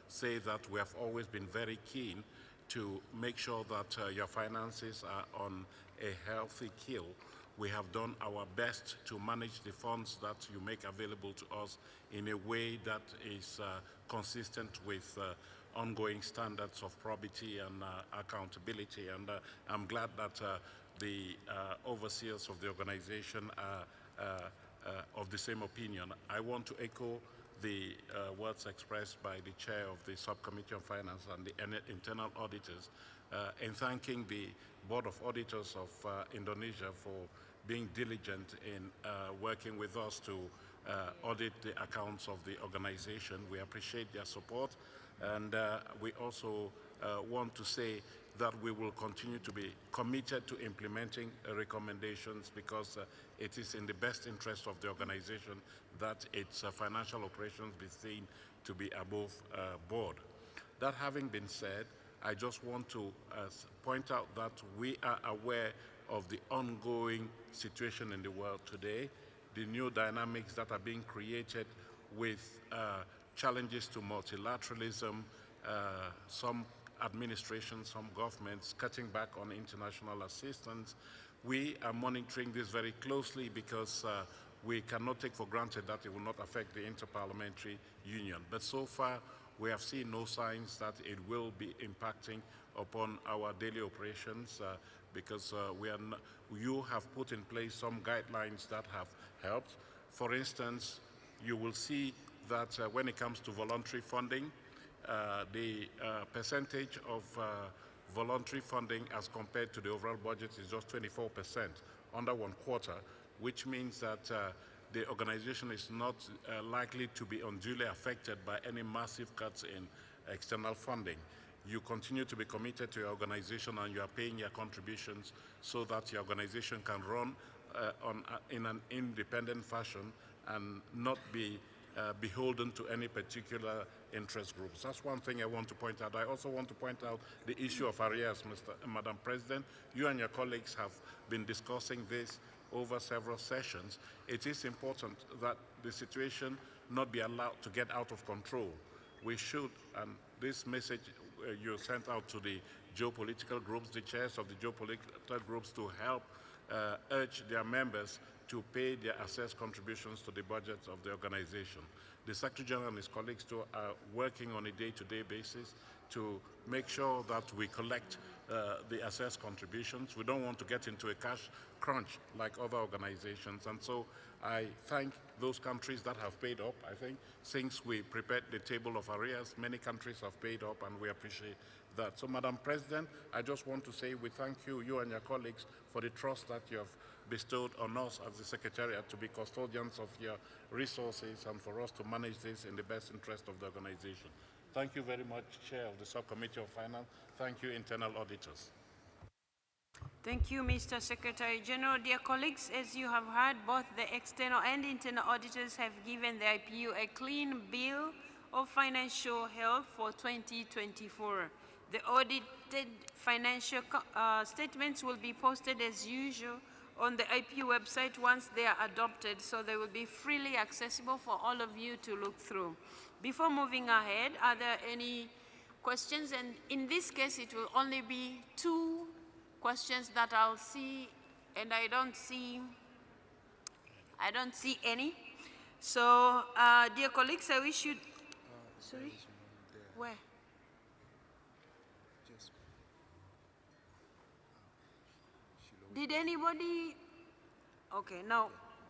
say that we have always been very keen to make sure that your finances are on a healthy keel. We have done our best to manage the funds that you make available to us in a way that is consistent with ongoing standards of probity and accountability. And I'm glad that the overseers of the organization are of the same opinion. I want to echo the words expressed by the chair of the Subcommittee on Finance and the internal auditors in thanking the Board of Auditors of Indonesia for being diligent in working with us to audit the accounts of the organization. We appreciate their support, and we also want to say that we will continue to be committed to implementing recommendations because it is in the best interest of the organization that its financial operations be seen to be above board. That having been said, I just want to point out that we are aware of the ongoing situation in the world today, the new dynamics that are being created with challenges to multilateralism, some administrations, some governments cutting back on international assistance. We are monitoring this very closely because we cannot take for granted that it will not affect the Inter-Parliamentary Union. But so far, we have seen no signs that it will be impacting upon our daily operations because you have put in place some guidelines that have helped. For instance, you will see that when it comes to voluntary funding, the percentage of voluntary funding as compared to the overall budget is just 24%, under 1/4, which means that the organization is not likely to be unduly affected by any massive cuts in external funding. You continue to be committed to your organization and you are paying your contributions so that your organization can run in an independent fashion and not be beholden to any particular interest groups. That's one thing I want to point out. I also want to point out the issue of arrears, Madam President. You and your colleagues have been discussing this over several sessions. It is important that the situation not be allowed to get out of control. We should, and this message you sent out to the geopolitical groups, the chairs of the geopolitical groups, to help urge their members to pay their assessed contributions to the budget of the organization. The Secretary General and his colleagues too are working on a day-to-day basis to make sure that we collect the assessed contributions. We don't want to get into a cash crunch like other organizations. And so I thank those countries that have paid up. I think since we prepared the table of arrears, many countries have paid up, and we appreciate that. So, Madam President, I just want to say we thank you and your colleagues, for the trust that you have bestowed on us as the Secretariat to be custodians of your resources and for us to manage this in the best interest of the organization. Thank you very much, Chair of the Subcommittee of Finance. Thank you, internal auditors. Thank you, Mr. Secretary General. Dear colleagues, as you have heard, both the external and internal auditors have given the IPU a clean bill of financial health for 2024. The audited financial statements will be posted as usual on the IPU website once they are adopted, so they will be freely accessible for all of you to look through. Before moving ahead, are there any questions? And in this case, it will only be 2 questions that I'll see, and I don't see any. So, dear colleagues, I wish you. Sorry, where? Did anybody Okay, no.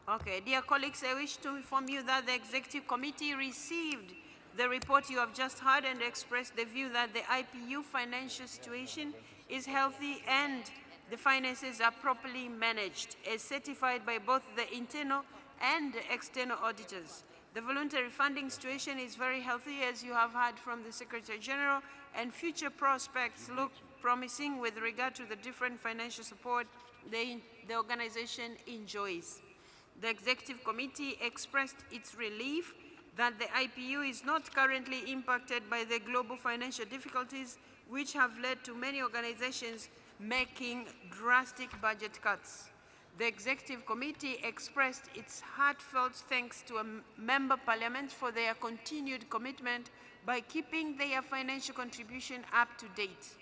Okay, dear colleagues, I wish to inform you that the Executive Committee received the report you have just heard and expressed the view that the IPU financial situation is healthy and the finances are properly managed, as certified by both the internal and external auditors. The voluntary funding situation is very healthy, as you have heard from the Secretary General, and future prospects look promising with regard to the different financial support the organization enjoys. The Executive Committee expressed its relief that the IPU is not currently impacted by the global financial difficulties, which have led to many organizations making drastic budget cuts. The Executive Committee expressed its heartfelt thanks to member parliaments for their continued commitment by keeping their financial contribution up to date,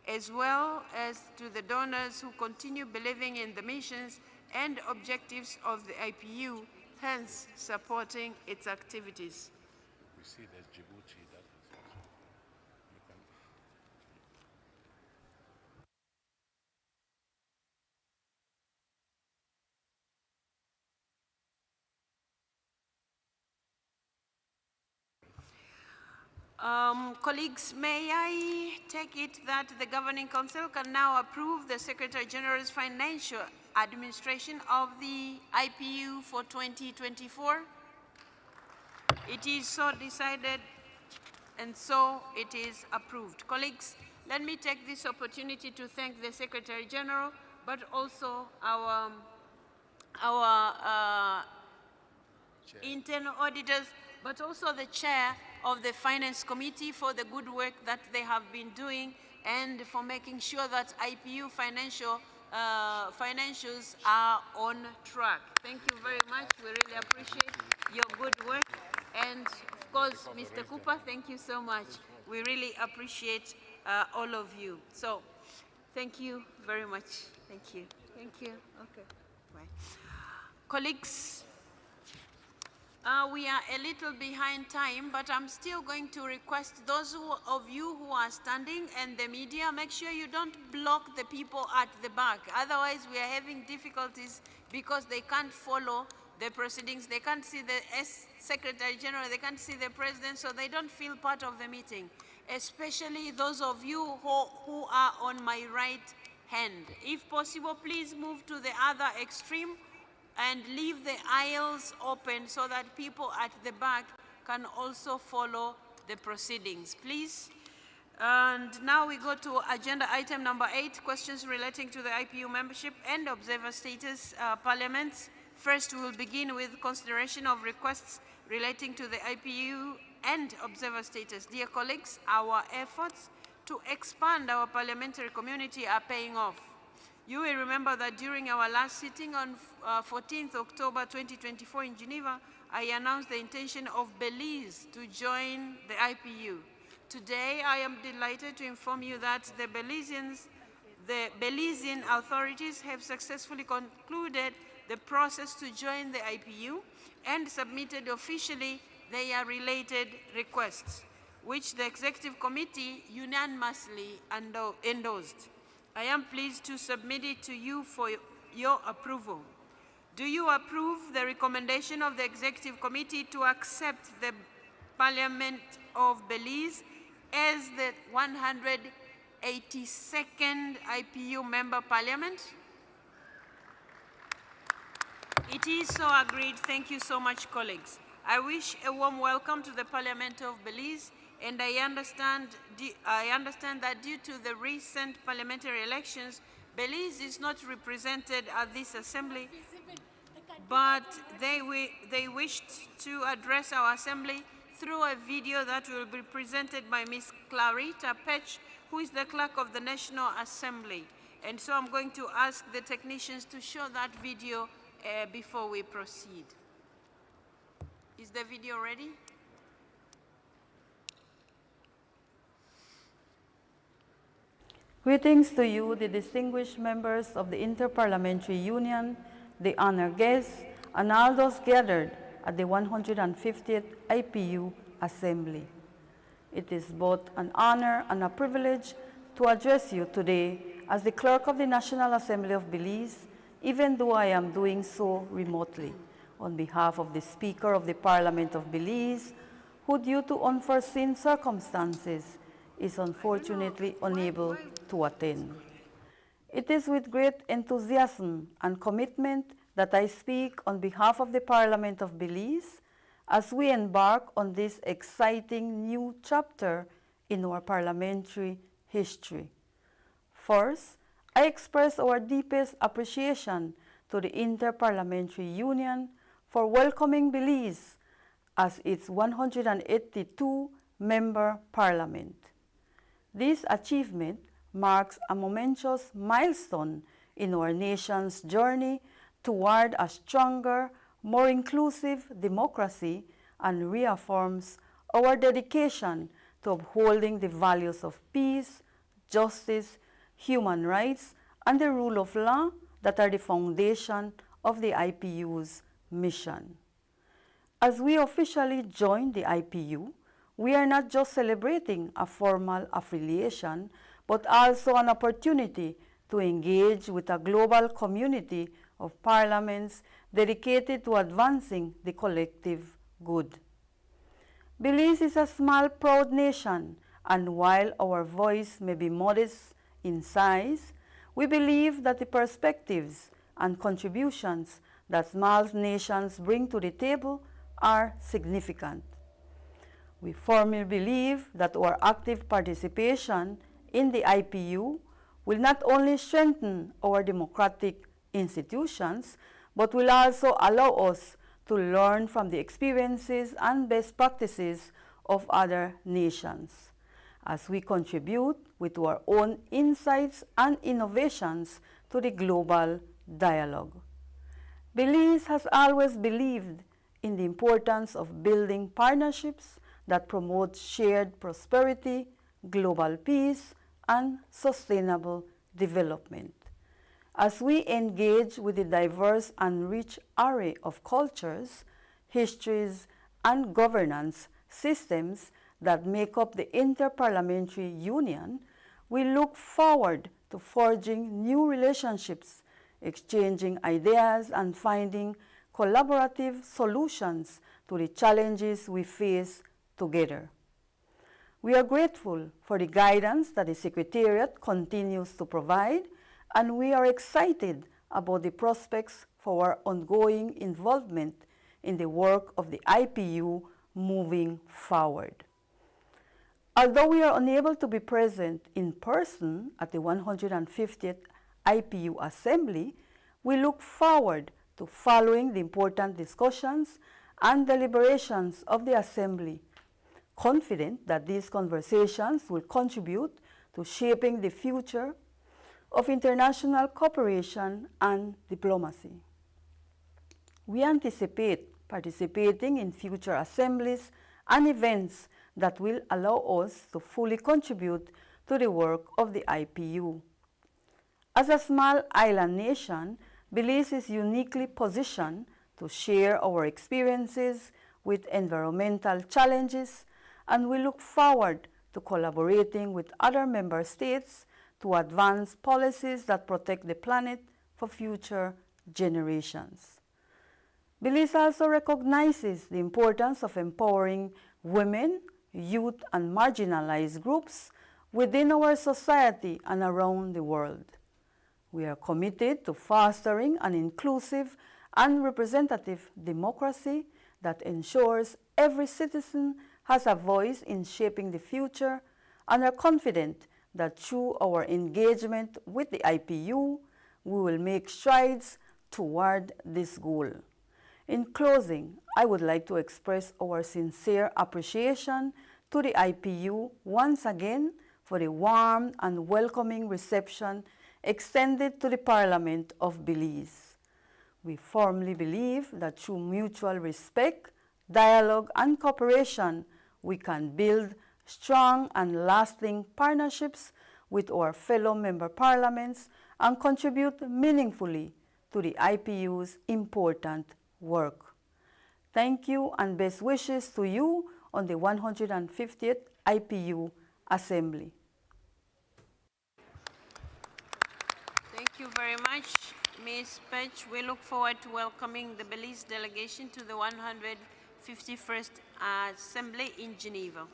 as well as to the donors who continue believing in the missions and objectives of the IPU, hence supporting its activities. We see there's Djibouti, that is also. Colleagues, may I take it that the Governing Council can now approve the Secretary General's financial administration of the IPU for 2024? It is so decided, and so it is approved. Colleagues, let me take this opportunity to thank the Secretary General, but also our internal auditors, but also the chair of the Finance Committee for the good work that they have been doing and for making sure that IPU financials are on track. Thank you very much. We really appreciate your good work. And of course, Mr. Cooper, thank you so much. We really appreciate all of you. So, thank you very much. Thank you. Thank you. Okay. Bye. Colleagues, we are a little behind time, but I'm still going to request those of you who are standing and the media, make sure you don't block the people at the back. Otherwise, we are having difficulties because they can't follow the proceedings. They can't see the Secretary General, they can't see the President, so they don't feel part of the meeting, especially those of you who are on my right hand. If possible, please move to the other extreme and leave the aisles open so that people at the back can also follow the proceedings, please. And now we go to agenda item number 8, questions relating to the IPU membership and observer status parliaments. First, we will begin with consideration of requests relating to the IPU and observer status. Dear colleagues, our efforts to expand our parliamentary community are paying off. You will remember that during our last sitting on 14th October 2024 in Geneva, I announced the intention of Belize to join the IPU. Today, I am delighted to inform you that the Belizean authorities have successfully concluded the process to join the IPU and submitted officially their related requests, which the Executive Committee unanimously endorsed. I am pleased to submit it to you for your approval. Do you approve the recommendation of the Executive Committee to accept the Parliament of Belize as the 182nd IPU member parliament? It is so agreed. Thank you so much, colleagues. I wish a warm welcome to the Parliament of Belize, and I understand that due to the recent parliamentary elections, Belize is not represented at this assembly, but they wished to address our assembly through a video that will be presented by Ms. Clarita Pech, who is the clerk of the National Assembly. And so I'm going to ask the technicians to show that video before we proceed. Is the video ready? Greetings to you, the distinguished members of the Inter-Parliamentary Union, the honored guests, and all those gathered at the 150th IPU Assembly. It is both an honor and a privilege to address you today as the Clerk of the National Assembly of Belize, even though I am doing so remotely, on behalf of the Speaker of the Parliament of Belize, who due to unforeseen circumstances is unfortunately unable to attend. It is with great enthusiasm and commitment that I speak on behalf of the Parliament of Belize as we embark on this exciting new chapter in our parliamentary history. First, I express our deepest appreciation to the Inter-Parliamentary Union for welcoming Belize as its 182-member parliament. This achievement marks a momentous milestone in our nation's journey toward a stronger, more inclusive democracy and reaffirms our dedication to upholding the values of peace, justice, human rights, and the rule of law that are the foundation of the IPU's mission. As we officially join the IPU, we are not just celebrating a formal affiliation, but also an opportunity to engage with a global community of parliaments dedicated to advancing the collective good. Belize is a small, proud nation, and while our voice may be modest in size, we believe that the perspectives and contributions that small nations bring to the table are significant. We firmly believe that our active participation in the IPU will not only strengthen our democratic institutions, but will also allow us to learn from the experiences and best practices of other nations as we contribute with our own insights and innovations to the global dialogue. Belize has always believed in the importance of building partnerships that promote shared prosperity, global peace, and sustainable development. As we engage with the diverse and rich array of cultures, histories, and governance systems that make up the Inter-Parliamentary Union, we look forward to forging new relationships, exchanging ideas, and finding collaborative solutions to the challenges we face together. We are grateful for the guidance that the Secretariat continues to provide, and we are excited about the prospects for our ongoing involvement in the work of the IPU moving forward. Although we are unable to be present in person at the 150th IPU Assembly, we look forward to following the important discussions and deliberations of the Assembly, confident that these conversations will contribute to shaping the future of international cooperation and diplomacy. We anticipate participating in future assemblies and events that will allow us to fully contribute to the work of the IPU. As a small island nation, Belize is uniquely positioned to share our experiences with environmental challenges, and we look forward to collaborating with other member states to advance policies that protect the planet for future generations. Belize also recognizes the importance of empowering women, youth, and marginalized groups within our society and around the world. We are committed to fostering an inclusive and representative democracy that ensures every citizen has a voice in shaping the future, and are confident that through our engagement with the IPU, we will make strides toward this goal. In closing, I would like to express our sincere appreciation to the IPU once again for the warm and welcoming reception extended to the Parliament of Belize. We firmly believe that through mutual respect, dialogue, and cooperation, we can build strong and lasting partnerships with our fellow member parliaments and contribute meaningfully to the IPU's important work. Thank you and best wishes to you on the 150th IPU Assembly. Thank you very much, Ms. Pech. We look forward to welcoming the Belize delegation to the 151st Assembly in Geneva.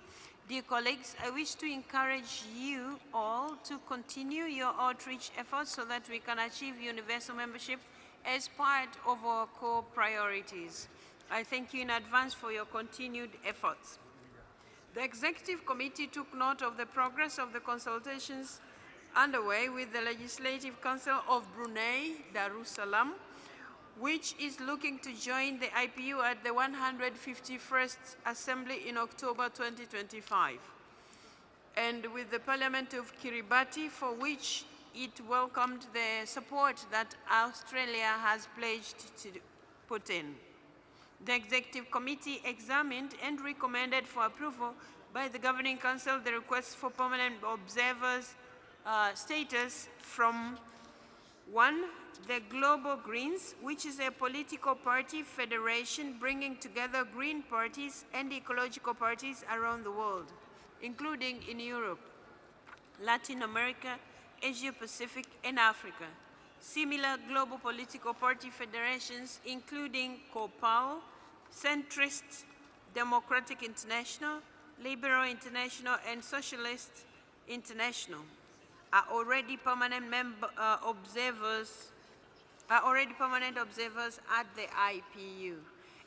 Dear colleagues, I wish to encourage you all to continue your outreach efforts so that we can achieve universal membership as part of our core priorities. I thank you in advance for your continued efforts. The Executive Committee took note of the progress of the consultations underway with the Legislative Council of Brunei Darussalam, which is looking to join the IPU at the 151st Assembly in October 2025, and with the Parliament of Kiribati, for which it welcomed the support that Australia has pledged to put in. The Executive Committee examined and recommended for approval by the Governing Council the request for permanent observers status from 1. The Global Greens, which is a political party federation bringing together green parties and ecological parties around the world, including in Europe, Latin America, Asia Pacific, and Africa. Similar global political party federations, including COPAL, Centrist Democratic International, Liberal International, and Socialist International, are already permanent observers at the IPU.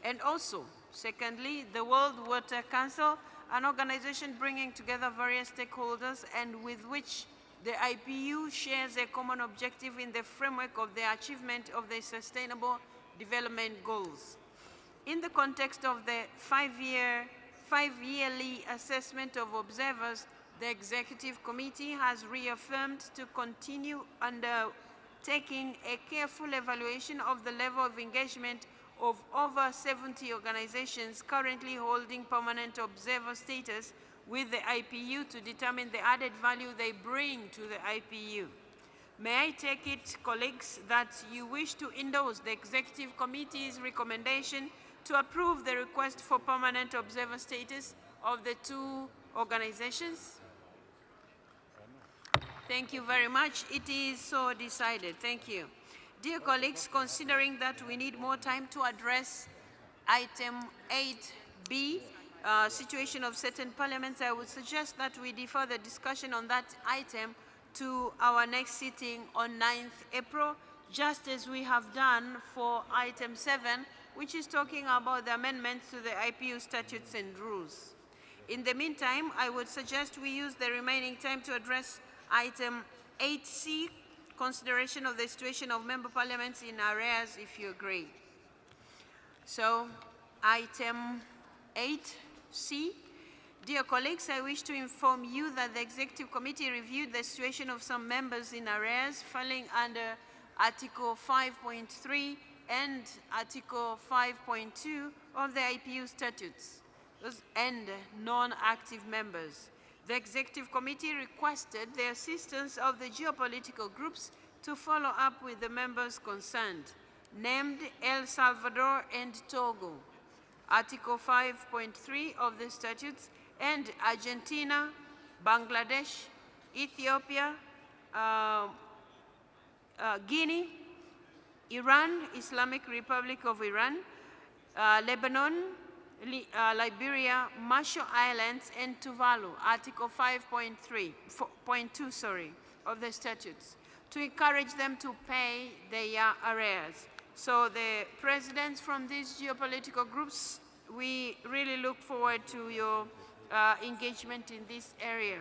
And also, secondly, the World Water Council, an organization bringing together various stakeholders and with which the IPU shares a common objective in the framework of the achievement of the Sustainable Development Goals. In the context of the five-yearly assessment of observers, the Executive Committee has reaffirmed to continue undertaking a careful evaluation of the level of engagement of over 70 organizations currently holding permanent observer status with the IPU to determine the added value they bring to the IPU. May I take it, colleagues, that you wish to endorse the Executive Committee's recommendation to approve the request for permanent observer status of the two organizations? Thank you very much. It is so decided. Thank you. Dear colleagues, considering that we need more time to address item 8B, situation of certain parliaments, I would suggest that we defer the discussion on that item to our next sitting on 9th April, just as we have done for item 7, which is talking about the amendments to the IPU statutes and rules. In the meantime, I would suggest we use the remaining time to address item 8C, consideration of the situation of member parliaments in arrears, if you agree. So, item 8C. Dear colleagues, I wish to inform you that the Executive Committee reviewed the situation of some members in arrears falling under Article 5.3 and Article 5.2 of the IPU statutes, and non-active members. The Executive Committee requested the assistance of the geopolitical groups to follow up with the members concerned, named El Salvador and Togo, Article 5.3 of the statutes, and Argentina, Bangladesh, Ethiopia, Guinea, Iran, Islamic Republic of Iran, Lebanon, Liberia, Marshall Islands, and Tuvalu, Article 5.2 of the statutes, to encourage them to pay their arrears. So the presidents from these geopolitical groups, we really look forward to your engagement in this area.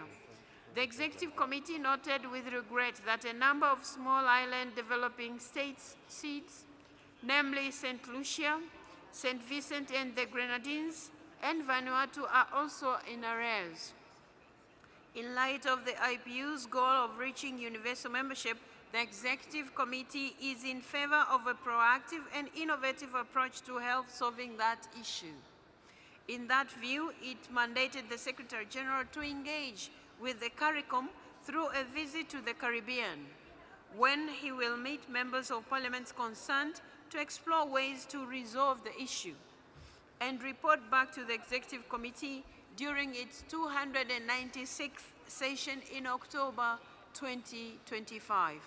The Executive Committee noted with regret that a number of small island developing states seats, namely St. Lucia, St. Vincent and the Grenadines, and Vanuatu, are also in arrears. In light of the IPU's goal of reaching universal membership, the Executive Committee is in favor of a proactive and innovative approach to help solving that issue. In that view, it mandated the Secretary General to engage with the CARICOM through a visit to the Caribbean, when he will meet members of parliaments concerned to explore ways to resolve the issue, and report back to the Executive Committee during its 296th session in October 2025.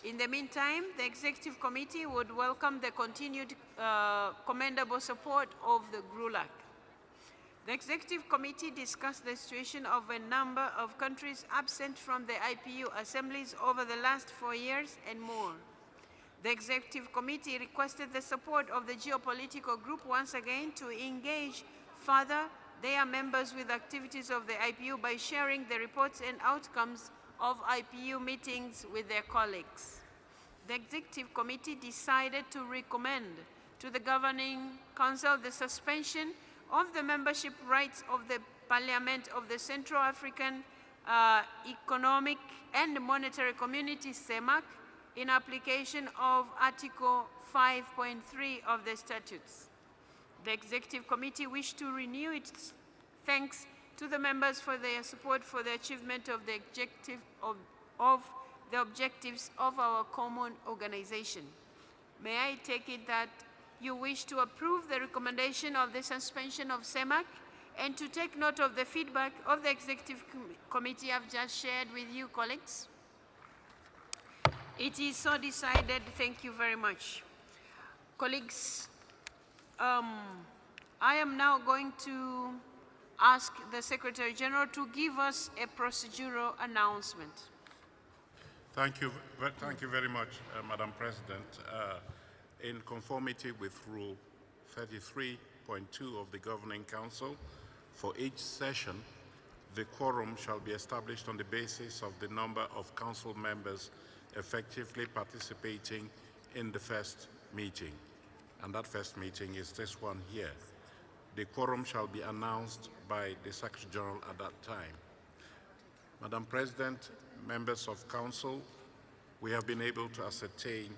In the meantime, the Executive Committee would welcome the continued commendable support of the GRULAC. The Executive Committee discussed the situation of a number of countries absent from the IPU assemblies over the last 4 years and more. The Executive Committee requested the support of the geopolitical group once again to engage further their members with activities of the IPU by sharing the reports and outcomes of IPU meetings with their colleagues. The Executive Committee decided to recommend to the Governing Council the suspension of the membership rights of the Parliament of the Central African Economic and Monetary Community, CEMAC, in application of Article 5.3 of the statutes. The Executive Committee wished to renew its thanks to the members for their support for the achievement of the objectives of our common organization. May I take it that you wish to approve the recommendation of the suspension of CEMAC and to take note of the feedback of the Executive Committee I've just shared with you, colleagues? It is so decided. Thank you very much. Colleagues, I am now going to ask the Secretary General to give us a procedural announcement. Thank you very much, Madam President. In conformity with Rule 33.2 of the Governing Council, for each session, the quorum shall be established on the basis of the number of council members effectively participating in the first meeting. And that first meeting is this one here. The quorum shall be announced by the Secretary General at that time. Madam President, members of Council, we have been able to ascertain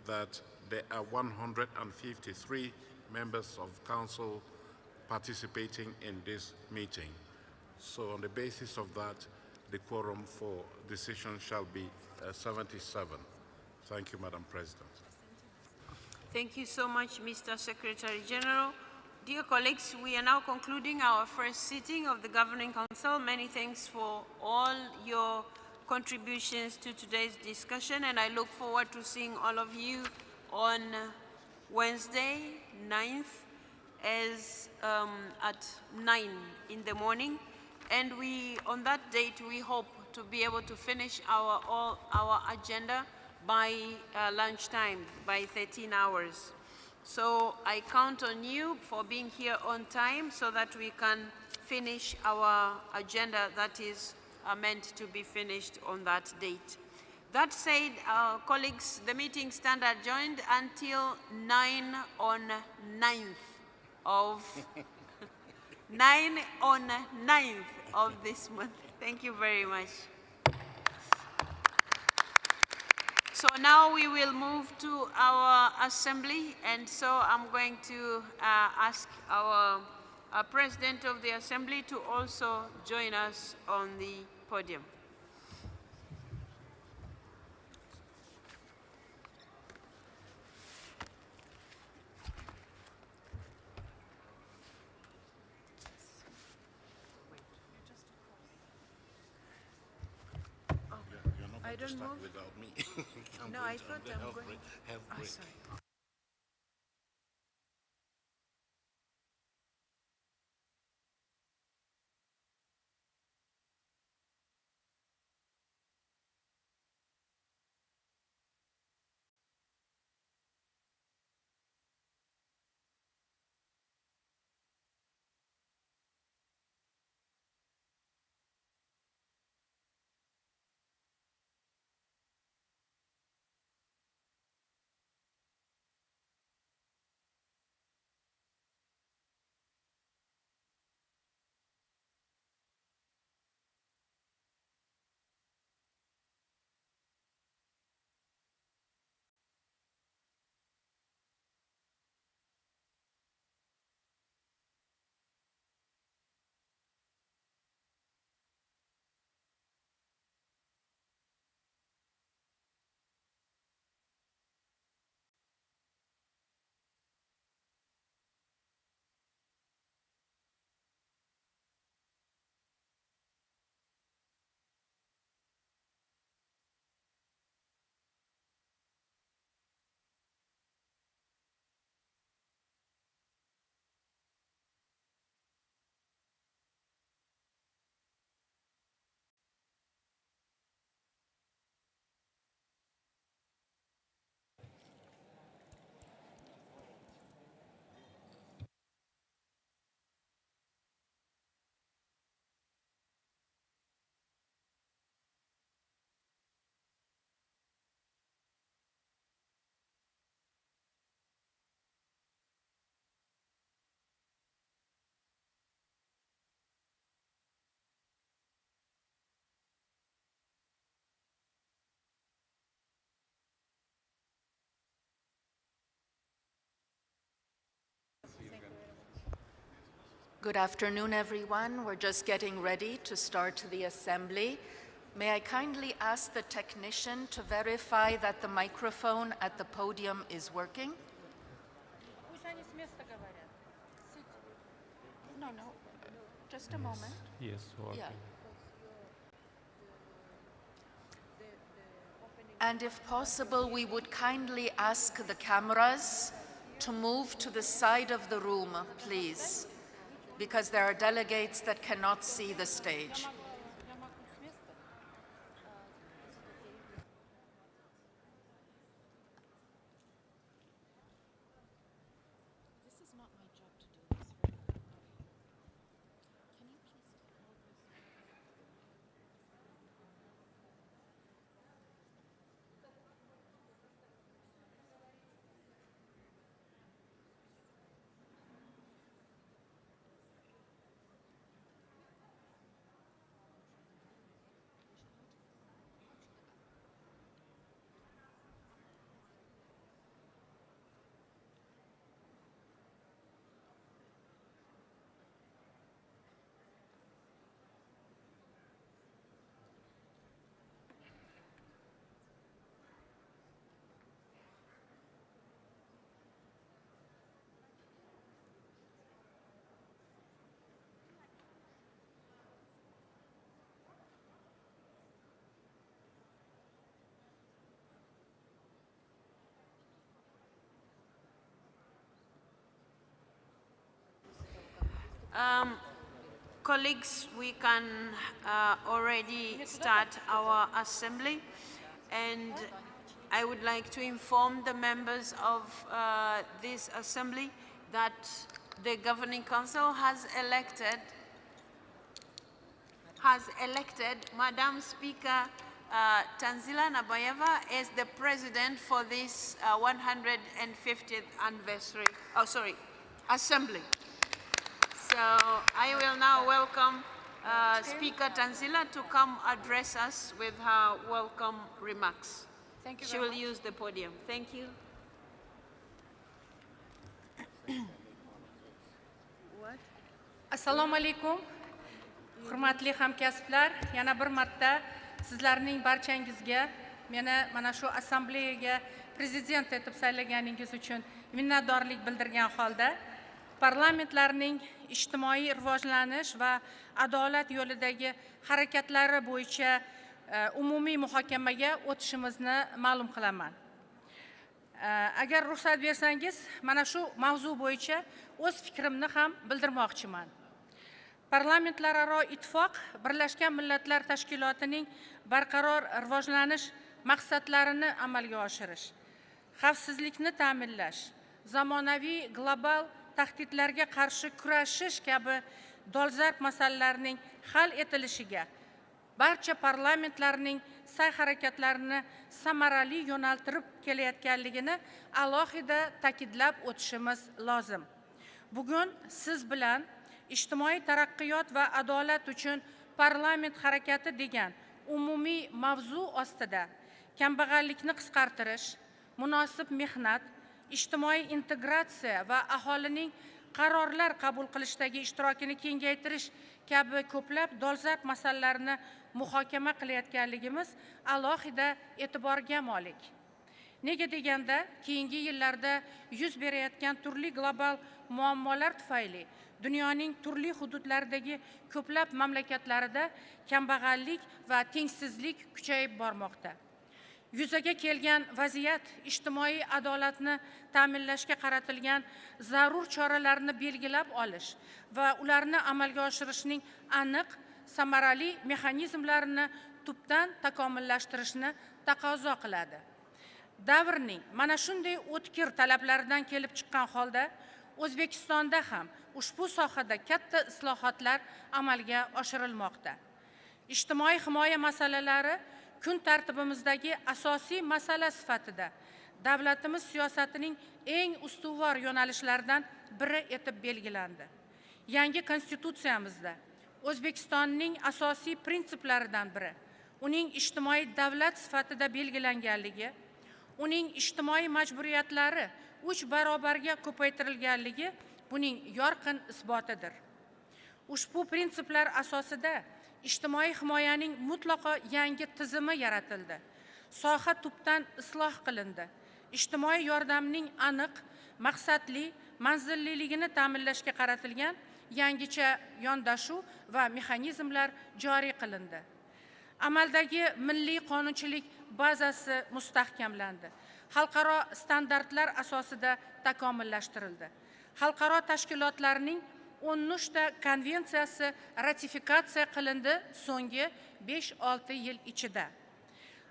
that there are 153 members of Council participating in this meeting. So on the basis of that, the quorum for decision shall be 77. Thank you, Madam President. Thank you so much, Mr. Secretary General. Dear colleagues, we are now concluding our first sitting of the Governing Council. Many thanks for all your contributions to today's discussion, and I look forward to seeing all of you on Wednesday, 9th, at 9 in the morning. And on that date, we hope to be able to finish our agenda by lunchtime, by 13 hours. So I count on you for being here on time so that we can finish our agenda that is meant to be finished on that date. That said, colleagues, the meeting stands adjourned until 9 on 9th of 9 on 9th of this month. Thank you very much. So now we will move to our assembly, and so I'm going to ask our President of the Assembly to also join us on the podium. I don't know. Without me. No, I thought I'm going. Have break. Sorry. Good afternoon, everyone. We're just getting ready to start the assembly. May I kindly ask the technician to verify that the microphone at the podium is working? No, just a moment. Yes, working. Yeah. And if possible, we would kindly ask the cameras to move to the side of the room, please, because there are delegates that cannot see the stage. Colleagues, we can already start our assembly, and I would like to inform the members of this assembly that the Governing Council has elected Madam Speaker Tanzila Nabayeva as the president for this 150th anniversary, assembly. So I will now welcome Speaker Tanzila to come address us with her welcome remarks. Thank you She very will much. use the podium. Thank you. Assalomu alaykum. Hurmatli hamkasblar, yana bir marta sizlarning barchangizga meni mana shu assambleyaga prezident etib saylaganingiz uchun minnatdorlik bildirgan holda parlamentlarning ijtimoiy rivojlanish va adolat yo'lidagi harakatlari bo'yicha umumiy muhokamaga o'tishimizni ma'lum qilaman. Agar ruxsat bersangiz, mana shu mavzu bo'yicha o'z fikrimni ham bildirmoqchiman. Parlamentlararo ittifoq Birlashgan Millatlar Tashkilotining barqaror rivojlanish maqsadlarini amalga oshirish, xavfsizlikni ta'minlash, zamonaviy global tahdidlarga qarshi kurashish kabi dolzarb masalalarning hal etilishiga barcha parlamentlarning sa'y-harakatlarini samarali yo'naltirib kelayotganligini alohida ta'kidlab o'tishimiz lozim. Bugun siz bilan ijtimoiy taraqqiyot va adolat uchun parlament harakati degan umumiy mavzu ostida kambag'allikni qisqartirish, munosib mehnat, ijtimoiy integratsiya va aholining qarorlar qabul qilishdagi ishtirokini kengaytirish kabi ko'plab dolzarb masalalarni muhokama qilayotganligimiz alohida e'tiborga molik. Nega deganda, keyingi yillarda yuz berayotgan turli global muammolar tufayli dunyoning turli hududlaridagi ko'plab mamlakatlarida kambag'allik va tengsizlik kuchayib bormoqda. Yuzaga kelgan vaziyat ijtimoiy adolatni ta'minlashga qaratilgan zarur choralarni belgilab olish va ularni amalga oshirishning aniq, samarali mexanizmlarini tubdan takomillashtirishni taqozo qiladi. Davrning mana shunday o'tkir talablaridan kelib chiqqan holda O'zbekistonda ham ushbu sohada katta islohotlar amalga oshirilmoqda. Ijtimoiy himoya masalalari kun tartibimizdagi asosiy masala sifatida davlatimiz siyosatining eng ustuvor yo'nalishlaridan biri etib belgilandi. Yangi konstitutsiyamizda O'zbekistonning asosiy prinsiplaridan biri uning ijtimoiy davlat sifatida belgilanganligi, uning ijtimoiy majburiyatlari 3 barobarga ko'paytirilganligi buning yorqin isbotidir. Ushbu prinsiplar asosida ijtimoiy himoyaning mutlaqo yangi tizimi yaratildi. Soha tubdan isloh qilindi. Ijtimoiy yordamning aniq, maqsadli, manzilliligini ta'minlashga qaratilgan yangicha yondashuv va mexanizmlar joriy qilindi. Amaldagi milliy qonunchilik bazasi mustahkamlandi. Xalqaro standartlar asosida takomillashtirildi. Xalqaro tashkilotlarning 13 ta konvensiyasi ratifikatsiya qilindi so'nggi 5-6 yil ichida.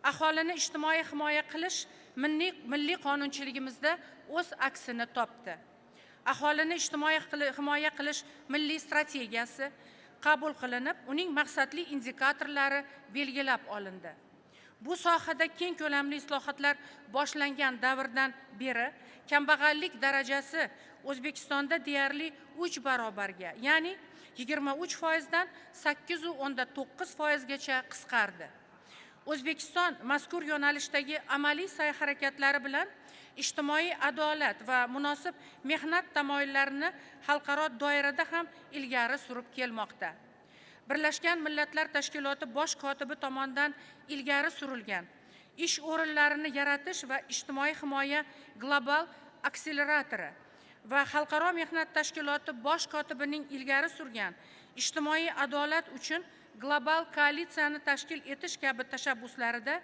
Aholini ijtimoiy himoya qilish milliy qonunchiligimizda o'z aksini topdi. Aholini ijtimoiy himoya qilish milliy strategiyasi qabul qilinib, uning maqsadli indikatorlari belgilab olindi. Bu sohada keng ko'lamli islohotlar boshlangan davrdan beri kambag'allik darajasi O'zbekistonda deyarli 3 barobarga, ya'ni 23% dan 8.9% gacha qisqardi. O'zbekiston mazkur yo'nalishdagi amaliy sa'y-harakatlari bilan ijtimoiy adolat va munosib mehnat tamoyillarini xalqaro doirada ham ilgari surib kelmoqda. Birlashgan Millatlar Tashkiloti bosh kotibi tomonidan ilgari surilgan ish o'rinlarini yaratish va ijtimoiy himoya global akseleratori va Xalqaro mehnat tashkiloti bosh kotibining ilgari surgan ijtimoiy adolat uchun global koalitsiyani tashkil etish kabi tashabbuslarida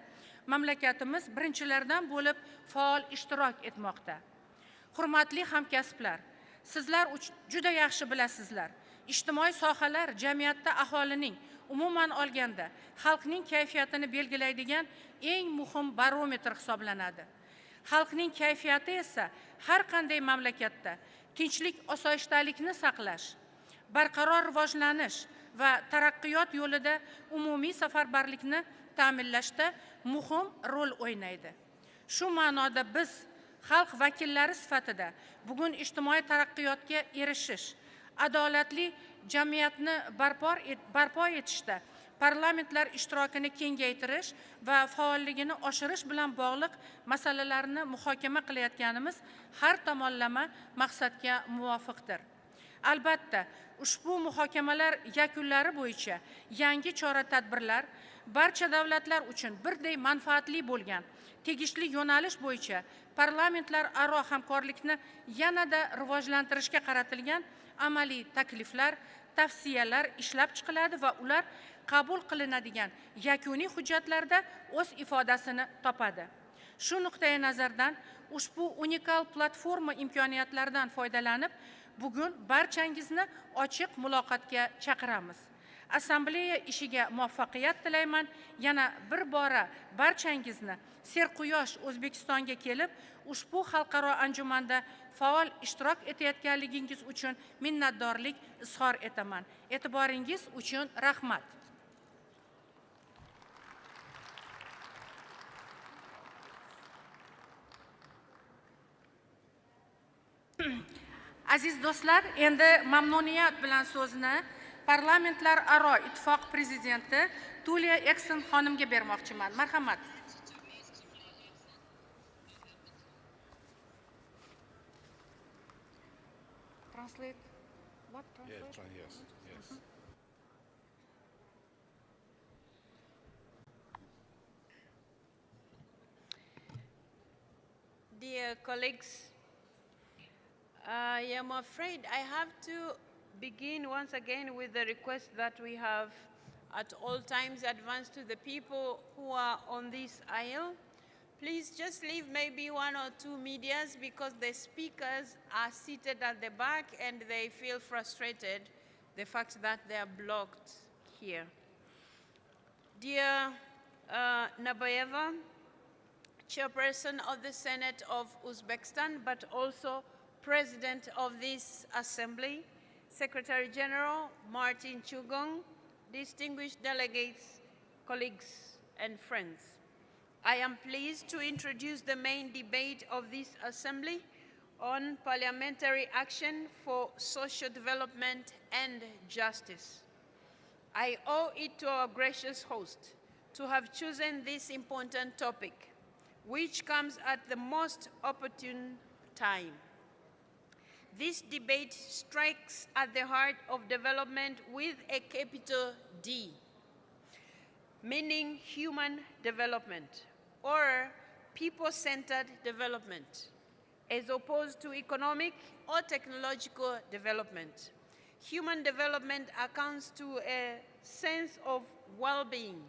mamlakatimiz birinchilardan bo'lib faol ishtirok etmoqda. Hurmatli hamkasblar, sizlar juda yaxshi bilasizlar. Ijtimoiy sohalar jamiyatda aholining umuman olganda xalqning kayfiyatini belgilaydigan eng muhim barometr hisoblanadi. Xalqning kayfiyati esa har qanday mamlakatda tinchlik, osoyishtalikni saqlash, barqaror rivojlanish va taraqqiyot yo'lida umumiy safarbarlikni ta'minlashda muhim rol o'ynaydi. Shu ma'noda biz xalq vakillari sifatida bugun ijtimoiy taraqqiyotga erishish, adolatli jamiyatni barpo etishda parlamentlar ishtirokini kengaytirish va faolligini oshirish bilan bog'liq masalalarni muhokama qilayotganimiz har tomonlama maqsadga muvofiqdir. Albatta, ushbu muhokamalar yakunlari bo'yicha yangi chora-tadbirlar barcha davlatlar uchun birday manfaatli bo'lgan tegishli yo'nalish bo'yicha parlamentlar aro hamkorlikni yanada rivojlantirishga qaratilgan amaliy takliflar, tavsiyalar ishlab chiqiladi va ular qabul qilinadigan yakuniy hujjatlarda o'z ifodasini topadi. Shu nuqtai nazardan ushbu unikal platforma imkoniyatlaridan foydalanib, bugun barchangizni ochiq muloqotga chaqiramiz. Assambleya ishiga muvaffaqiyat tilayman. Yana bir bora barchangizni serquyosh O'zbekistonga kelib, ushbu xalqaro anjumanda faol ishtirok etayotganligingiz uchun minnatdorlik izhor etaman. E'tiboringiz uchun rahmat. Aziz do'stlar, endi mamnuniyat bilan so'zni parlamentlar aro ittifoq prezidenti Tulia Eksen xonimga bermoqchiman. Marhamat. Translate. What translate? Yes. Dear colleagues, I am afraid I have to begin once again with the request that we have at all times advanced to the people who are on this aisle. Please just leave maybe 1 or 2 medias because the speakers are seated at the back and they feel frustrated the fact that they are blocked here. Dear Nabayeva, Chairperson of the Senate of Uzbekistan, but also President of this Assembly, Secretary General Martin Chugong, distinguished delegates, colleagues, and friends. I am pleased to introduce the main debate of this Assembly on parliamentary action for social development and justice. I owe it to our gracious host to have chosen this important topic, which comes at the most opportune time. This debate strikes at the heart of development with a capital D, meaning human development or people-centered development, as opposed to economic or technological development. Human development accounts to a sense of well-being,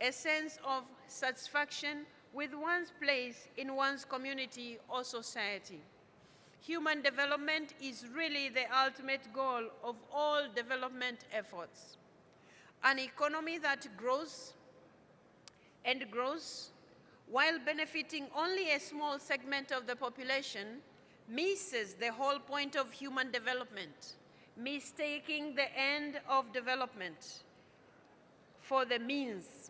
a sense of satisfaction with one's place in one's community or society. Human development is really the ultimate goal of all development efforts. An economy that grows and grows while benefiting only a small segment of the population misses the whole point of human development, mistaking the end of development for the means.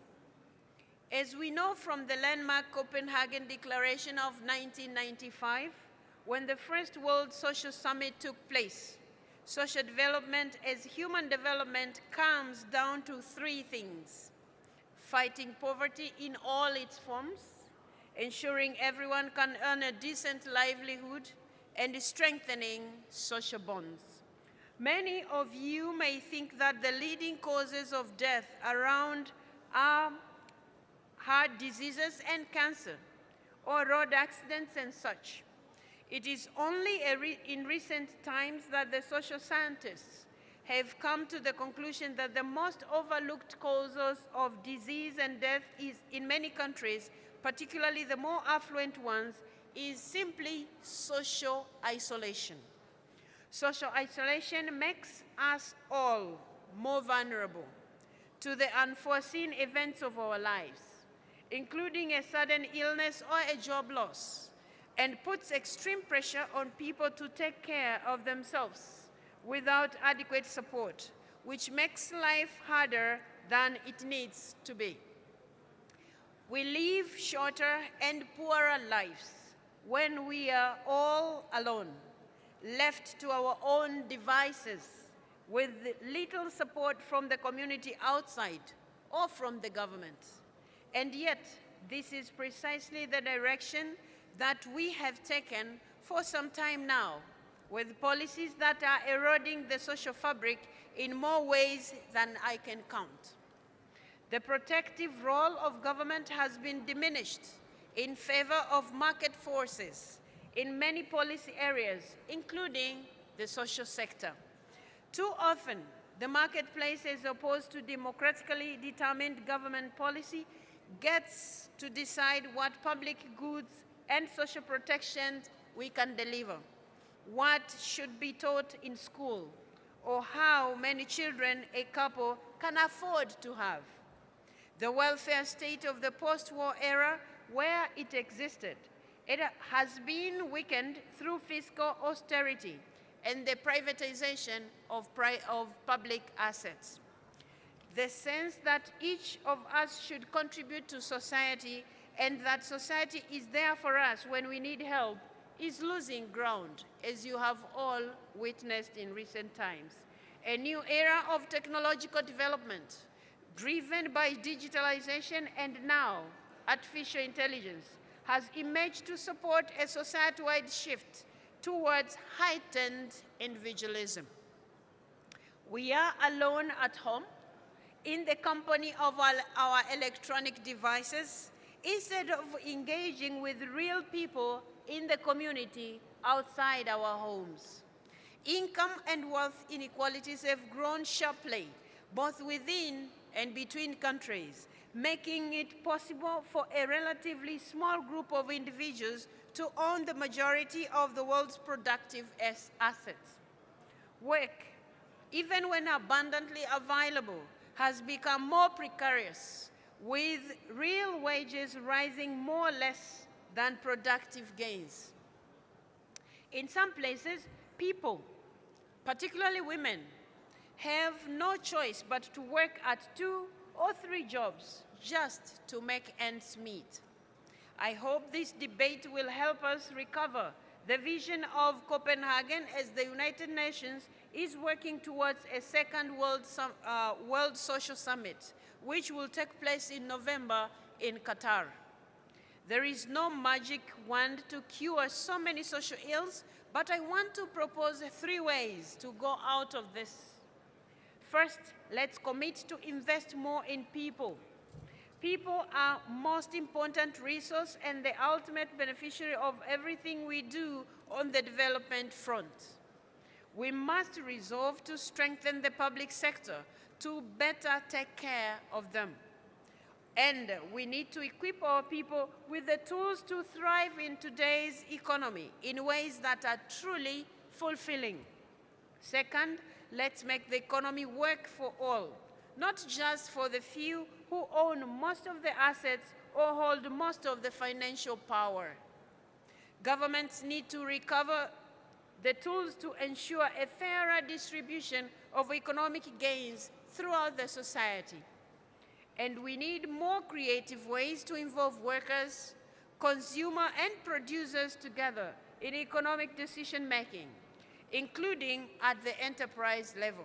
As we know from the landmark Copenhagen Declaration of 1995, when the First World Social Summit took place, social development as human development comes down to three things: fighting poverty in all its forms, ensuring everyone can earn a decent livelihood, and strengthening social bonds. Many of you may think that the leading causes of death around are heart diseases and cancer, or road accidents and such. It is only in recent times that the social scientists have come to the conclusion that the most overlooked causes of disease and death is, in many countries, particularly the more affluent ones, is simply social isolation. Social isolation makes us all more vulnerable to the unforeseen events of our lives, including a sudden illness or a job loss, and puts extreme pressure on people to take care of themselves without adequate support, which makes life harder than it needs to be. We live shorter and poorer lives when we are all alone, left to our own devices, with little support from the community outside or from the government. And yet, this is precisely the direction that we have taken for some time now, with policies that are eroding the social fabric in more ways than I can count. The protective role of government has been diminished in favor of market forces in many policy areas, including the social sector. Too often, the marketplace, as opposed to democratically determined government policy, gets to decide what public goods and social protections we can deliver, what should be taught in school, or how many children a couple can afford to have. The welfare state of the post-war era, where it existed, it has been weakened through fiscal austerity and the privatization of public assets. The sense that each of us should contribute to society and that society is there for us when we need help is losing ground, as you have all witnessed in recent times. A new era of technological development, driven by digitalization and now artificial intelligence, has emerged to support a society-wide shift towards heightened individualism. We are alone at home, in the company of our electronic devices, instead of engaging with real people in the community outside our homes. Income and wealth inequalities have grown sharply, both within and between countries, making it possible for a relatively small group of individuals to own the majority of the world's productive assets. Work, even when abundantly available, has become more precarious, with real wages rising more or less than productive gains. In some places, people, particularly women, have no choice but to work at 2 or 3 jobs just to make ends meet. I hope this debate will help us recover the vision of Copenhagen as the United Nations is working towards a second World Social Summit, which will take place in November in Qatar. There is no magic wand to cure so many social ills, But I want to propose 3 ways to go out of this. First, let's commit to invest more in people. People are most important resource and the ultimate beneficiary of everything we do on the development front. We must resolve to strengthen the public sector to better take care of them. And we need to equip our people with the tools to thrive in today's economy in ways that are truly fulfilling. Second, let's make the economy work for all, not just for the few who own most of the assets or hold most of the financial power. Governments need to recover the tools to ensure a fairer distribution of economic gains throughout the society. And we need more creative ways to involve workers, consumers, and producers together in economic decision-making, including at the enterprise level.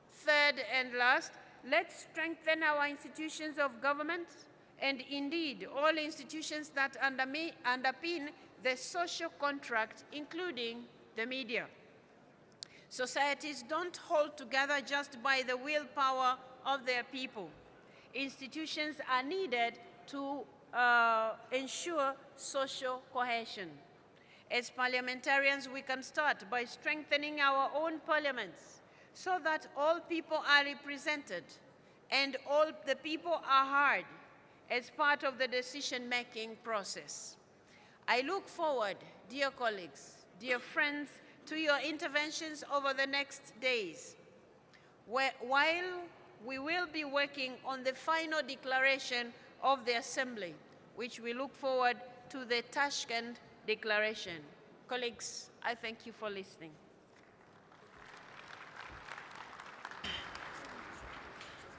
Third and last, let's strengthen our institutions of government and indeed all institutions that underpin the social contract, including the media. Societies don't hold together just by the willpower of their people. Institutions are needed to ensure social cohesion. As parliamentarians, we can start by strengthening our own parliaments so that all people are represented and all the people are heard as part of the decision-making process. I look forward, dear colleagues, dear friends, to your interventions over the next days, while we will be working on the final declaration of the Assembly, which we look forward to the Tashkent Declaration. Colleagues, I thank you for listening.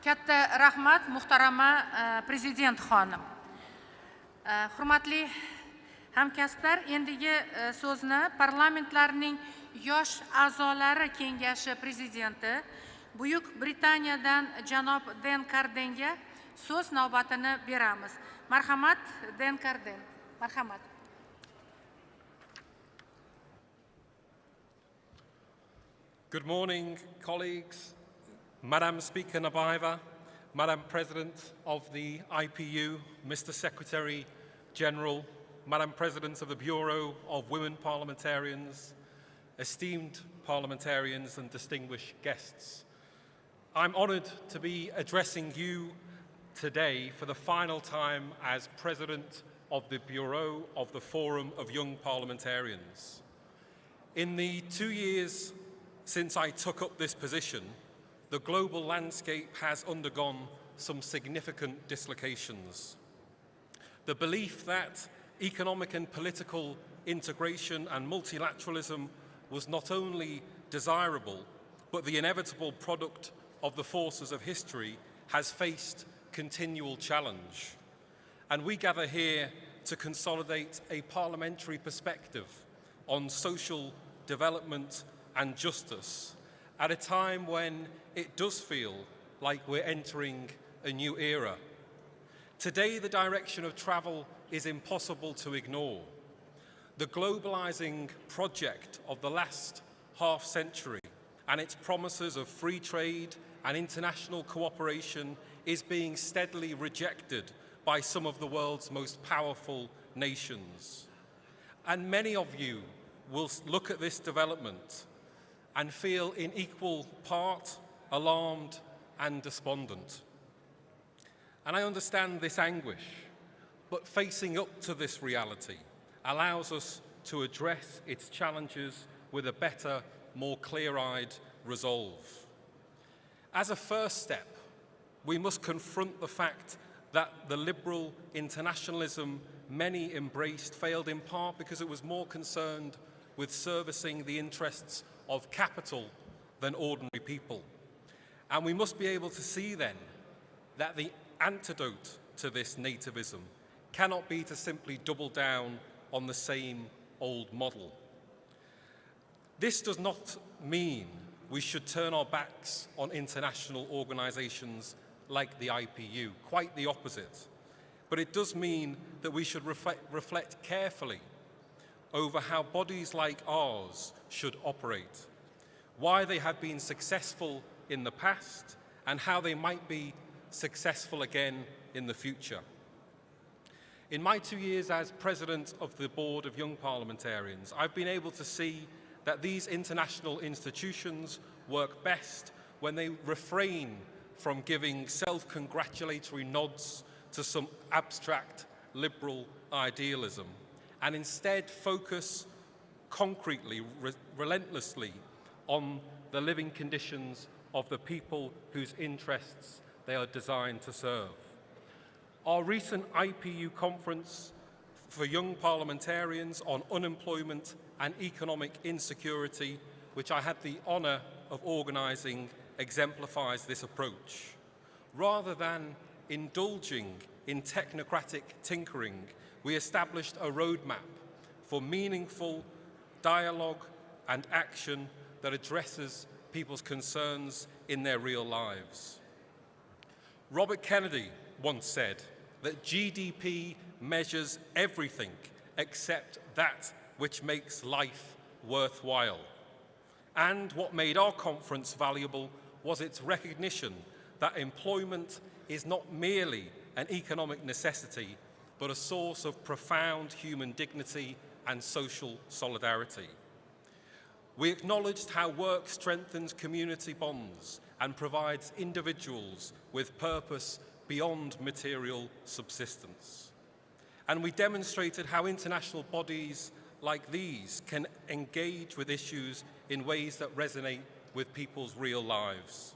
Katta rahmat muhtarama prezident xonim. Hurmatli hamkasblar, endigi so'zni parlamentlarning yosh a'zolari kengashi prezidenti Buyuk Britaniyadan janob Den Kardenga so'z navbatini beramiz. Marhamat, Den Karden. Marhamat. Good morning, colleagues. Madam Speaker Nabaiva, Madam President of the IPU, Mr. Secretary General, Madam President of the Bureau of Women Parliamentarians, esteemed parliamentarians and distinguished guests. I'm honoured to be addressing you today for the final time as President of the Bureau of the Forum of Young Parliamentarians. In the 2 years since I took up this position, the global landscape has undergone some significant dislocations. The belief that economic and political integration and multilateralism was not only desirable, but the inevitable product of the forces of history has faced continual challenge. And we gather here to consolidate a parliamentary perspective on social development and justice at a time when it does feel like we're entering a new era. Today, the direction of travel is impossible to ignore. The globalizing project of the last half-century and its promises of free trade and international cooperation is being steadily rejected by some of the world's most powerful nations. And many of you will look at this development and feel in equal part alarmed and despondent. And I understand this anguish, but facing up to this reality allows us to address its challenges with a better, more clear-eyed resolve. As a first step, we must confront the fact that the liberal internationalism many embraced failed in part because it was more concerned with servicing the interests of capital than ordinary people. And we must be able to see then that the antidote to this nativism cannot be to simply double down on the same old model. This does not mean we should turn our backs on international organizations like the IPU, quite the opposite. But it does mean that we should reflect carefully over how bodies like ours should operate, why they have been successful in the past, and how they might be successful again in the future. In my 2 years as President of the Board of Young Parliamentarians, I've been able to see that these international institutions work best when they refrain from giving self-congratulatory nods to some abstract liberal idealism and instead focus concretely, relentlessly on the living conditions of the people whose interests they are designed to serve. Our recent IPU conference for young parliamentarians on unemployment and economic insecurity, which I had the honour of organising, exemplifies this approach. Rather than indulging in technocratic tinkering, we established a roadmap for meaningful dialogue and action that addresses people's concerns in their real lives. Robert Kennedy once said that GDP measures everything except that which makes life worthwhile. And what made our conference valuable was its recognition that employment is not merely an economic necessity, but a source of profound human dignity and social solidarity. We acknowledged how work strengthens community bonds and provides individuals with purpose beyond material subsistence. And we demonstrated how international bodies like these can engage with issues in ways that resonate with people's real lives.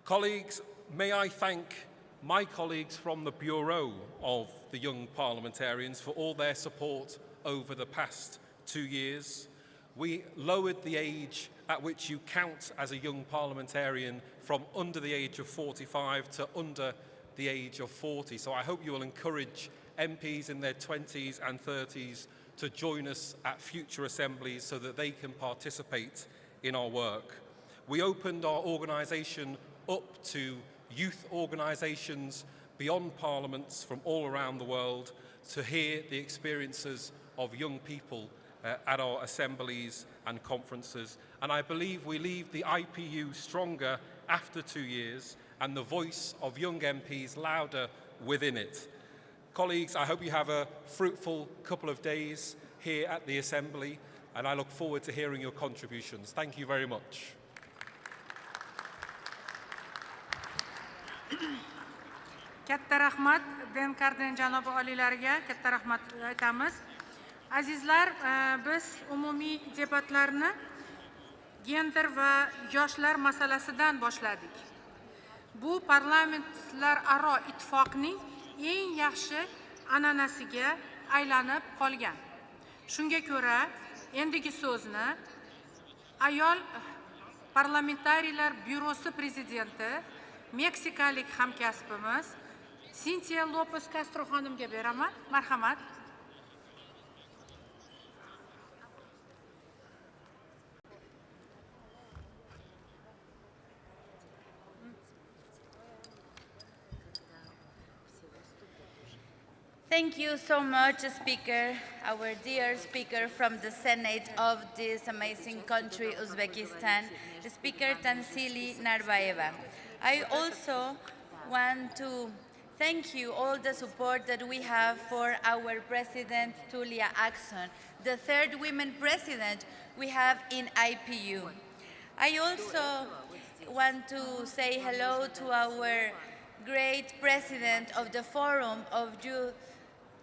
Colleagues, may I thank my colleagues from the Bureau of the Young Parliamentarians for all their support over the past 2 years. We lowered the age at which you count as a young parliamentarian from under the age of 45 to under the age of 40. So I hope you will encourage MPs in their 20s and 30s to join us at future assemblies so that they can participate in our work. We opened our organisation up to youth organisations beyond parliaments from all around the world to hear the experiences of young people at our assemblies and conferences. And I believe we leave the IPU stronger after 2 years and the voice of young MPs louder within it. Colleagues, I hope you have a fruitful couple of days here at the Assembly, and I look forward to hearing your contributions. Thank you very much. Katta rahmat Denkarden janobi oliylariga katta rahmat aytamiz. Azizlar, biz umumiy debatlarni gender va yoshlar masalasidan boshladik. Bu parlamentlararo ittifoqning eng yaxshi an'anasiga aylanib qolgan. Shunga ko'ra, endigi so'zni ayol parlamentariylar byurosi prezidenti, meksikalik hamkasbimiz Cynthia Lopez Castro xonimga beraman. Marhamat. Thank you so much, Speaker, our dear Speaker from the Senate of this amazing country, Uzbekistan, Speaker Tansili Narbayeva. I also want to thank you all the support that we have for our President, Tulia Axon, the third women president we have in IPU. I also want to say hello to our great president of the Forum of Youth,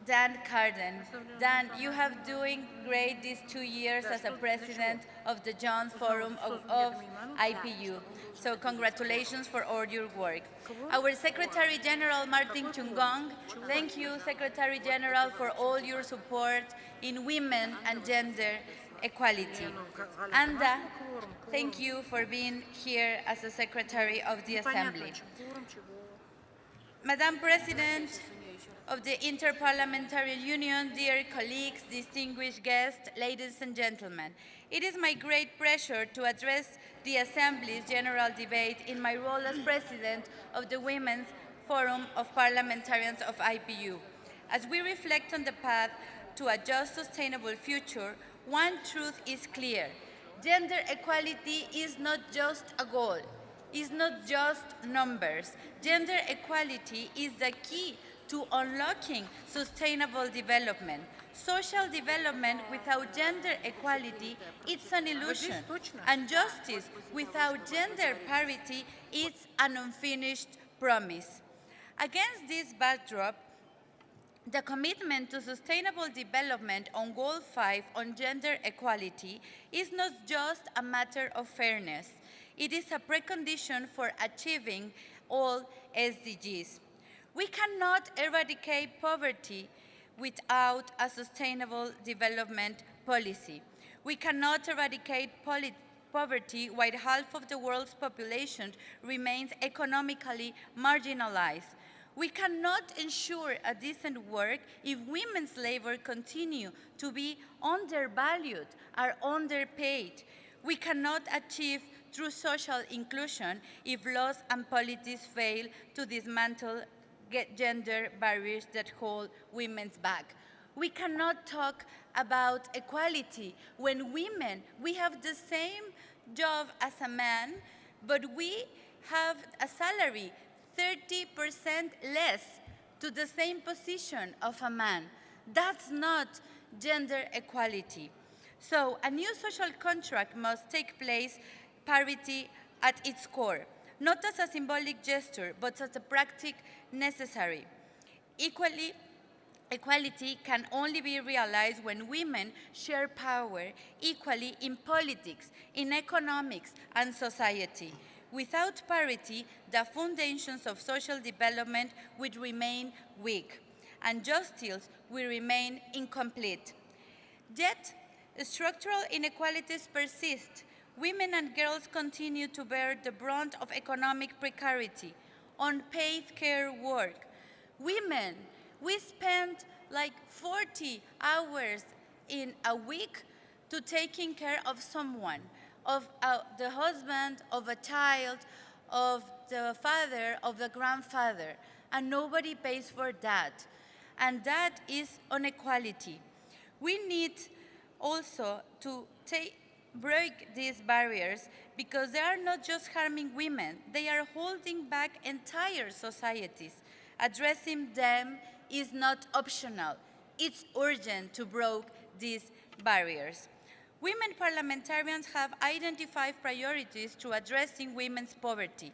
Dan Carden. Dan, you have doing great these 2 years as a president of the John Forum of IPU. So congratulations for all your work. Our Secretary General Martin Chungong, thank you, Secretary General, for all your support in women and gender equality. Anda, thank you for being here as the Secretary of the Assembly. Madam President of the Inter-Parliamentary Union, dear colleagues, distinguished guests, ladies and gentlemen, it is my great pleasure to address the Assembly's general debate in my role as President of the Women's Forum of Parliamentarians of IPU. As we reflect on the path to a just, sustainable future, one truth is clear. Gender equality is not just a goal, is not just numbers. Gender equality is the key to unlocking sustainable development. Social development without gender equality is an illusion, and justice without gender parity is an unfinished promise. Against this backdrop, the commitment to sustainable development on Goal 5 on gender equality is not just a matter of fairness. It is a precondition for achieving all SDGs. We cannot eradicate poverty without a sustainable development policy. We cannot eradicate poverty while half of the world's population remains economically marginalized. We cannot ensure a decent work if women's labor continue to be undervalued or underpaid. We cannot achieve true social inclusion if laws and policies fail to dismantle gender barriers that hold women back. We cannot talk about equality when women, we have the same job as a man, but we have a salary 30% less to the same position of a man. That's not gender equality. So a new social contract must take place, parity at its core, not as a symbolic gesture, but as a practice necessary. Equality can only be realized when women share power equally in politics, in economics, and society. Without parity, the foundations of social development would remain weak, and justice will remain incomplete. Yet, structural inequalities persist. Women and girls continue to bear the brunt of economic precarity, unpaid care work. Women, we spend like 40 hours in a week to taking care of someone, of the husband, of a child, of the father, of the grandfather, and nobody pays for that. And that is inequality. We need also to break these barriers because they are not just harming women, they are holding back entire societies. Addressing them is not optional. It's urgent to break these barriers. Women parliamentarians have identified priorities to addressing women's poverty.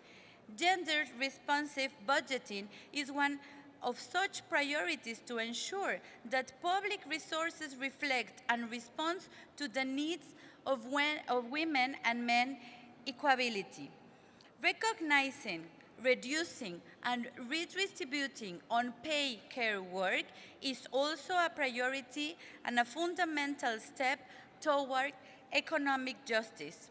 Gender-responsive budgeting is one of such priorities to ensure that public resources reflect and respond to the needs of women and men equality. Recognizing, reducing, and redistributing unpaid care work is also a priority and a fundamental step toward economic justice.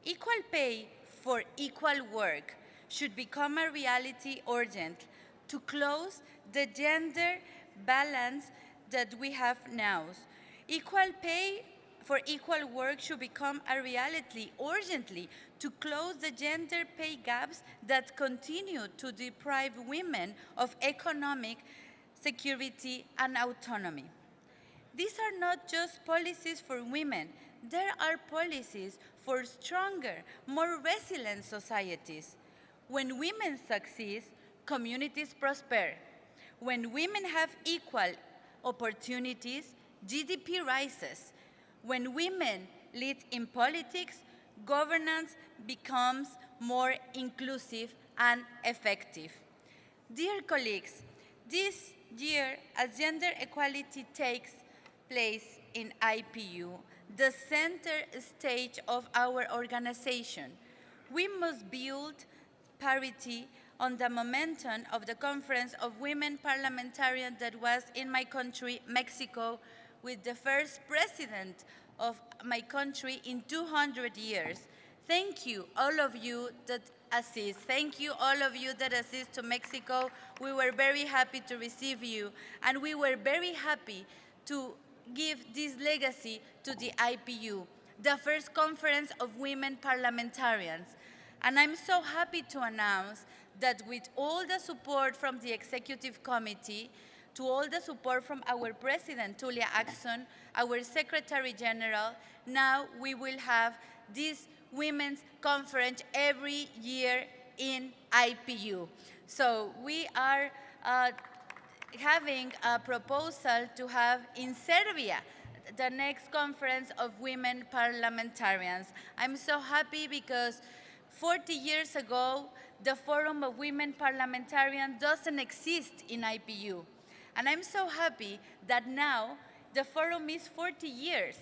Equal pay for equal work should become a reality urgent to close the gender balance that we have now. Equal pay for equal work should become a reality urgently to close the gender pay gaps that continue to deprive women of economic security and autonomy. These are not just policies for women, there are policies for stronger, more resilient societies. When women succeed, communities prosper. When women have equal opportunities, GDP rises. When women lead in politics, governance becomes more inclusive and effective. Dear colleagues, this year, as gender equality takes place in IPU, the center stage of our organization, we must build parity on the momentum of the Conference of Women Parliamentarians that was in my country, Mexico, with the first president of my country in 200 years. Thank you, all of you that assist. Thank you, all of you that assist to Mexico. We were very happy to receive you, and we were very happy to give this legacy to the IPU, the first Conference of Women Parliamentarians. And I'm so happy to announce that with all the support from the Executive Committee, to all the support from our President, Tulia Axon, our Secretary General, now we will have this Women's Conference every year in IPU. So we are having a proposal to have in Serbia the next conference of women parliamentarians. I'm so happy because 40 years ago, the Forum of Women Parliamentarians doesn't exist in IPU. And I'm so happy that now the forum is 40 years.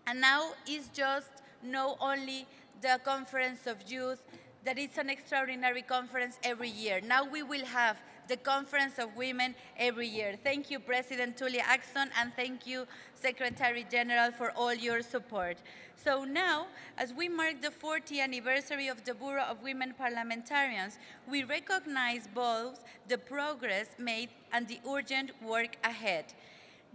And now it's just not only the Conference of Youth, that it's an extraordinary conference every year. Now we will have the Conference of Women every year. Thank you, President Tulia Axon, and thank you, Secretary General, for all your support. So now, as we mark the 40th anniversary of the Bureau of Women Parliamentarians, we recognize both the progress made and the urgent work ahead.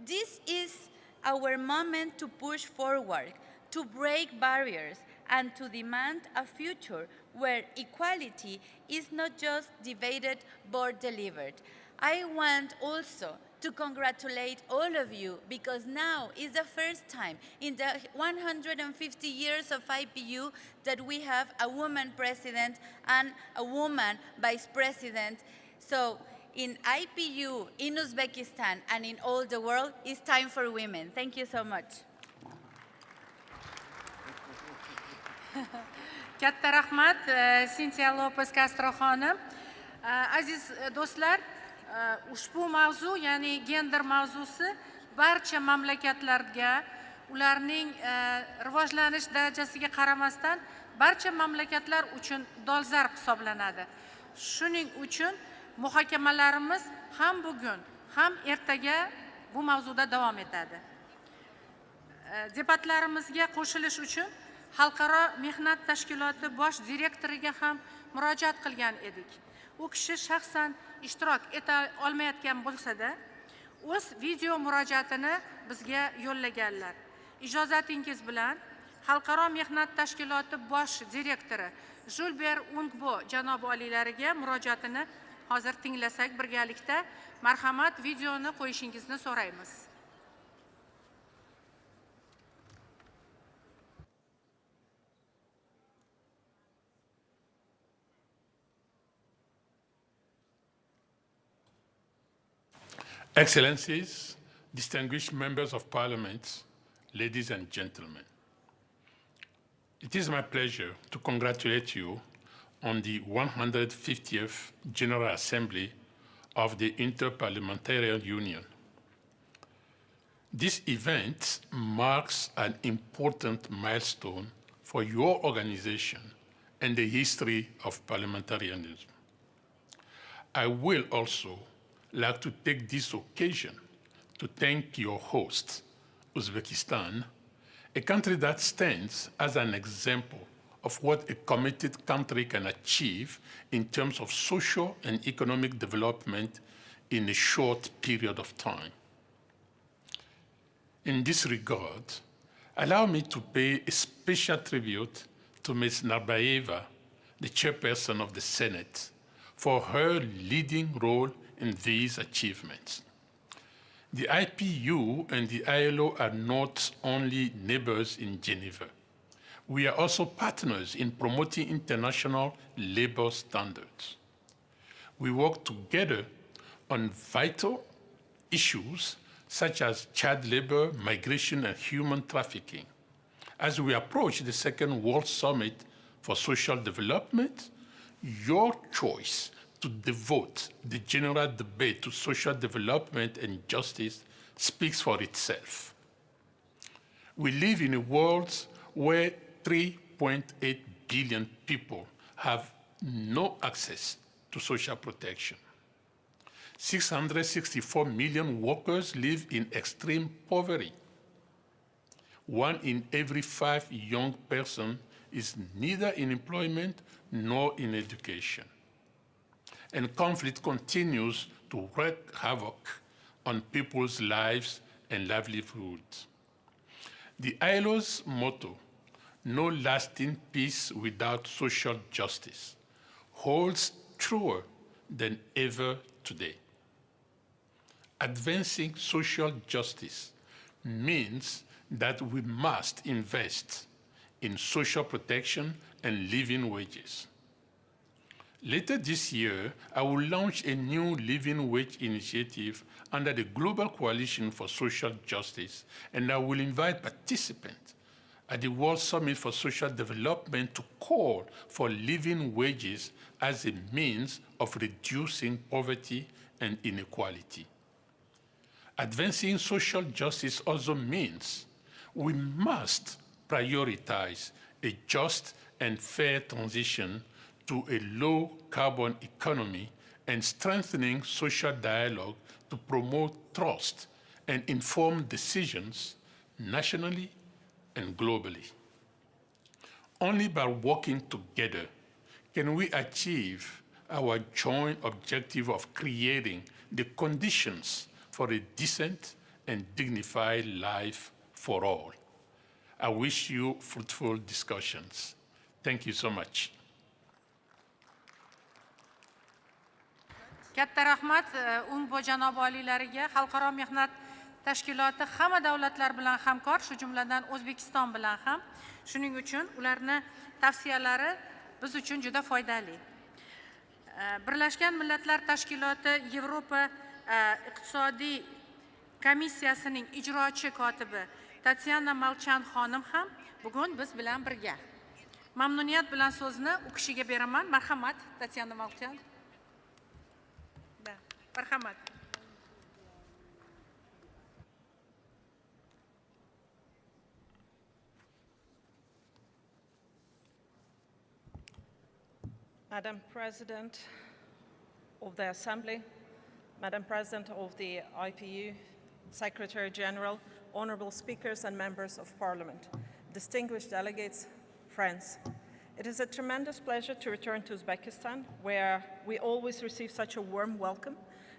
This is our moment to push forward, to break barriers, and to demand a future where equality is not just debated but delivered. I want also to congratulate all of you because now is the first time in the 150 years of IPU that we have a woman president and a woman vice president. So in IPU, in Uzbekistan, and in all the world, it's time for women. Thank you so much. Katta rahmat Sintiya Lopez Castro xonim. Aziz do'stlar, ushbu mavzu, ya'ni gender mavzusi barcha mamlakatlarga, ularning rivojlanish darajasiga qaramasdan barcha mamlakatlar uchun dolzarb hisoblanadi. Shuning uchun muhokamalarimiz ham bugun, ham ertaga bu mavzuda davom etadi. Debatlarimizga qo'shilish uchun Xalqaro mehnat tashkiloti bosh direktoriga ham murojaat qilgan edik. U kishi shaxsan ishtirok eta olmayotgan bo'lsa-da, o'z video murojaatini bizga yo'llaganlar. Ijozatingiz bilan Xalqaro mehnat tashkiloti bosh direktori Julber Ungbo janob oliylariga murojaatini hozir tinglasak birgalikda. Marhamat, videoni qo'yishingizni so'raymiz. Excellencies, distinguished members of Parliament, ladies and gentlemen, it is my pleasure to congratulate you on the 150th General Assembly of the Inter-Parliamentary Union. This event marks an important milestone for your organization and the history of parliamentarianism. I will also like to take this occasion to thank your host, Uzbekistan, a country that stands as an example of what a committed country can achieve in terms of social and economic development in a short period of time. In this regard, allow me to pay a special tribute to Ms. Narbayeva, the chairperson of the Senate, for her leading role in these achievements. The IPU and the ILO are not only neighbors in Geneva. We are also partners in promoting international labor standards. We work together on vital issues such as child labor, migration, and human trafficking. As we approach the Second World Summit for Social Development, your choice to devote the general debate to social development and justice speaks for itself. We live in a world where 3.8 billion people have no access to social protection. 664 million workers live in extreme poverty. 1 in every 5 young persons is neither in employment nor in education. And conflict continues to wreak havoc on people's lives and livelihoods. The ILO's motto, "No lasting peace without social justice," holds truer than ever today. Advancing social justice means that we must invest in social protection and living wages. Later this year, I will launch a new living wage initiative under the Global Coalition for Social Justice, and I will invite participants at the World Summit for Social Development to call for living wages as a means of reducing poverty and inequality. Advancing social justice also means we must prioritize a just and fair transition to a low-carbon economy and strengthening social dialogue to promote trust and informed decisions nationally and globally. Only by working together can we achieve our joint objective of creating the conditions for a decent and dignified life for all. I wish you fruitful discussions. Thank you so much. Katta rahmat UNBO janob oliylariga. Xalqaro mehnat tashkiloti hamma davlatlar bilan hamkor, shu jumladan O'zbekiston bilan ham. Shuning uchun ularning tavsiyalari biz uchun juda foydali. Birlashgan Millatlar Tashkiloti Yevropa iqtisodiy komissiyasining ijrochi kotibi Tatyana Malchan xonim ham bugun biz bilan birga. Mamnuniyat bilan so'zni u kishiga beraman. Marhamat, Tatyana Malchan. Marhamat. Madam President of the Assembly, Madam President of the IPU, Secretary General, honorable speakers and members of Parliament, distinguished delegates, friends. It is a tremendous pleasure to return to Uzbekistan, where we always receive such a warm welcome.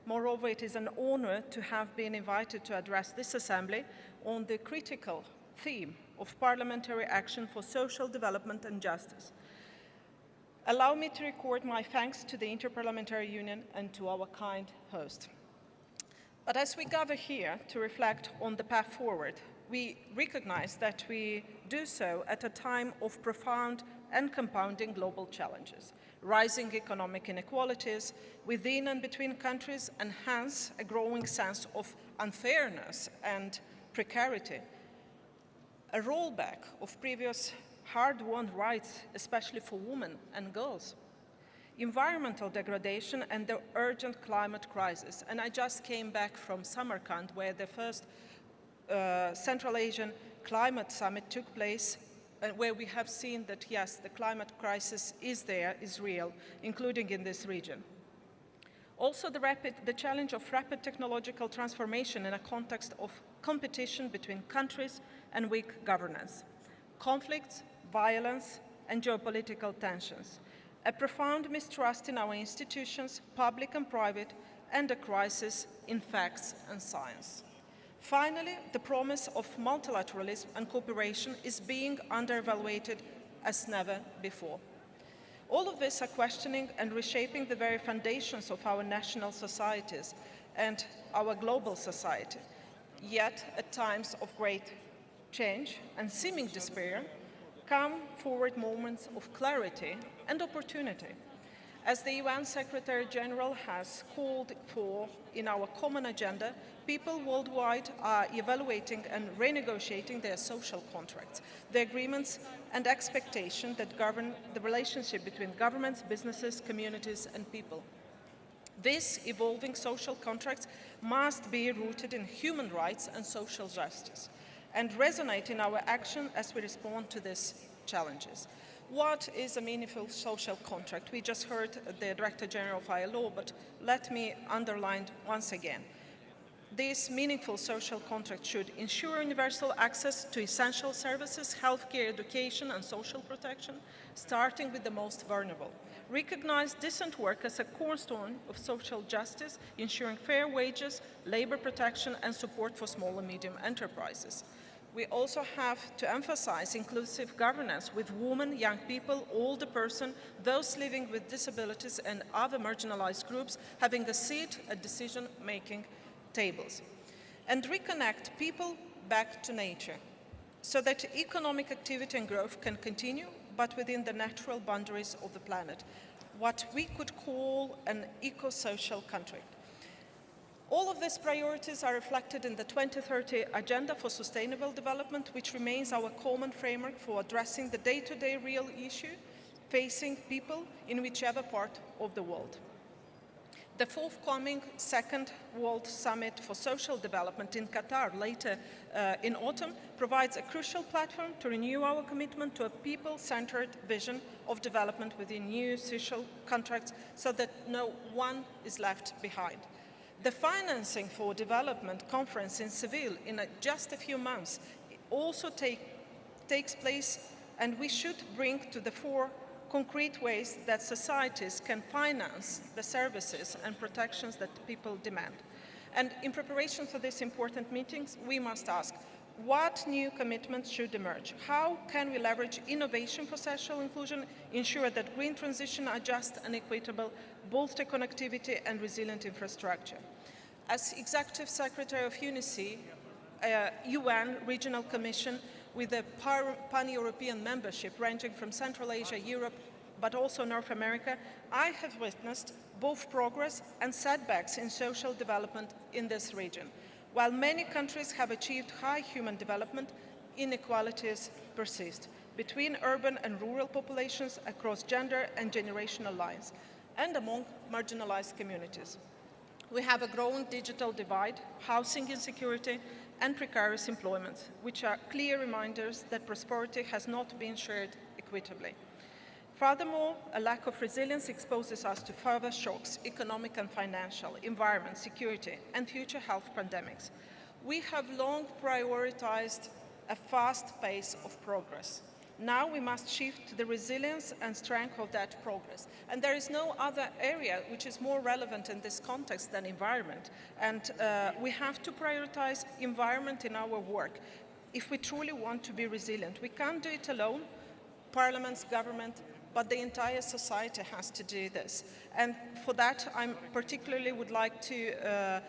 Moreover, it is an honor to have been invited to address this Assembly on the critical theme of parliamentary action for social development and justice. Allow me to record my thanks to the Inter-Parliamentary Union and to our kind host. But as we gather here to reflect on the path forward, we recognize that we do so at a time of profound and compounding global challenges. Rising economic inequalities within and between countries, and hence a growing sense of unfairness and precarity. A rollback of previous hard-won rights, especially for women and girls. Environmental degradation and the urgent climate crisis. And I just came back from Samarkand, where the first Central Asian Climate Summit took place, where we have seen that, yes, the climate crisis is there, is real, including in this region. Also, the challenge of rapid technological transformation in a context of competition between countries and weak governance. Conflicts, violence, and geopolitical tensions. A profound mistrust in our institutions, public and private, and a crisis in facts and science. Finally, the promise of multilateralism and cooperation is being under-evaluated as never before. All of this are questioning and reshaping the very foundations of our national societies and our global society. Yet, at times of great change and seeming despair, come forward moments of clarity and opportunity. As the UN Secretary General has called for in our common agenda, people worldwide are evaluating and renegotiating their social contracts, the agreements and expectations that govern the relationship between governments, businesses, communities, and people. These evolving social contracts must be rooted in human rights and social justice and resonate in our action as we respond to these challenges. What is a meaningful social contract? We just heard the Director General of ILO, but let me underline once again. This meaningful social contract should ensure universal access to essential services, healthcare, education, and social protection, starting with the most vulnerable. Recognize decent work as a cornerstone of social justice, ensuring fair wages, labor protection, and support for small and medium enterprises. We also have to emphasize inclusive governance with women, young people, older persons, those living with disabilities, and other marginalized groups having a seat at decision-making tables, and reconnect people back to nature so that economic activity and growth can continue, but within the natural boundaries of the planet, what we could call an eco-social contract. All of these priorities are reflected in the 2030 Agenda for Sustainable Development, which remains our common framework for addressing the day-to-day real issue facing people in whichever part of the world. The forthcoming Second World Summit for Social Development in Qatar later in autumn provides a crucial platform to renew our commitment to a people-centered vision of development within new social contracts so that no one is left behind. The Financing for Development conference in Seville in just a few months also takes place, and we should bring to the fore concrete ways that societies can finance the services and protections that people demand. And in preparation for these important meetings, we must ask, what new commitments should emerge? How can we leverage innovation for social inclusion, ensure that green transition are just and equitable, bolster connectivity and resilient infrastructure? As Executive Secretary of UNICE, UN Regional Commission with a pan-European membership ranging from Central Asia, Europe, but also North America, I have witnessed both progress and setbacks in social development in this region. While many countries have achieved high human development, inequalities persist between urban and rural populations, across gender and generational lines, and among marginalized communities. We have a growing digital divide, housing insecurity, and precarious employment, which are clear reminders that prosperity has not been shared equitably. Furthermore, a lack of resilience exposes us to further shocks, economic and financial, environment, security, and future health pandemics. We have long prioritized a fast pace of progress. Now we must shift to the resilience and strength of that progress. And there is no other area which is more relevant in this context than environment. And we have to prioritize environment in our work if we truly want to be resilient. We can't do it alone, parliaments, government, but the entire society has to do this. And for that, I particularly would like to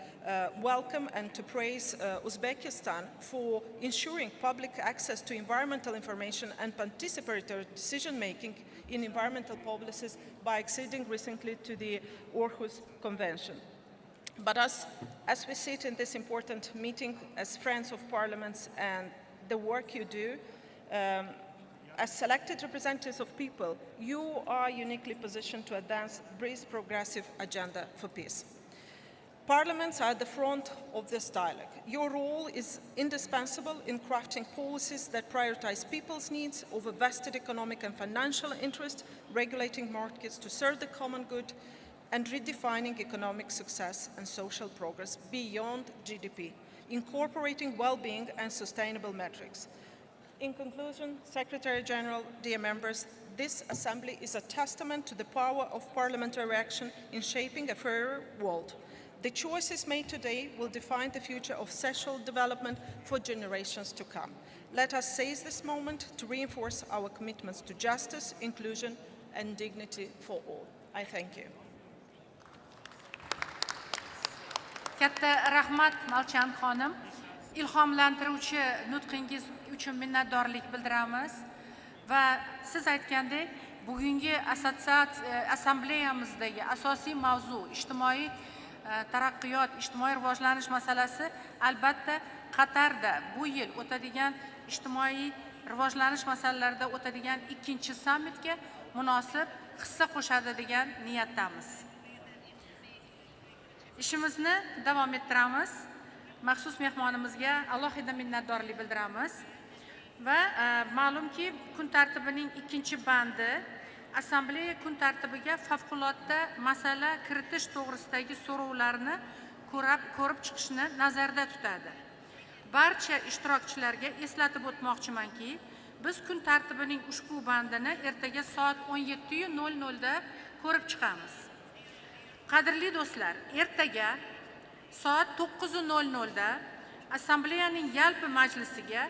welcome and to praise Uzbekistan for ensuring public access to environmental information and participatory decision-making in environmental policies by acceding recently to the Aarhus Convention. But as we sit in this important meeting as friends of parliaments and the work you do, as selected representatives of people, you are uniquely positioned to advance BRIC's progressive agenda for peace. Parliaments are at the front of this dialogue. Your role is indispensable in crafting policies that prioritize people's needs over vested economic and financial interests, regulating markets to serve the common good, and redefining economic success and social progress beyond GDP, incorporating well-being and sustainable metrics. In conclusion, Secretary General, dear members, this Assembly is a testament to the power of parliamentary action in shaping a fairer world. The choices made today will define the future of social development for generations to come. Let us seize this moment to reinforce our commitments to justice, inclusion, and dignity for all. I thank you. Katta rahmat Malchan xonim. Ilhomlantiruvchi nutqingiz uchun minnatdorlik bildiramiz va siz aytgandek bugungi assambleyamizdagi asosiy mavzu ijtimoiy taraqqiyot, ijtimoiy rivojlanish masalasi albatta Qatarda bu yil o'tadigan ijtimoiy rivojlanish masalalarida o'tadigan ikkinchi sammitga munosib hissa qo'shadi degan niyatdamiz. Ishimizni davom ettiramiz. Maxsus mehmonimizga alohida minnatdorlik bildiramiz va ma'lumki kun tartibining ikkinchi bandi assambleya kun tartibiga favqulodda masala kiritish to'g'risidagi so'rovlarni ko'rib chiqishni nazarda tutadi. Barcha ishtirokchilarga eslatib o'tmoqchimanki, biz kun tartibining ushbu bandini ertaga soat 17:00 da ko'rib chiqamiz. Qadrli do'stlar, ertaga soat 9:00 da assambleyaning yalpi majlisiga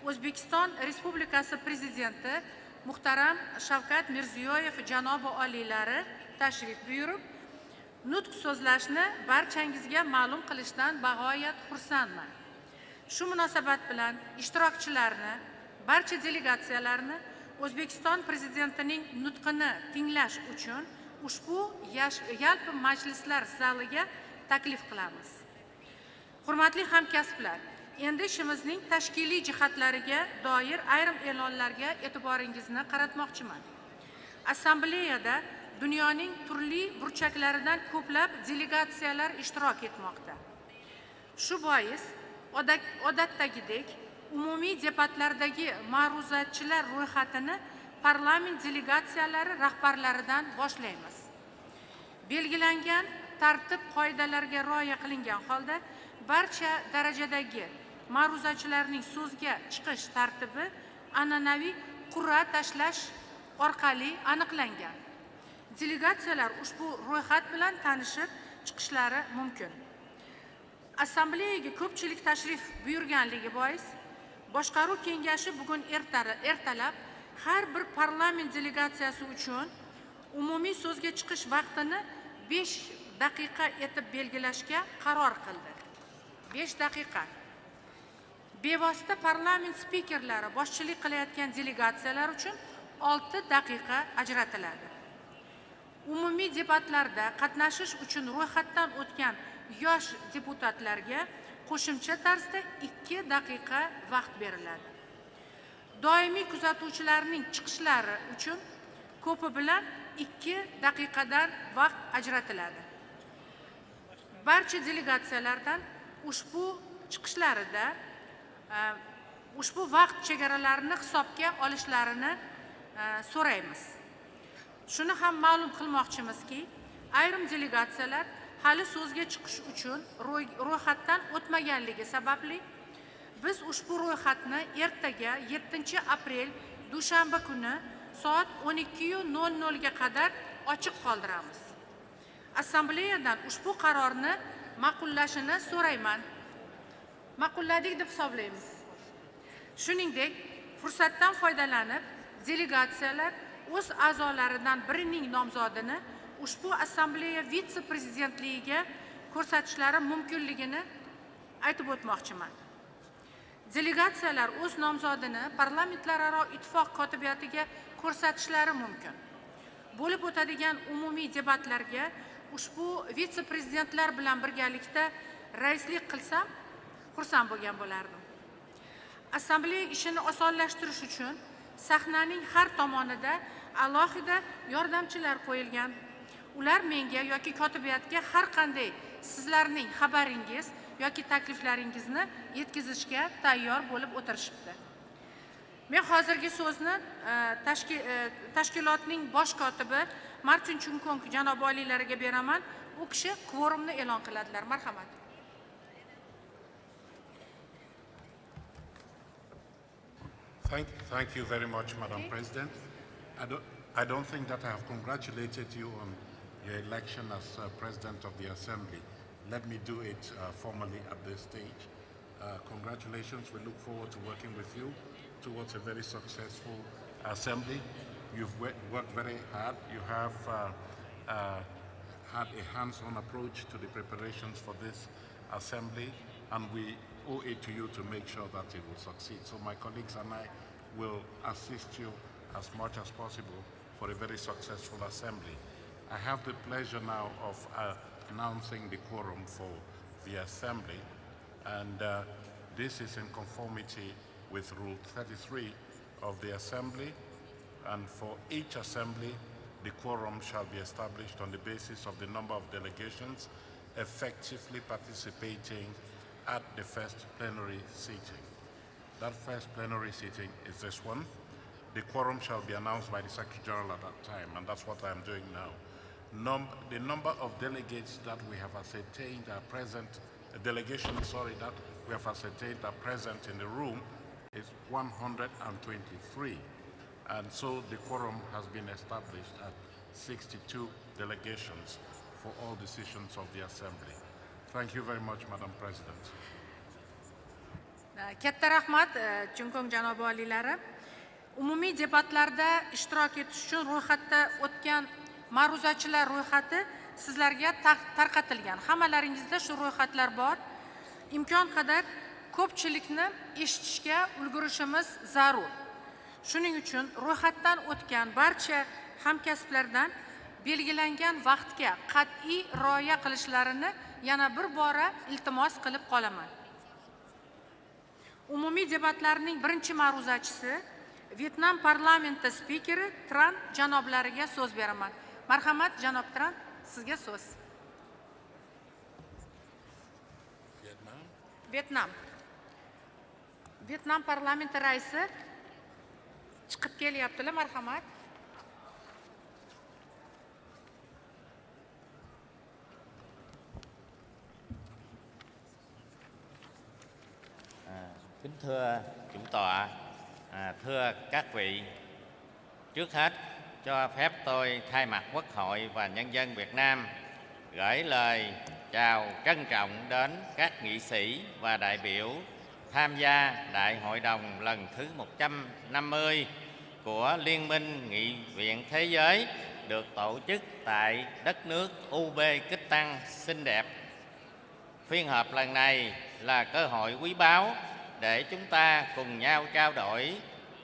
O'zbekiston Respublikasi Prezidenti muhtaram Shavkat Mirziyoyev janobi oliylari tashrif buyurib, nutq so'zlashni barchangizga ma'lum qilishdan bag'oyat xursandman. Shu munosabat bilan ishtirokchilarni, barcha delegatsiyalarni O'zbekiston prezidentining nutqini tinglash uchun ushbu yalpi majlislar zaliga taklif qilamiz. Hurmatli hamkasblar, endi ishimizning tashkiliy jihatlariga doir ayrim e'lonlarga e'tiboringizni qaratmoqchiman. Assambleyada dunyoning turli burchaklaridan ko'plab delegatsiyalar ishtirok etmoqda. Shu bois, odatdagidek umumiy debatlardagi ma'ruzachilar ro'yxatini parlament delegatsiyalari rahbarlaridan boshlaymiz. Belgilangan tartib qoidalariga rioya qilingan holda barcha darajadagi ma'ruzachilarning so'zga chiqish tartibi an'anaviy qur'a tashlash orqali aniqlangan. Delegatsiyalar ushbu ro'yxat bilan tanishib chiqishlari mumkin. Assambleyaga ko'pchilik tashrif buyurganligi bois, boshqaruv kengashi bugun ertalab har bir parlament delegatsiyasi uchun umumiy so'zga chiqish vaqtini 5 daqiqa etib belgilashga qaror qildi. 5 daqiqa. Bevosita parlament spikerlari boshchilik qilayotgan delegatsiyalar uchun 6 daqiqa ajratiladi. Umumiy debatlarda qatnashish uchun ro'yxatdan o'tgan yosh deputatlarga qo'shimcha tarzda 2 daqiqa vaqt beriladi. Doimiy kuzatuvchilarning chiqishlari uchun ko'pi bilan 2 daqiqadan vaqt ajratiladi. Barcha delegatsiyalardan ushbu chiqishlarida ushbu vaqt chegaralarini hisobga olishlarini so'raymiz. Shuni ham ma'lum qilmoqchimizki, ayrim delegatsiyalar hali so'zga chiqish uchun ro'yxatdan o'tmaganligi sababli biz ushbu ro'yxatni ertaga 7 aprel dushanba kuni soat 12:00 ga qadar ochiq qoldiramiz. Assambleyadan ushbu qarorni ma'qullashini so'rayman. Ma'qulladik deb hisoblaymiz. Shuningdek, fursatdan foydalanib, delegatsiyalar o'z a'zolaridan birining nomzodini ushbu assambleya vitse-prezidentligiga ko'rsatishlari mumkinligini aytib o'tmoqchiman. Delegatsiyalar o'z nomzodini parlamentlararo ittifoq kotibiyatiga ko'rsatishlari mumkin. Bo'lib o'tadigan umumiy debatlarga ushbu vitse-prezidentlar bilan birgalikda raislik qilsam, xursand bo'lgan bo'lardim. Assambleya ishini osonlashtirish uchun sahnaning har tomonida alohida yordamchilar qo'yilgan. Ular menga yoki kotibiyatga har qanday sizlarning xabaringiz yoki takliflaringizni yetkazishga tayyor bo'lib o'tirishibdi. Men hozirgi so'zni tashkilotning bosh kotibi Martin Chunkong janob oliylariga beraman. U kishi kvorumni e'lon qiladilar. Marhamat. Thank you very much, Madam President. I don't think that I have congratulated you on your election as President of the Assembly. Let me do it formally at this stage. Congratulations. We look forward to working with you towards a very successful Assembly. You've worked very hard. You have had a hands-on approach to the preparations for this Assembly, and we owe it to you to make sure that it will succeed. So my colleagues and I will assist you as much as possible for a very successful Assembly. I have the pleasure now of announcing the quorum for the Assembly, and this is in conformity with Rule 33 of the Assembly, and for each Assembly, the quorum shall be established on the basis of the number of delegations effectively participating at the first plenary sitting. That first plenary sitting is this one. The quorum shall be announced by the Secretary General at that time, and that's what I'm doing now. The number of delegates that we have ascertained are present, that we have ascertained are present in the room is 123. And so the quorum has been established at 62 delegations for all decisions of the Assembly. Thank you very much, Madam President. Katta rahmat, Chunkong janob oliylari. Umumiy debatlarda ishtirok etish uchun ro'yxatda o'tgan ma'ruzachilar ro'yxati sizlarga tarqatilgan. Hammalaringizda shu ro'yxatlar bor. Imkon qadar ko'pchilikni eshitishga ulgurishimiz zarur. Shuning uchun ro'yxatdan o'tgan barcha hamkasblardan belgilangan vaqtga qat'iy rioya qilishlarini yana bir bora iltimos qilib qolaman. Umumiy debatlarning birinchi ma'ruzachisi Vyetnam parlamenti spikeri Tran janoblariga so'z beraman. Marhamat, janob Tran, sizga so'z. Vyetnam parlamenti raisi chiqib kelyaptilar, marhamat. Kính thưa chủ tọa, thưa các vị, trước hết cho phép tôi thay mặt Quốc hội và nhân dân Việt Nam gửi lời chào trân trọng đến các nghị sĩ và đại biểu tham gia Đại hội đồng lần thứ 150 của Liên minh Nghị viện Thế giới được tổ chức tại đất nước Uzbekistan xinh đẹp. Phiên họp lần này là cơ hội quý báu để chúng ta cùng nhau trao đổi,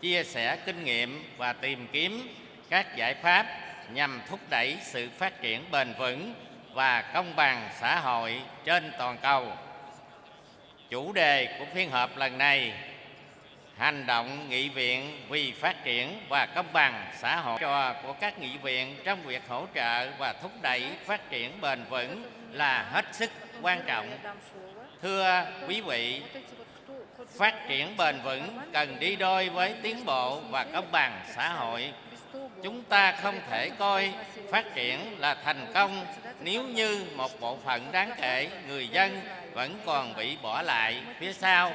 chia sẻ kinh nghiệm và tìm kiếm các giải pháp nhằm thúc đẩy sự phát triển bền vững và công bằng xã hội trên toàn cầu. Chủ đề của phiên họp lần này, hành động nghị viện vì phát triển và công bằng xã hội. Trò của các nghị viện trong việc hỗ trợ và thúc đẩy phát triển bền vững là hết sức quan trọng. Thưa quý vị, phát triển bền vững cần đi đôi với tiến bộ và công bằng xã hội. Chúng ta không thể coi phát triển là thành công nếu như một bộ phận đáng kể người dân vẫn còn bị bỏ lại phía sau.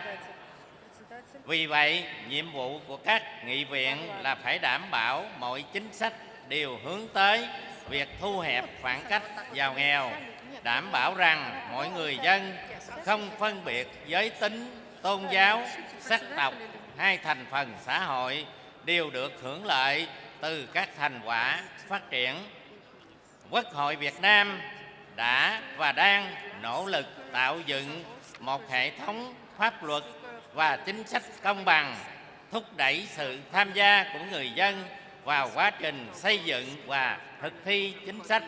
Vì vậy, nhiệm vụ của các nghị viện là phải đảm bảo mọi chính sách đều hướng tới việc thu hẹp khoảng cách giàu nghèo, đảm bảo rằng mọi người dân không phân biệt giới tính, tôn giáo, sắc tộc hay thành phần xã hội đều được hưởng lợi từ các thành quả phát triển. Quốc hội Việt Nam đã và đang nỗ lực tạo dựng một hệ thống pháp luật và chính sách công bằng, thúc đẩy sự tham gia của người dân vào quá trình xây dựng và thực thi chính sách,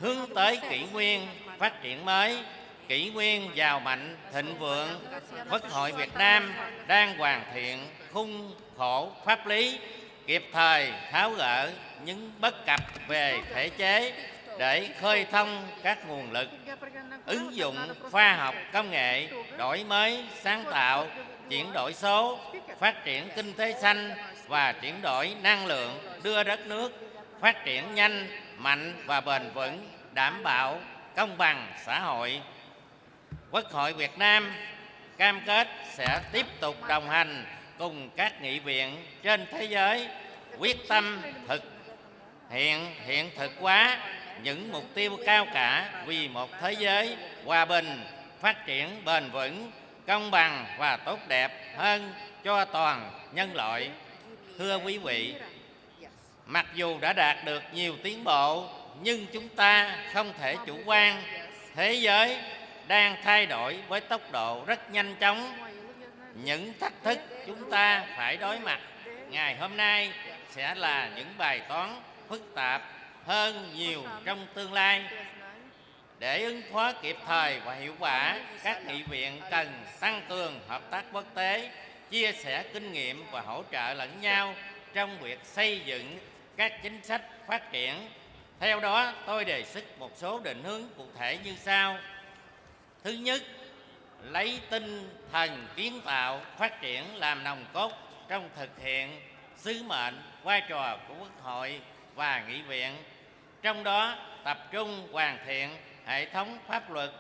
hướng tới kỷ nguyên phát triển mới, kỷ nguyên giàu mạnh thịnh vượng. Quốc hội Việt Nam đang hoàn thiện khung khổ pháp lý, kịp thời tháo gỡ những bất cập về thể chế để khơi thông các nguồn lực, ứng dụng khoa học công nghệ, đổi mới, sáng tạo, chuyển đổi số, phát triển kinh tế xanh và chuyển đổi năng lượng, đưa đất nước phát triển nhanh, mạnh và bền vững, đảm bảo công bằng xã hội. Quốc hội Việt Nam cam kết sẽ tiếp tục đồng hành cùng các nghị viện trên thế giới, quyết tâm hiện thực hóa những mục tiêu cao cả vì một thế giới hòa bình, phát triển bền vững, công bằng và tốt đẹp hơn cho toàn nhân loại. Thưa quý vị, mặc dù đã đạt được nhiều tiến bộ, nhưng chúng ta không thể chủ quan. Thế giới đang thay đổi với tốc độ rất nhanh chóng. Những thách thức chúng ta phải đối mặt ngày hôm nay sẽ là những bài toán phức tạp hơn nhiều trong tương lai. Để ứng phó kịp thời và hiệu quả, các nghị viện cần tăng cường hợp tác quốc tế, chia sẻ kinh nghiệm và hỗ trợ lẫn nhau trong việc xây dựng các chính sách phát triển. Theo đó, tôi đề xuất một số định hướng cụ thể như sau. Thứ nhất, lấy tinh thần kiến tạo phát triển làm nòng cốt trong thực hiện sứ mệnh, vai trò của Quốc hội và nghị viện. Trong đó, tập trung hoàn thiện hệ thống pháp luật,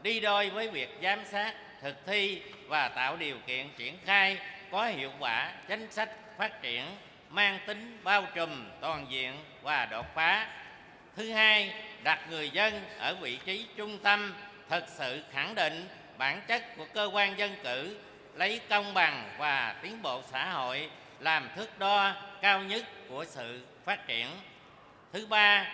đi đôi với việc giám sát, thực thi và tạo điều kiện triển khai có hiệu quả chính sách phát triển mang tính bao trùm, toàn diện và đột phá. Thứ hai, đặt người dân ở vị trí trung tâm, thực sự khẳng định bản chất của cơ quan dân cử, lấy công bằng và tiến bộ xã hội làm thước đo cao nhất của sự phát triển. Thứ ba,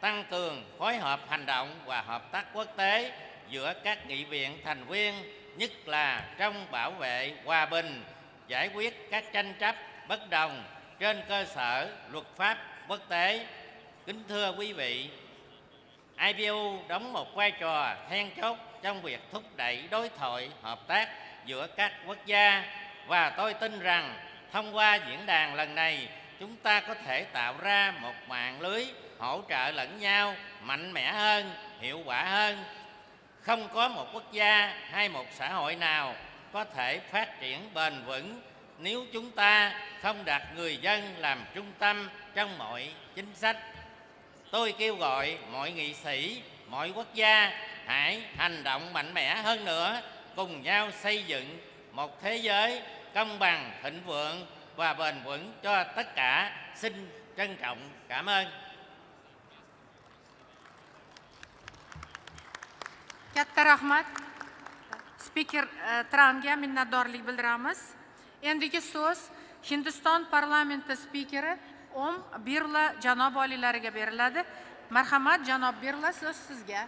tăng cường phối hợp hành động và hợp tác quốc tế giữa các nghị viện thành viên, nhất là trong bảo vệ hòa bình, giải quyết các tranh chấp bất đồng trên cơ sở luật pháp quốc tế. Kính thưa quý vị, IPU đóng một vai trò then chốt trong việc thúc đẩy đối thoại hợp tác giữa các quốc gia, và tôi tin rằng thông qua diễn đàn lần này, chúng ta có thể tạo ra một mạng lưới hỗ trợ lẫn nhau mạnh mẽ hơn, hiệu quả hơn. Không có một quốc gia hay một xã hội nào có thể phát triển bền vững nếu chúng ta không đặt người dân làm trung tâm trong mọi chính sách. Tôi kêu gọi mọi nghị sĩ, mọi quốc gia hãy hành động mạnh mẽ hơn nữa, cùng nhau xây dựng một thế giới công bằng, thịnh vượng và bền vững cho tất cả. Xin trân trọng cảm ơn. Katta rahmat. Speaker Trumpga minnatdorlik bildiramiz. Endigi so'z Hindiston parlamenti spikeri Birla janob oliylariga beriladi. Marhamat, janob Birla, so'z sizga.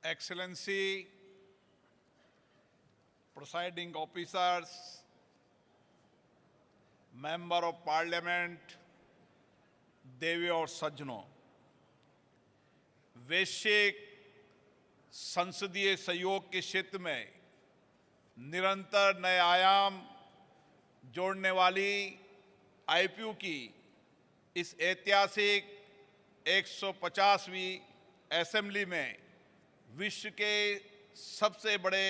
Excellency, presiding officers, member of parliament, देवी और सज्जनों, वैश्विक संसदीय सहयोग के क्षेत्र में निरंतर नए आयाम जोड़ने वाली आईपीयू की इस ऐतिहासिक 150वीं असेंबली में विश्व के सबसे बड़े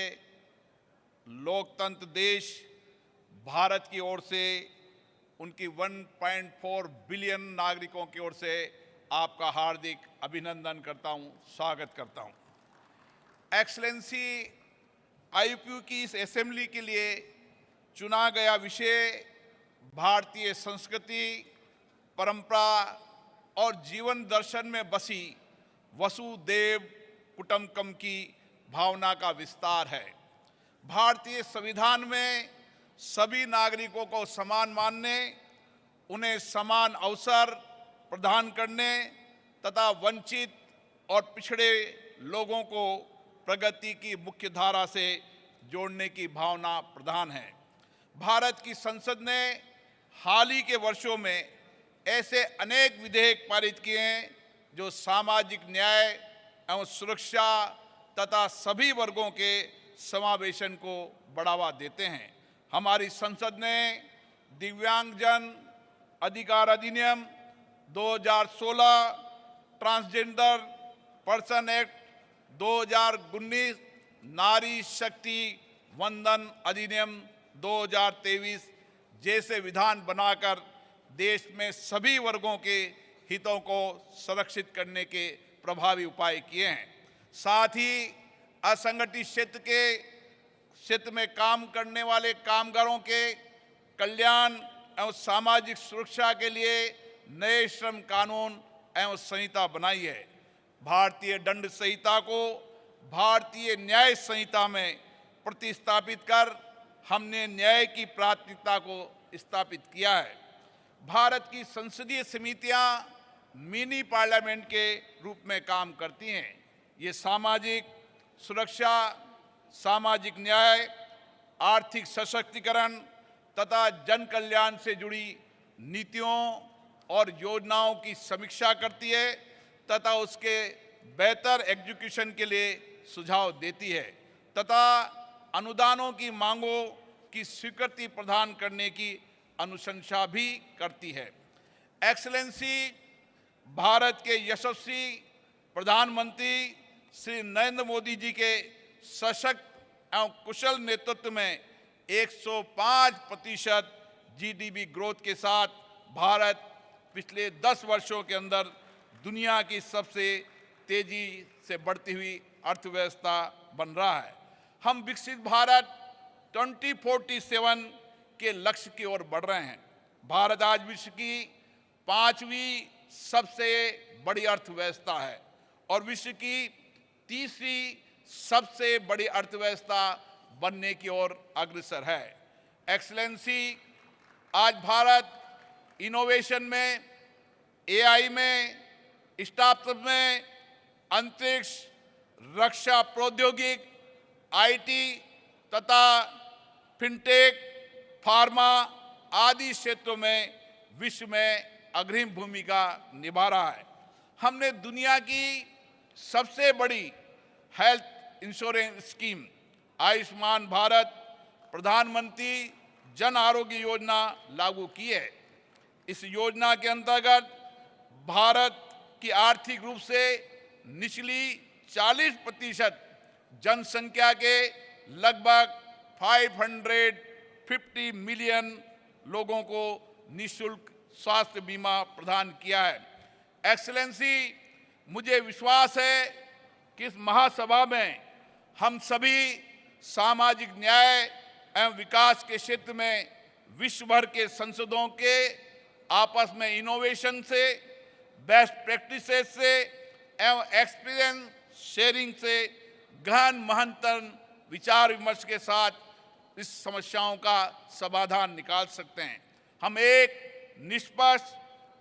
लोकतंत्र देश भारत की ओर से उनकी 1.4 बिलियन नागरिकों की ओर से आपका हार्दिक अभिनंदन करता हूं, स्वागत करता हूं। एक्सेलेंसी, आईपीयू की इस असेंबली के लिए चुना गया विषय भारतीय संस्कृति, परंपरा और जीवन दर्शन में बसी वसुधैव कुटुंबकम की भावना का विस्तार है। भारतीय संविधान में सभी नागरिकों को समान मानने, उन्हें समान अवसर प्रदान करने तथा वंचित और पिछड़े लोगों को प्रगति की मुख्य धारा से जोड़ने की भावना प्रधान है। भारत की संसद ने हाल ही के वर्षों में ऐसे अनेक विधेयक पारित किए हैं जो सामाजिक न्याय एवं सुरक्षा तथा सभी वर्गों के समावेशन को बढ़ावा देते हैं। हमारी संसद ने दिव्यांगजन अधिकार अधिनियम 2016, ट्रांसजेंडर पर्सन एक्ट 2019, नारी शक्ति वंदन अधिनियम 2023 जैसे विधान बनाकर देश में सभी वर्गों के हितों को संरक्षित करने के प्रभावी उपाय किए हैं। साथ ही असंगठित क्षेत्र में काम करने वाले कामगारों के कल्याण एवं सामाजिक सुरक्षा के लिए नए श्रम कानून एवं संहिता बनाई है। भारतीय दंड संहिता को भारतीय न्याय संहिता में प्रतिस्थापित कर हमने न्याय की प्राथमिकता को स्थापित किया है। भारत की संसदीय समितियां मिनी पार्लियामेंट के रूप में काम करती हैं। ये सामाजिक सुरक्षा, सामाजिक न्याय, आर्थिक सशक्तिकरण तथा जन कल्याण से जुड़ी नीतियों और योजनाओं की समीक्षा करती है तथा उसके बेहतर एग्जीक्यूशन के लिए सुझाव देती है तथा अनुदानों की मांगों की स्वीकृति प्रदान करने की अनुशंसा भी करती है। एक्सेलेंसी, भारत के यशस्वी प्रधानमंत्री श्री नरेंद्र मोदी जी के सशक्त एवं कुशल नेतृत्व में 105% जीडीपी ग्रोथ के साथ भारत पिछले 10 वर्षों के अंदर दुनिया की सबसे तेजी से बढ़ती हुई अर्थव्यवस्था बन रहा है। हम विकसित भारत 2047 के लक्ष्य की ओर बढ़ रहे हैं। भारत आज विश्व की 5वीं सबसे बड़ी अर्थव्यवस्था है और विश्व की 3री सबसे बड़ी अर्थव्यवस्था बनने की ओर अग्रसर है। एक्सीलेंसी, आज भारत इनोवेशन में, एआई में, स्टार्टअप में, अंतरिक्ष, रक्षा प्रौद्योगिकी, आईटी तथा फिनटेक, फार्मा आदि क्षेत्रों में विश्व में अग्रिम भूमिका निभा रहा है। हमने दुनिया की सबसे बड़ी health insurance scheme Ayushman Bharat प्रधानमंत्री जन आरोग्य योजना लागू की है। इस योजना के अंतर्गत भारत की आर्थिक रूप से निचली 40% जनसंख्या के लगभग 550 मिलियन लोगों को निःशुल्क स्वास्थ्य बीमा प्रदान किया है। एक्सीलेंसी, मुझे विश्वास है कि इस महासभा में हम सभी सामाजिक न्याय एवं विकास के क्षेत्र में विश्व भर के संसदों के आपस में इनोवेशन से, बेस्ट प्रैक्टिसेस से एवं एक्सपीरियंस शेयरिंग से गहन महंतन विचार विमर्श के साथ इस समस्याओं का समाधान निकाल सकते हैं। हम एक निष्पक्ष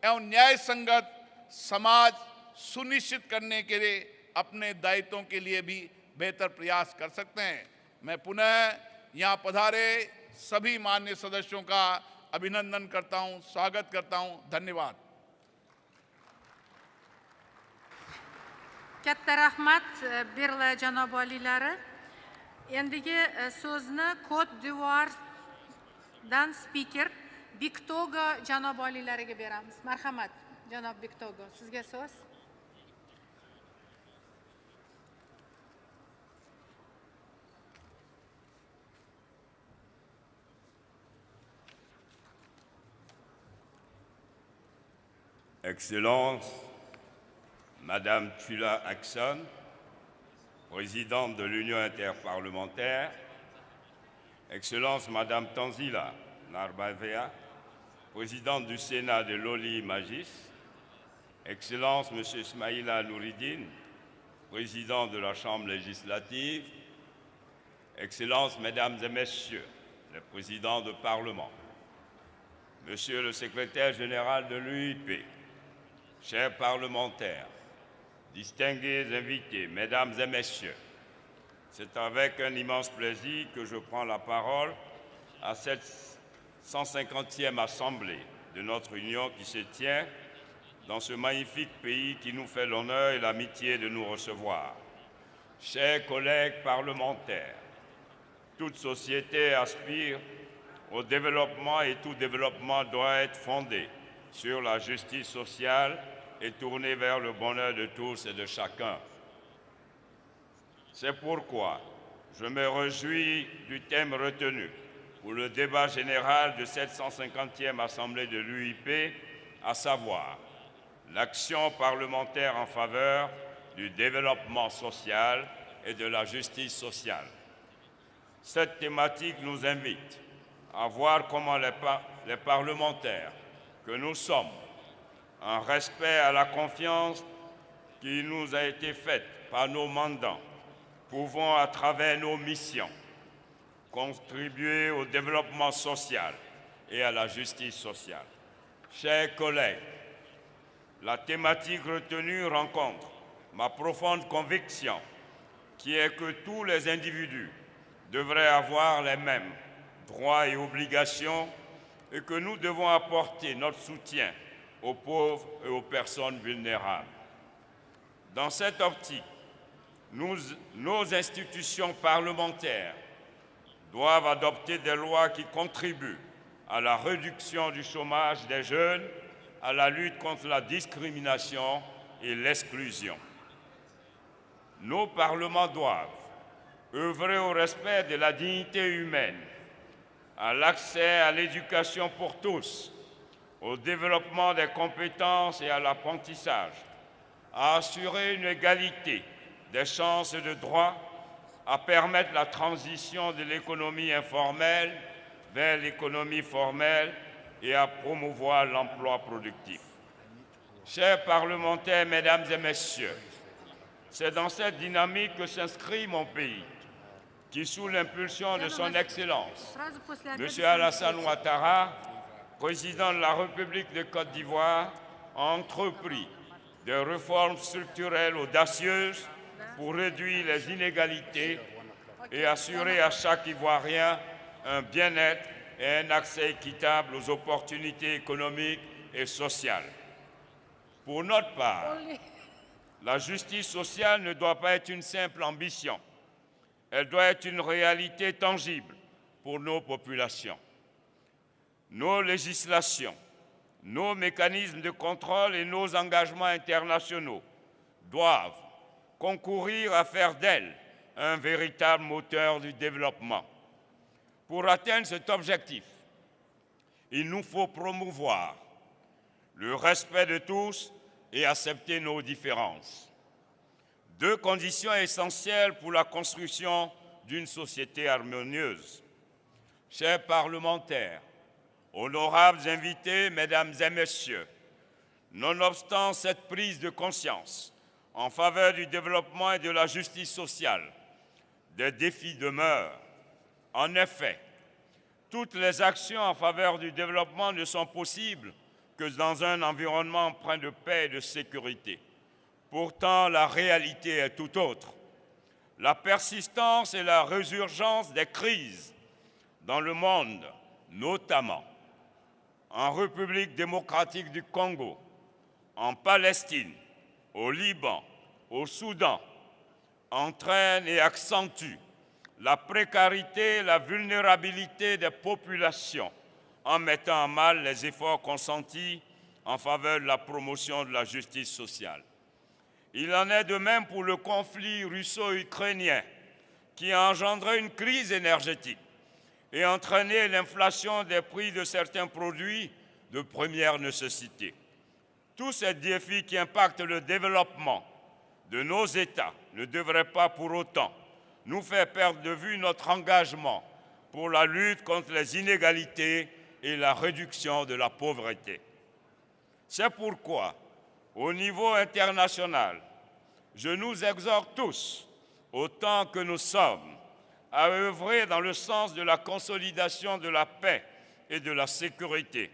एवं न्याय संगत समाज सुनिश्चित करने के लिए अपने दायित्वों के लिए भी बेहतर प्रयास कर सकते हैं। मैं पुनः यहाँ पधारे सभी माननीय सदस्यों का अभिनंदन करता हूँ, स्वागत करता हूँ। धन्यवाद। Katta rahmat Berla janob oliylari. Endigi so'zni Cote d'Ivoire'dan speaker Biktogo janob oliylariga beramiz. Marhamat, janob Biktogo, sizga so'z. Excellences, Madame Tula Axon, présidente de l'Union interparlementaire, Excellence Madame Tanzila Narbaeva, présidente du Sénat de l'Oli Magis, Excellence Monsieur Ismaïla Nouridine, président de la Chambre législative, Excellences, Mesdames et Messieurs, les présidents de Parlement, Monsieur le secrétaire général de l'UIP, chers parlementaires, distingués invités, Mesdames et Messieurs, c'est avec un immense plaisir que je prends la parole à cette 150e assemblée de notre Union qui se tient dans ce magnifique pays qui nous fait l'honneur et l'amitié de nous recevoir. Chers collègues parlementaires, toute société aspire au développement et tout développement doit être fondé sur la justice sociale et tourné vers le bonheur de tous et de chacun. C'est pourquoi je me réjouis du thème retenu pour le débat général de cette 150e Assemblée de l'UIP, à savoir l'action parlementaire en faveur du développement social et de la justice sociale. Cette thématique nous invite à voir comment les parlementaires que nous sommes, en respect à la confiance qui nous a été faite par nos mandants, pouvons, à travers nos missions, contribuer au développement social et à la justice sociale. Chers collègues, la thématique retenue rencontre ma profonde conviction qui est que tous les individus devraient avoir les mêmes droits et obligations et que nous devons apporter notre soutien aux pauvres et aux personnes vulnérables. Dans cette optique, nos institutions parlementaires doivent adopter des lois qui contribuent à la réduction du chômage des jeunes, à la lutte contre la discrimination et l'exclusion. Nos parlements doivent œuvrer au respect de la dignité humaine, à l'accès à l'éducation pour tous, au développement des compétences et à l'apprentissage, à assurer une égalité des chances et de droits, à permettre la transition de l'économie informelle vers l'économie formelle et à promouvoir l'emploi productif. Chers parlementaires, Mesdames et Messieurs, c'est dans cette dynamique que s'inscrit mon pays. qui, sous l'impulsion de son Excellence, M. Alassane Ouattara, président de la République de Côte d'Ivoire, a entrepris des réformes structurelles audacieuses pour réduire les inégalités et assurer à chaque Ivoirien un bien-être et un accès équitable aux opportunités économiques et sociales. Pour notre part, la justice sociale ne doit pas être une simple ambition. Elle doit être une réalité tangible pour nos populations. Nos législations, nos mécanismes de contrôle et nos engagements internationaux doivent concourir à faire d'elle un véritable moteur du développement. Pour atteindre cet objectif, il nous faut promouvoir le respect de tous et accepter nos différences. Deux conditions essentielles pour la construction d'une société harmonieuse. Chers parlementaires, honorables invités, mesdames et messieurs, nonobstant cette prise de conscience en faveur du développement et de la justice sociale, des défis demeurent. En effet, toutes les actions en faveur du développement ne sont possibles que dans un environnement empreint de paix et de sécurité. Pourtant, la réalité est tout autre. La persistance et la résurgence des crises dans le monde, notamment en République démocratique du Congo, en Palestine, au Liban, au Soudan, entraînent et accentuent la précarité et la vulnérabilité des populations en mettant à mal les efforts consentis en faveur de la promotion de la justice sociale. Il en est de même pour le conflit russo-ukrainien qui a engendré une crise énergétique et entraîné l'inflation des prix de certains produits de première nécessité. Tous ces défis qui impactent le développement de nos États ne devraient pas pour autant nous faire perdre de vue notre engagement pour la lutte contre les inégalités et la réduction de la pauvreté. C'est pourquoi, au niveau international, je nous exhorte tous, autant que nous sommes, à œuvrer dans le sens de la consolidation de la paix et de la sécurité,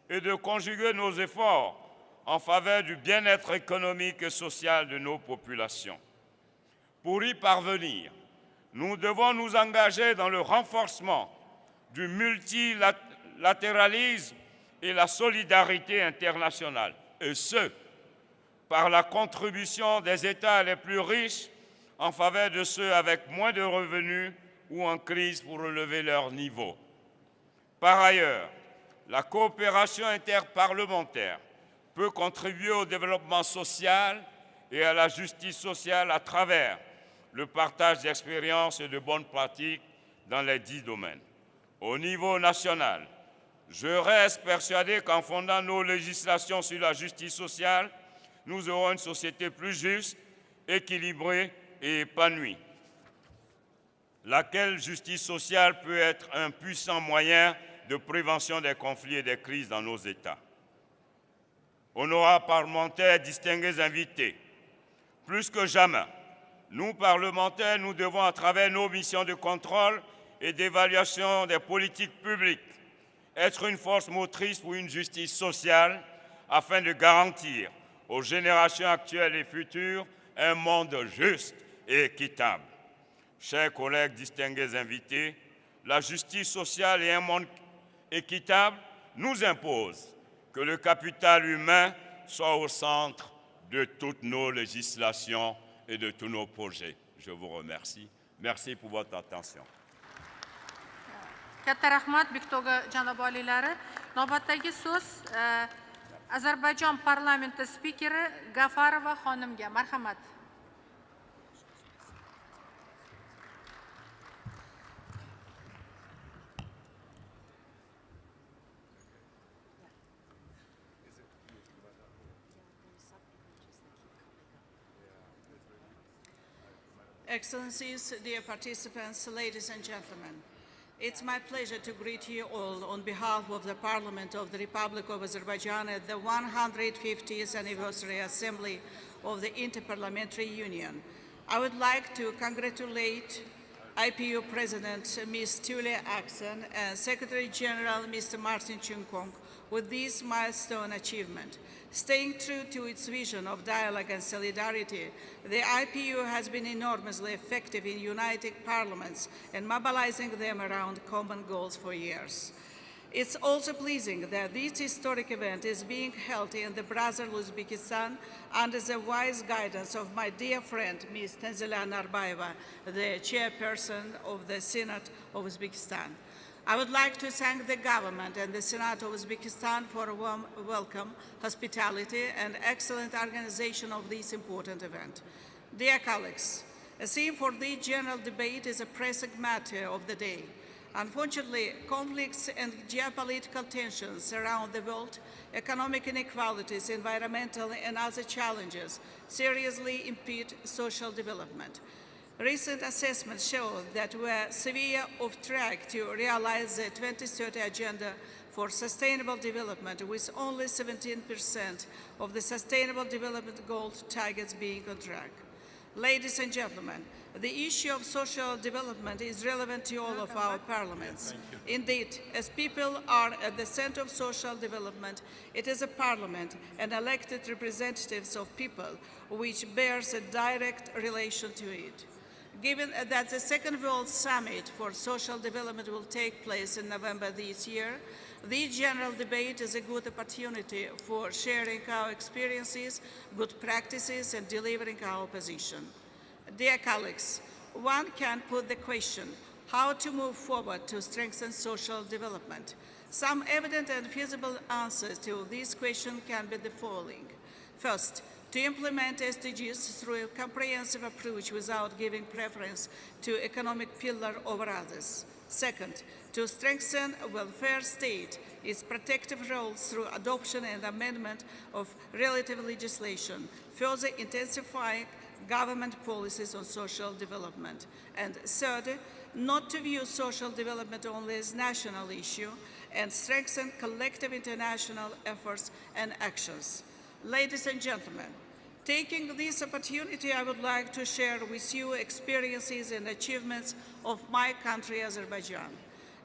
et de conjuguer nos efforts en faveur du bien-être économique et social de nos populations. Pour y parvenir, nous devons nous engager dans le renforcement du multilatéralisme et la solidarité internationale, et ce, par la contribution des États les plus riches en faveur de ceux avec moins de revenus ou en crise pour relever leur niveau. Par ailleurs, la coopération interparlementaire peut contribuer au développement social et à la justice sociale à travers le partage d'expériences et de bonnes pratiques dans les 10 domaines. Au niveau national, je reste persuadé qu'en fondant nos législations sur la justice sociale, nous aurons une société plus juste, équilibrée et épanouie. Laquelle justice sociale peut être un puissant moyen de prévention des conflits et des crises dans nos États. Honorables parlementaires, distingués invités, plus que jamais, nous, parlementaires, nous devons, à travers nos missions de contrôle et d'évaluation des politiques publiques, être une force motrice pour une justice sociale afin de garantir aux générations actuelles et futures un monde juste et équitable. Chers collègues distingués invités, la justice sociale et un monde équitable nous imposent que le capital humain soit au centre de toutes nos législations et de tous nos projets. Je vous remercie. Merci pour votre attention. Katta rahmat Bektoga janob oliylari. Navbatdagi so'z Ozarbayjon parlamenti spikeri Gafarova xonimga. Marhamat. Excellencies, dear participants, ladies and gentlemen, it's my pleasure to greet you all on behalf of the Parliament of the Republic of Azerbaijan at the 150th Anniversary Assembly of the Inter-Parliamentary Union. I would like to congratulate IPU President Ms. Tulia Axon and Secretary General Mr. Martin Chunkong with this milestone achievement. Staying true to its vision of dialogue and solidarity, the IPU has been enormously effective in uniting parliaments and mobilizing them around common goals for years. It's also pleasing that this historic event is being held in the brother Uzbekistan under the wise guidance of my dear friend, Ms. Tanzila Narbayeva, the chairperson of the Senate of Uzbekistan. I would like to thank the government and the Senate of Uzbekistan for a warm welcome, hospitality, and excellent organization of this important event. Dear colleagues, a theme for the general debate is a pressing matter of the day. Unfortunately, conflicts and geopolitical tensions around the world, economic inequalities, environmental and other challenges seriously impede social development. Recent assessments show that we are severely off track to realize the 2030 Agenda for Sustainable Development, with only 17% of the Sustainable Development Goal targets being on track. Ladies and gentlemen, the issue of social development is relevant to all of our parliaments. Indeed, as people are at the center of social development, it is a parliament and elected representatives of people which bears a direct relation to it. Given that the Second World Summit for Social Development will take place in November this year, the general debate is a good opportunity for sharing our experiences, good practices, and delivering our position. Dear colleagues, one can put the question, how to move forward to strengthen social development? Some evident and feasible answers to this question can be the following. First, to implement SDGs through a comprehensive approach without giving preference to economic pillar over others. Second, to strengthen a welfare state, its protective role through adoption and amendment of relative legislation, further intensifying government policies on social development. And third, not to view social development only as a national issue and strengthen collective international efforts and actions. Ladies and gentlemen, taking this opportunity, I would like to share with you experiences and achievements of my country, Azerbaijan.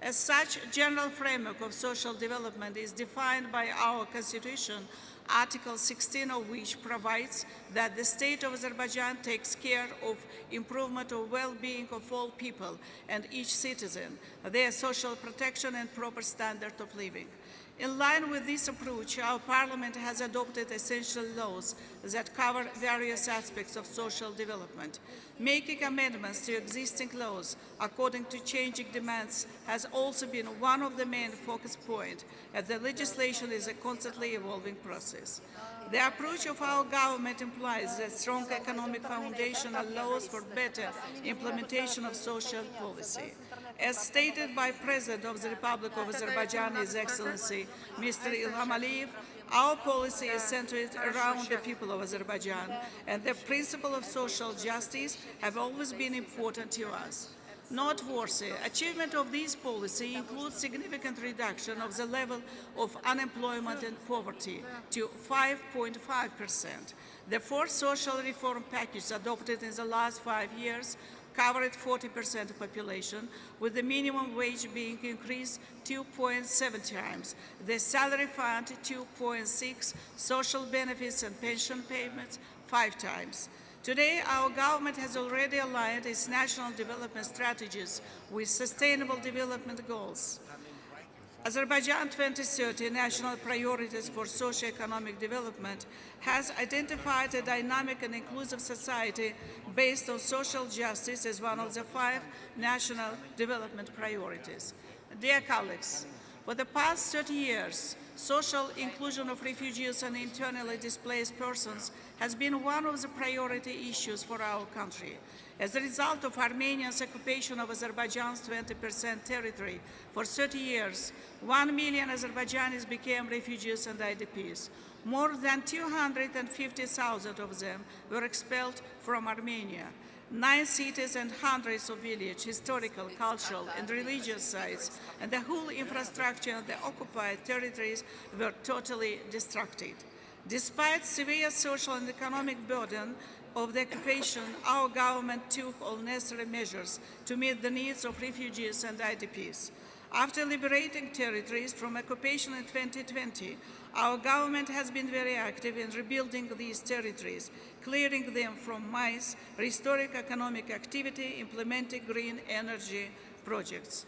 As such, general framework of social development is defined by our constitution, Article 16 of which provides that the state of Azerbaijan takes care of improvement of well-being of all people and each citizen, their social protection and proper standard of living. In line with this approach, our parliament has adopted essential laws that cover various aspects of social development. Making amendments to existing laws according to changing demands has also been one of the main focus points, as the legislation is a constantly evolving process. The approach of our government implies that strong economic foundation allows for better implementation of social policy. As stated by President of the Republic of Azerbaijan, His Excellency Mr. Ilham Aliyev, our policy is centered around the people of Azerbaijan, and the principle of social justice have always been important to us. Noteworthy achievement of this policy includes significant reduction of the level of unemployment and poverty to 5.5%. The fourth social reform package adopted in the last 5 years covered 40% of population, with the minimum wage being increased 2.7 times, the salary fund 2.6, social benefits and pension payments 5 times. Today, our government has already aligned its national development strategies with sustainable development goals. Azerbaijan 2030 national priorities for socio-economic development has identified a dynamic and inclusive society based on social justice as one of the 5 national development priorities. Dear colleagues, for the past 30 years, social inclusion of refugees and internally displaced persons has been one of the priority issues for our country. As a result of Armenia's occupation of Azerbaijan's 20% territory for 30 years, 1 million Azerbaijanis became refugees and IDPs. More than 250,000 of them were expelled from Armenia. 9 cities and hundreds of villages, historical, cultural, and religious sites, and the whole infrastructure of the occupied territories were totally destructed. Despite severe social and economic burden of the occupation, our government took all necessary measures to meet the needs of refugees and IDPs. After liberating territories from occupation in 2020, our government has been very active in rebuilding these territories, clearing them from mines, restoring economic activity, implementing green energy projects.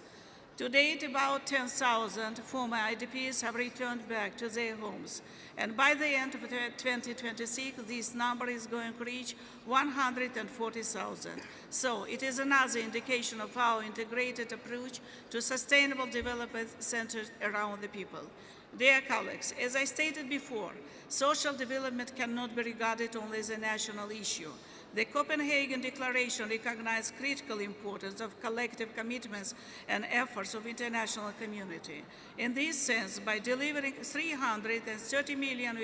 To date, about 10,000 former IDPs have returned back to their homes, and by the end of 2026, this number is going to reach 140,000. So it is another indication of our integrated approach to sustainable development centered around the people. Dear colleagues, as I stated before, social development cannot be regarded only as a national issue. The Copenhagen Declaration recognized critical importance of collective commitments and efforts of international community. In this sense, by delivering $330 million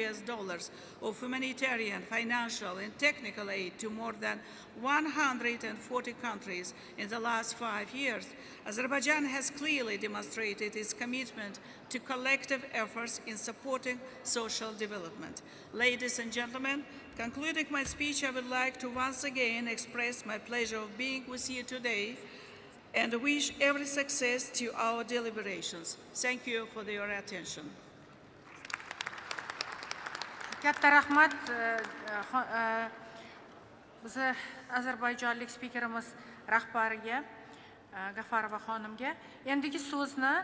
of humanitarian, financial, and technical aid to more than 140 countries in the last 5 years, Azerbaijan has clearly demonstrated its commitment to collective efforts in supporting social development. Ladies and gentlemen, concluding my speech, I would like to once again express my pleasure of being with you today and wish every success to our deliberations. Thank you for your attention. Katta rahmat bizi Ozarbayjonlik spikerimiz rahbariga G'afarova xonimga. Endigi so'zni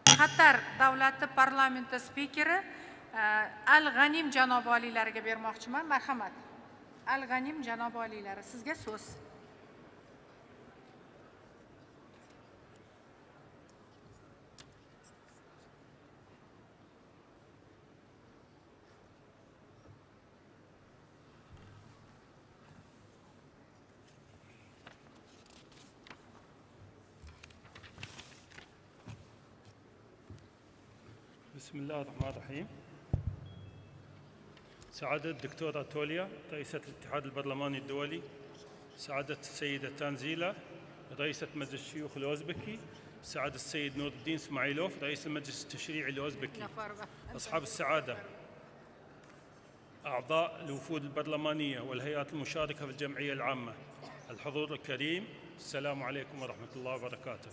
Qatar davlati parlamenti spikeri Al-G'anim janob oliylariga bermoqchiman. Marhamat. Al-G'anim janob oliylari, sizga so'z. بسم الله الرحمن الرحيم. سعادة الدكتورة توليا رئيسة الاتحاد البرلماني الدولي، سعادة السيدة تانزيلا رئيسة مجلس الشيوخ الأوزبكي، سعادة السيد نور الدين اسماعيلوف رئيس المجلس التشريعي الأوزبكي، أصحاب السعادة أعضاء الوفود البرلمانية والهيئات المشاركة في الجمعية العامة، الحضور الكريم، السلام عليكم ورحمة الله وبركاته.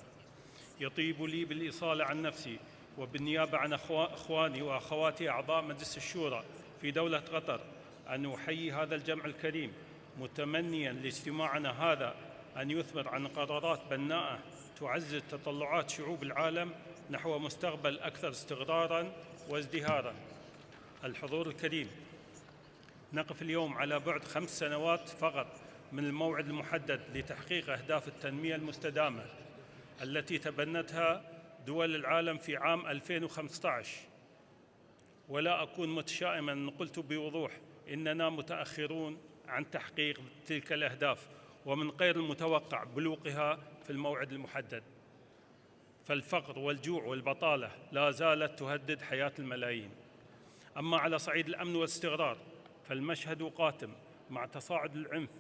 يطيب لي بالإصالة عن نفسي وبالنيابة عن أخواني وأخواتي أعضاء مجلس الشورى في دولة قطر أن أحيي هذا الجمع الكريم متمنياً لاجتماعنا هذا أن يثمر عن قرارات بناءة تعزز تطلعات شعوب العالم نحو مستقبل أكثر استقراراً وازدهاراً. الحضور الكريم، نقف اليوم على بعد 5 سنوات فقط من الموعد المحدد لتحقيق أهداف التنمية المستدامة التي تبنتها دول العالم في عام 2015، ولا أكون متشائماً إن قلت بوضوح إننا متأخرون عن تحقيق تلك الأهداف ومن غير المتوقع بلوغها في الموعد المحدد، فالفقر والجوع والبطالة لا زالت تهدد حياة الملايين. أما على صعيد الأمن والاستقرار فالمشهد قاتم مع تصاعد العنف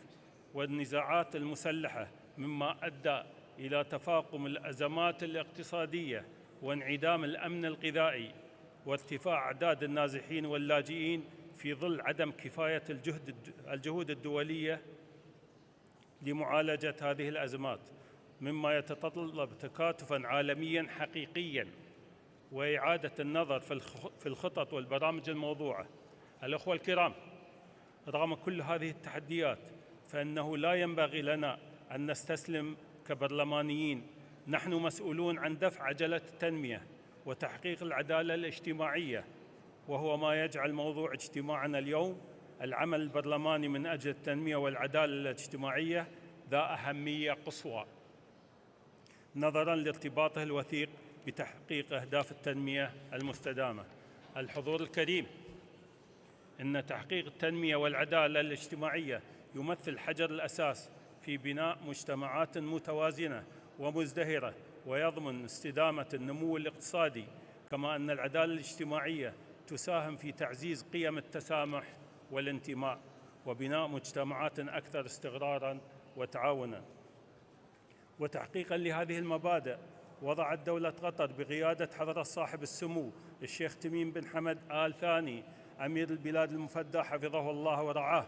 والنزاعات المسلحة، مما أدى إلى تفاقم الأزمات الاقتصادية وانعدام الأمن الغذائي وارتفاع أعداد النازحين واللاجئين في ظل عدم كفاية الجهود الدولية لمعالجة هذه الأزمات، مما يتطلب تكاتفاً عالمياً حقيقياً وإعادة النظر في الخطط والبرامج الموضوعة. الأخوة الكرام، رغم كل هذه التحديات فإنه لا ينبغي لنا أن نستسلم كبرلمانيين. نحن مسؤولون عن دفع عجلة التنمية وتحقيق العدالة الاجتماعية، وهو ما يجعل موضوع اجتماعنا اليوم العمل البرلماني من أجل التنمية والعدالة الاجتماعية ذا أهمية قصوى نظراً لارتباطه الوثيق بتحقيق أهداف التنمية المستدامة. الحضور الكريم، إن تحقيق التنمية والعدالة الاجتماعية يمثل حجر الأساس في بناء مجتمعات متوازنة ومزدهرة ويضمن استدامة النمو الاقتصادي، كما أن العدالة الاجتماعية تساهم في تعزيز قيم التسامح والانتماء وبناء مجتمعات أكثر استقراراً وتعاوناً. وتحقيقاً لهذه المبادئ وضعت دولة قطر بقيادة حضرة صاحب السمو الشيخ تميم بن حمد آل ثاني أمير البلاد المفدى حفظه الله ورعاه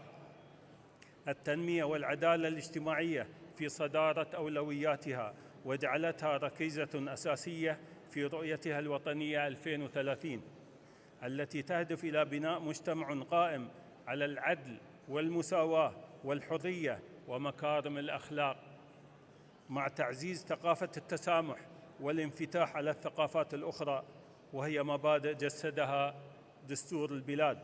التنمية والعدالة الاجتماعية في صدارة أولوياتها، وجعلتها ركيزة أساسية في رؤيتها الوطنية 2030 التي تهدف إلى بناء مجتمع قائم على العدل والمساواة والحرية ومكارم الأخلاق، مع تعزيز ثقافة التسامح والانفتاح على الثقافات الأخرى، وهي مبادئ جسدها دستور البلاد.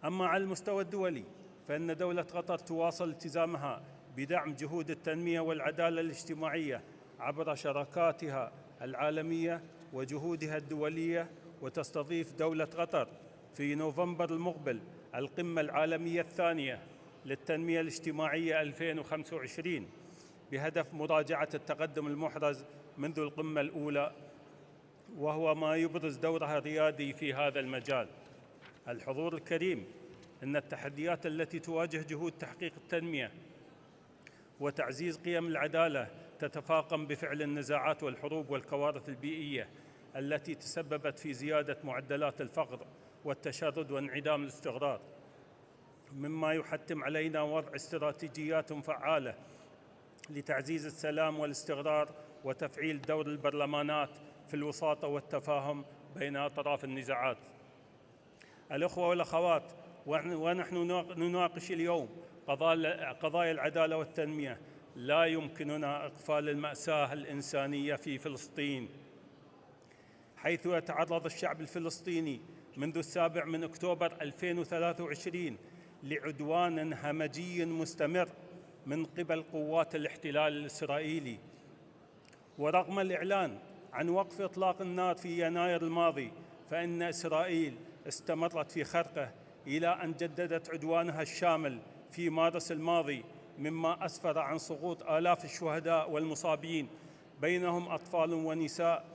أما على المستوى الدولي فإن دولة قطر تواصل التزامها بدعم جهود التنمية والعدالة الاجتماعية عبر شراكاتها العالمية وجهودها الدولية، وتستضيف دولة قطر في نوفمبر المقبل القمة العالمية الثانية للتنمية الاجتماعية 2025 بهدف مراجعة التقدم المحرز منذ القمة الأولى، وهو ما يبرز دورها الريادي في هذا المجال. الحضور الكريم، إن التحديات التي تواجه جهود تحقيق التنمية وتعزيز قيم العدالة تتفاقم بفعل النزاعات والحروب والكوارث البيئية التي تسببت في زيادة معدلات الفقر والتشرد وانعدام الاستقرار، مما يحتم علينا وضع استراتيجيات فعالة لتعزيز السلام والاستقرار وتفعيل دور البرلمانات في الوساطة والتفاهم بين أطراف النزاعات. الأخوة والأخوات، ونحن نناقش اليوم قضايا العدالة والتنمية، لا يمكننا إغفال المأساة الإنسانية في فلسطين، حيث يتعرض الشعب الفلسطيني منذ 7 أكتوبر 2023 لعدوان همجي مستمر من قبل قوات الاحتلال الإسرائيلي. ورغم الإعلان عن وقف إطلاق النار في يناير الماضي، فإن إسرائيل استمرت في خرقه إلى أن جددت عدوانها الشامل في مارس الماضي، مما أسفر عن سقوط آلاف الشهداء والمصابين بينهم أطفال ونساء،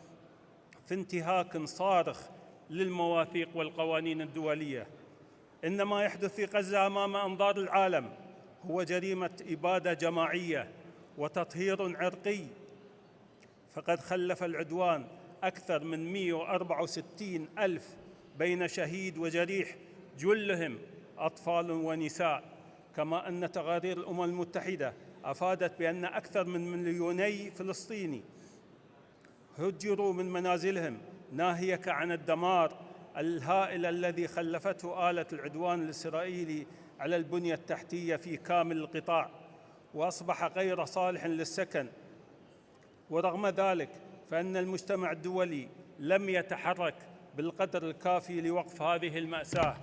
في انتهاك صارخ للمواثيق والقوانين الدولية. إن ما يحدث في غزة أمام أنظار العالم هو جريمة إبادة جماعية وتطهير عرقي، فقد خلف العدوان أكثر من 164 ألف بين شهيد وجريح، جلهم أطفال ونساء. كما أن تقارير الأمم المتحدة أفادت بأن أكثر من 2 مليون فلسطيني هجروا من منازلهم، ناهيك عن الدمار الهائل الذي خلفته آلة العدوان الإسرائيلي على البنية التحتية في كامل القطاع، وأصبح غير صالح للسكن. ورغم ذلك فإن المجتمع الدولي لم يتحرك بالقدر الكافي لوقف هذه المأساة.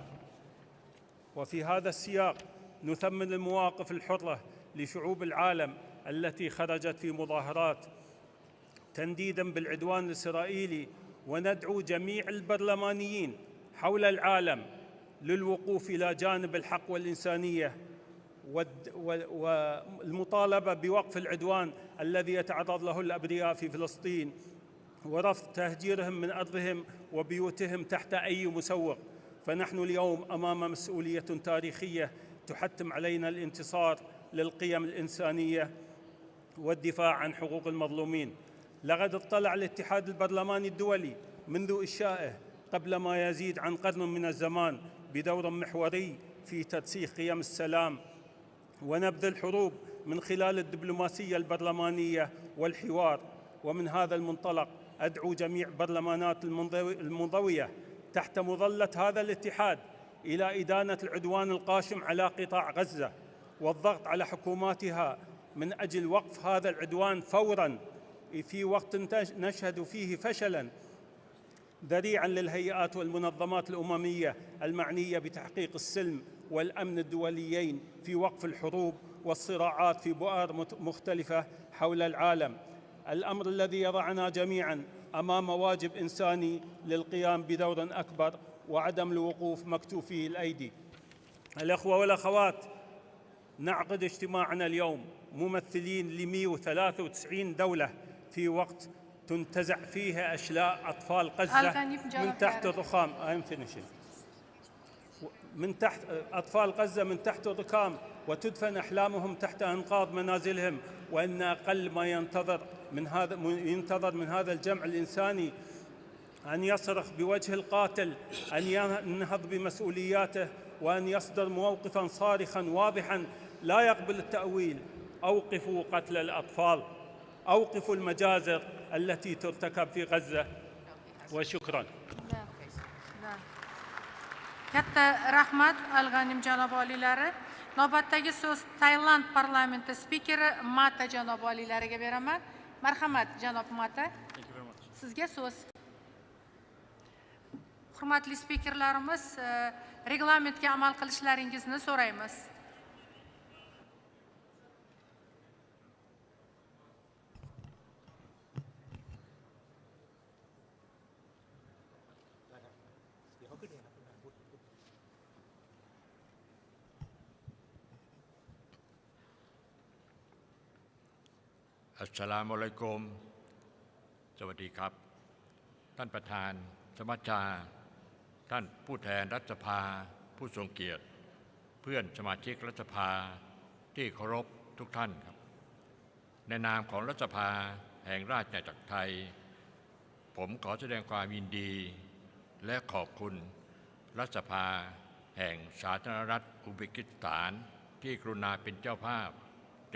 وفي هذا السياق نثمن المواقف الحرة لشعوب العالم التي خرجت في مظاهرات تنديداً بالعدوان الإسرائيلي، وندعو جميع البرلمانيين حول العالم للوقوف إلى جانب الحق والإنسانية والمطالبة بوقف العدوان الذي يتعرض له الأبرياء في فلسطين، ورفض تهجيرهم من أرضهم وبيوتهم تحت أي مسوغ. فنحن اليوم أمام مسؤولية تاريخية تحتم علينا الانتصار للقيم الإنسانية والدفاع عن حقوق المظلومين. لقد اطلع الاتحاد البرلماني الدولي منذ إنشائه قبل ما يزيد عن قرن من الزمان بدور محوري في ترسيخ قيم السلام ونبذ الحروب من خلال الدبلوماسية البرلمانية والحوار. ومن هذا المنطلق أدعو جميع برلمانات المنضوية تحت مظلة هذا الاتحاد إلى إدانة العدوان القاشم على قطاع غزة والضغط على حكوماتها من أجل وقف هذا العدوان فوراً، في وقت نشهد فيه فشلاً ذريعاً للهيئات والمنظمات الأممية المعنية بتحقيق السلم والأمن الدوليين في وقف الحروب والصراعات في بؤر مختلفة حول العالم، الأمر الذي يضعنا جميعاً أمام واجب إنساني للقيام بدور أكبر وعدم الوقوف مكتوفي الأيدي. الأخوة والأخوات، نعقد اجتماعنا اليوم ممثلين ل 193 دولة في وقت تنتزع فيه أشلاء أطفال غزة من تحت الرخام. من تحت أطفال غزة من تحت الركام، وتدفن أحلامهم تحت أنقاض منازلهم. وإن أقل ما ينتظر من هذا الجمع الإنساني أن يصرخ بوجه القاتل، أن ينهض بمسؤولياته وأن يصدر موقفا صارخا واضحا لا يقبل التأويل. أوقفوا قتل الأطفال، أوقفوا المجازر التي ترتكب في غزة، وشكرا. Katta rahmat Alg'anim janob oliylari. Navbatdagi so'z Tailand parlamenti spikeri Mata janob oliylariga beraman. Marhamat janob Mata. Sizga so'z. Hurmatli spikerlarimiz, reglamentga amal qilishlaringizni so'raymiz.อัสสลามุอะลัยกุม สวัสดีครับ ท่านประธานสมัชชา ท่านผู้แทนรัฐสภา ผู้ทรงเกียรติ เพื่อนสมาชิกรัฐสภาที่เคารพทุกท่านครับ ในนามของรัฐสภาแห่งราชอาณาจักรไทย ผมขอแสดงความยินดี และขอบคุณรัฐสภาแห่งสาธารณรัฐอุซเบกิสถานที่กรุณาเป็นเจ้าภาพ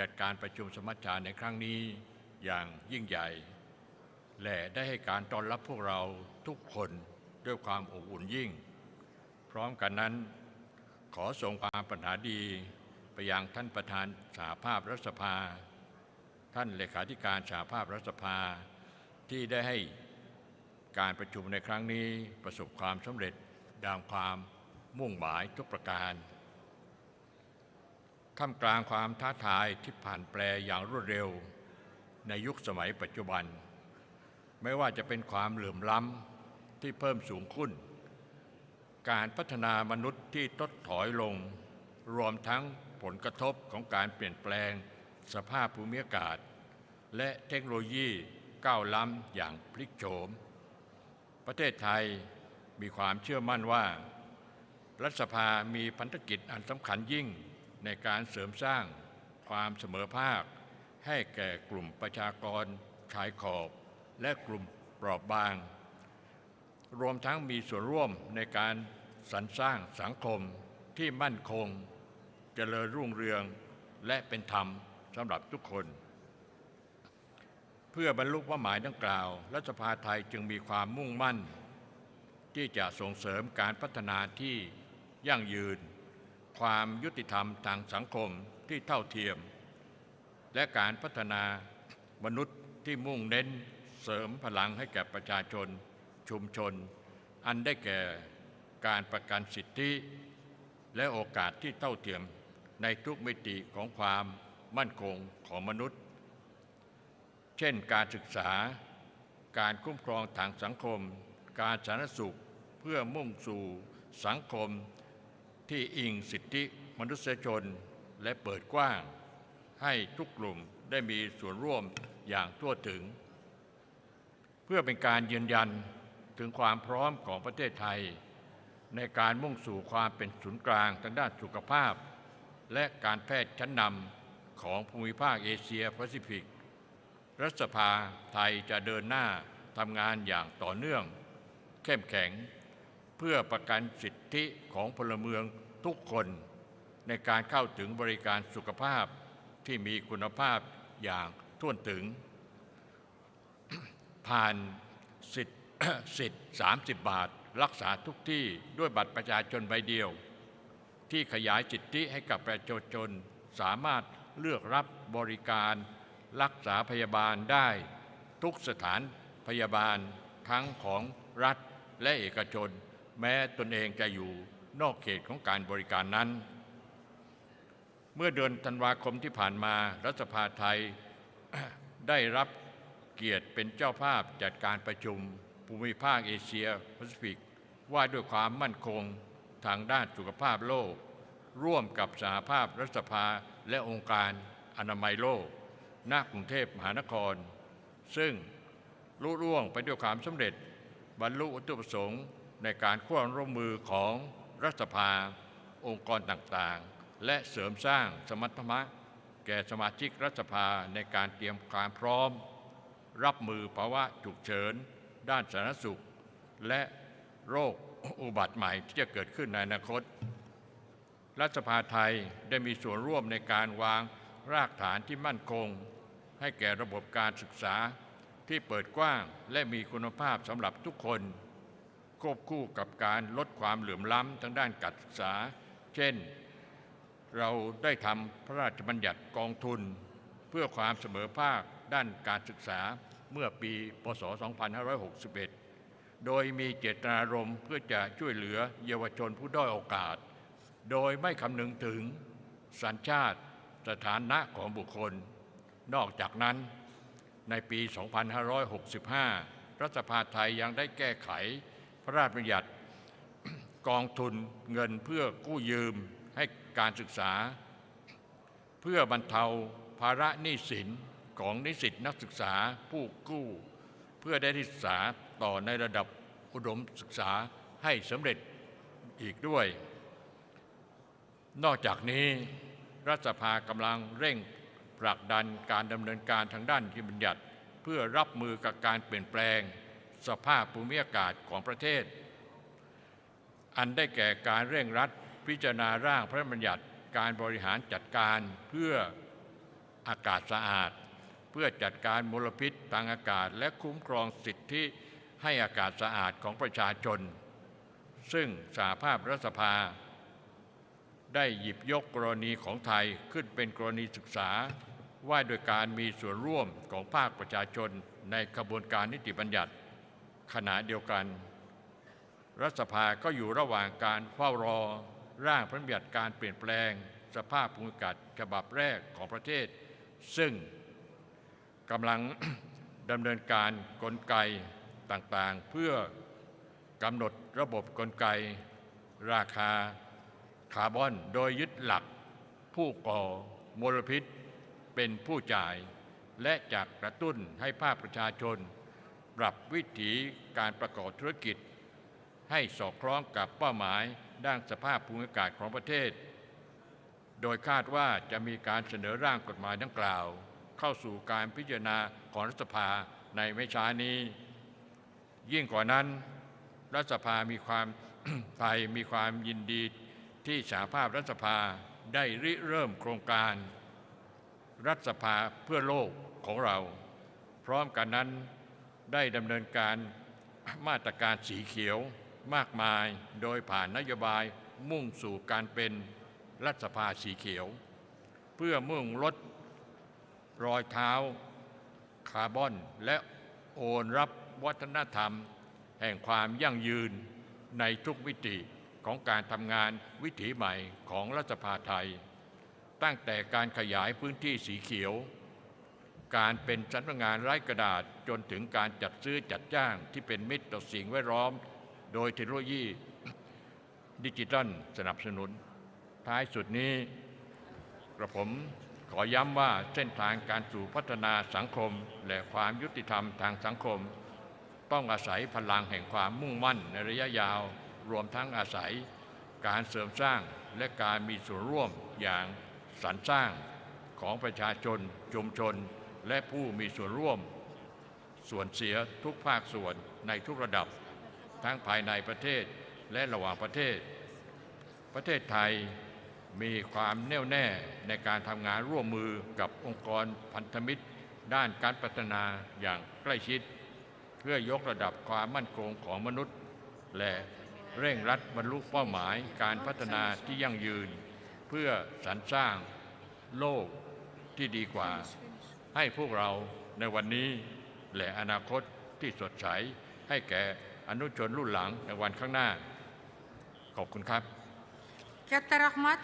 จัดการประชุมสมัชชาในครั้งนี้อย่างยิ่งใหญ่ และได้ให้การต้อนรับพวกเราทุกคนด้วยความอบอุ่นยิ่ง พร้อมกันนั้นขอส่งความปรารถนาดีไปยังท่านประธานสหภาพรัฐสภา ท่านเลขาธิการสหภาพรัฐสภาที่ได้ให้การประชุมในครั้งนี้ประสบความสำเร็จดังความมุ่งหมายทุกประการท่ามกลางความท้าทายที่ผ่านแปรอย่างรวดเร็วในยุคสมัยปัจจุบันไม่ว่าจะเป็นความเหลื่อมล้ำที่เพิ่มสูงขึ้นการพัฒนามนุษย์ที่ลดถอยลงรวมทั้งผลกระทบของการเปลี่ยนแปลงสภาพภูมิอากาศและเทคโนโลยีก้าวล้ำอย่างพลิกโฉมประเทศไทยมีความเชื่อมั่นว่ารัฐสภามีพันธกิจอันสำคัญยิ่งในการเสริมสร้างความเสมอภาคให้แก่กลุ่มประชากรชายขอบและกลุ่มเปราะบางรวมทั้งมีส่วนร่วมในการสรรสร้างสังคมที่มั่นคงเจริญรุ่งเรืองและเป็นธรรมสำหรับทุกคนเพื่อบรรลุเป้าหมายดังกล่าวรัฐสภาไทยจึงมีความมุ่งมั่นที่จะส่งเสริมการพัฒนาที่ยั่งยืนความยุติธรรมทางสังคมที่เท่าเทียมและการพัฒนามนุษย์ที่มุ่งเน้นเสริมพลังให้แก่ประชาชนชุมชนอันได้แก่การประกันสิทธิและโอกาสที่เท่าเทียมในทุกมิติของความมั่นคงของมนุษย์เช่นการศึกษาการคุ้มครองทางสังคมการสาธารณสุขเพื่อมุ่งสู่สังคมที่อิงสิทธิมนุษยชนและเปิดกว้างให้ทุกกลุ่มได้มีส่วนร่วมอย่างทั่วถึงเพื่อเป็นการยืนยันถึงความพร้อมของประเทศไทยในการมุ่งสู่ความเป็นศูนย์กลางทางด้านสุขภาพและการแพทย์ชั้นนำของภูมิภาคเอเชียแปซิฟิกรัฐสภาไทยจะเดินหน้าทำงานอย่างต่อเนื่องเข้มแข็งเพื่อประกันสิทธิของพลเมืองทุกคนในการเข้าถึงบริการสุขภาพที่มีคุณภาพอย่างทั่วถึงผ่านสิทธิ์30 บาทรักษาทุกที่ด้วยบัตรประชาชนใบเดียวที่ขยายสิทธิให้กับประชาชนสามารถเลือกรับบริการรักษาพยาบาลได้ทุกสถานพยาบาลทั้งของรัฐและเอกชนแม้ตนเองจะอยู่นอกเขตของการบริการนั้นเมื่อเดือนธันวาคมที่ผ่านมารัฐสภาไทย ได้รับเกียรติเป็นเจ้าภาพจัดการประชุมภูมิภาคเอเชียแปซิฟิกว่าด้วยความมั่นคงทางด้านสุขภาพโลกร่วมกับสหภาพรัฐสภาและองค์การอนามัยโลกณกรุงเทพมหานครซึ่งลุล่วงไปด้วยความสำเร็จบรรลุวัตถุประสงค์ในการความร่วมมือของรัฐสภาองค์กรต่างๆและเสริมสร้างสมรรถนะแก่สมาชิกรัฐสภาในการเตรียมความพร้อมรับมือภาวะฉุกเฉินด้านสาธารณสุขและโรคอุบัติใหม่ที่จะเกิดขึ้นในอนาคต รัฐสภาไทยได้มีส่วนร่วมในการวางรากฐานที่มั่นคงให้แก่ระบบการศึกษาที่เปิดกว้างและมีคุณภาพสำหรับทุกคนควบคู่กับการลดความเหลื่อมล้ำทางด้านการศึกษาเช่นเราได้ทำพระราชบัญญัติกองทุนเพื่อความเสมอภาคด้านการศึกษาเมื่อปีพ.ศ. 2561 โดยมีเจตนารมณ์เพื่อจะช่วยเหลือเยาวชนผู้ด้อยโอกาสโดยไม่คำนึงถึงสัญชาติสถานะของบุคคลนอกจากนั้นในปี 2565 รัฐสภาไทยยังได้แก้ไขพระราชบัญญัติกองทุนเงินเพื่อกู้ยืมให้การศึกษาเพื่อบรรเทาภาระหนี้สินของนิสิตนักศึกษาผู้กู้เพื่อได้ศึกษาต่อในระดับอุดมศึกษาให้สำเร็จอีกด้วยนอกจากนี้รัฐสภากำลังเร่งผลักดันการดำเนินการทางด้านที่บัญญัติเพื่อรับมือกับการเปลี่ยนแปลงสภาพภูมิอากาศของประเทศอันได้แก่การเร่งรัดพิจารณาร่างพระราชบัญญัติการบริหารจัดการเพื่ออากาศสะอาดเพื่อจัดการมลพิษทางอากาศและคุ้มครองสิทธิให้อากาศสะอาดของประชาชนซึ่งสหภาพรัฐสภาได้หยิบยกกรณีของไทยขึ้นเป็นกรณีศึกษาว่าโดยการมีส่วนร่วมของภาคประชาชนในกระบวนการนิติบัญญัติขณะเดียวกันรัฐสภาก็อยู่ระหว่างการเฝ้ารอร่างพระราชบัญญัติการเปลี่ยนแปลงสภาพภูมิอากาศฉบับแรกของประเทศซึ่งกำลัง ดำเนินการกลไกต่างๆเพื่อกำหนดระบบกลไกราคาคาร์บอนโดยยึดหลักผู้ก่อมลพิษเป็นผู้จ่ายและจะกระตุ้นให้ภาคประชาชนปรับวิถีการประกอบธุรกิจให้สอดคล้องกับเป้าหมายด้านสภาพภูมิอากาศของประเทศโดยคาดว่าจะมีการเสนอร่างกฎหมายดังกล่าวเข้าสู่การพิจารณาของรัฐสภาในไม่ช้านี้ยิ่งกว่านั้นรัฐสภามีความ ไทยมีความยินดีที่สหภาพรัฐสภาได้ริเริ่มโครงการรัฐสภาเพื่อโลกของเราพร้อมกันนั้นได้ดำเนินการมาตรการสีเขียวมากมายโดยผ่านนโยบายมุ่งสู่การเป็นรัฐสภาสีเขียวเพื่อมุ่งลดรอยเท้าคาร์บอนและโอนรับวัฒนธรรมแห่งความยั่งยืนในทุกมิติของการทำงานวิถีใหม่ของรัฐสภาไทยตั้งแต่การขยายพื้นที่สีเขียวการเป็นสำนักงานไร้กระดาษจนถึงการจัดซื้อจัดจ้างที่เป็นมิตรต่อสิ่งแวดล้อมโดยเทคโนโลยีดิจิทัลสนับสนุนท้ายสุดนี้กระผมขอย้ำว่าเส้นทางการสู่พัฒนาสังคมและความยุติธรรมทางสังคมต้องอาศัยพลังแห่งความมุ่งมั่นในระยะยาวรวมทั้งอาศัยการเสริมสร้างและการมีส่วนร่วมอย่างสรรสร้างของประชาชนชุมชนและผู้มีส่วนร่วมส่วนเสียทุกภาคส่วนในทุกระดับทั้งภายในประเทศและระหว่างประเทศประเทศไทยมีความแน่วแน่ในการทำงานร่วมมือกับองค์กรพันธมิตรด้านการพัฒนาอย่างใกล้ชิดเพื่อยกระดับความมั่นคงของมนุษย์และเร่งรัดบรรลุเป้าหมายการพัฒนาที่ยั่งยืนเพื่อสรรสร้างโลกที่ดีกว่าให้พวกเราในวันนี้และอนาคตที่สดใสให้แก่อนุชนรุ่นหลังในวันข้างหน้าขอบคุณครับ Katta rahmat.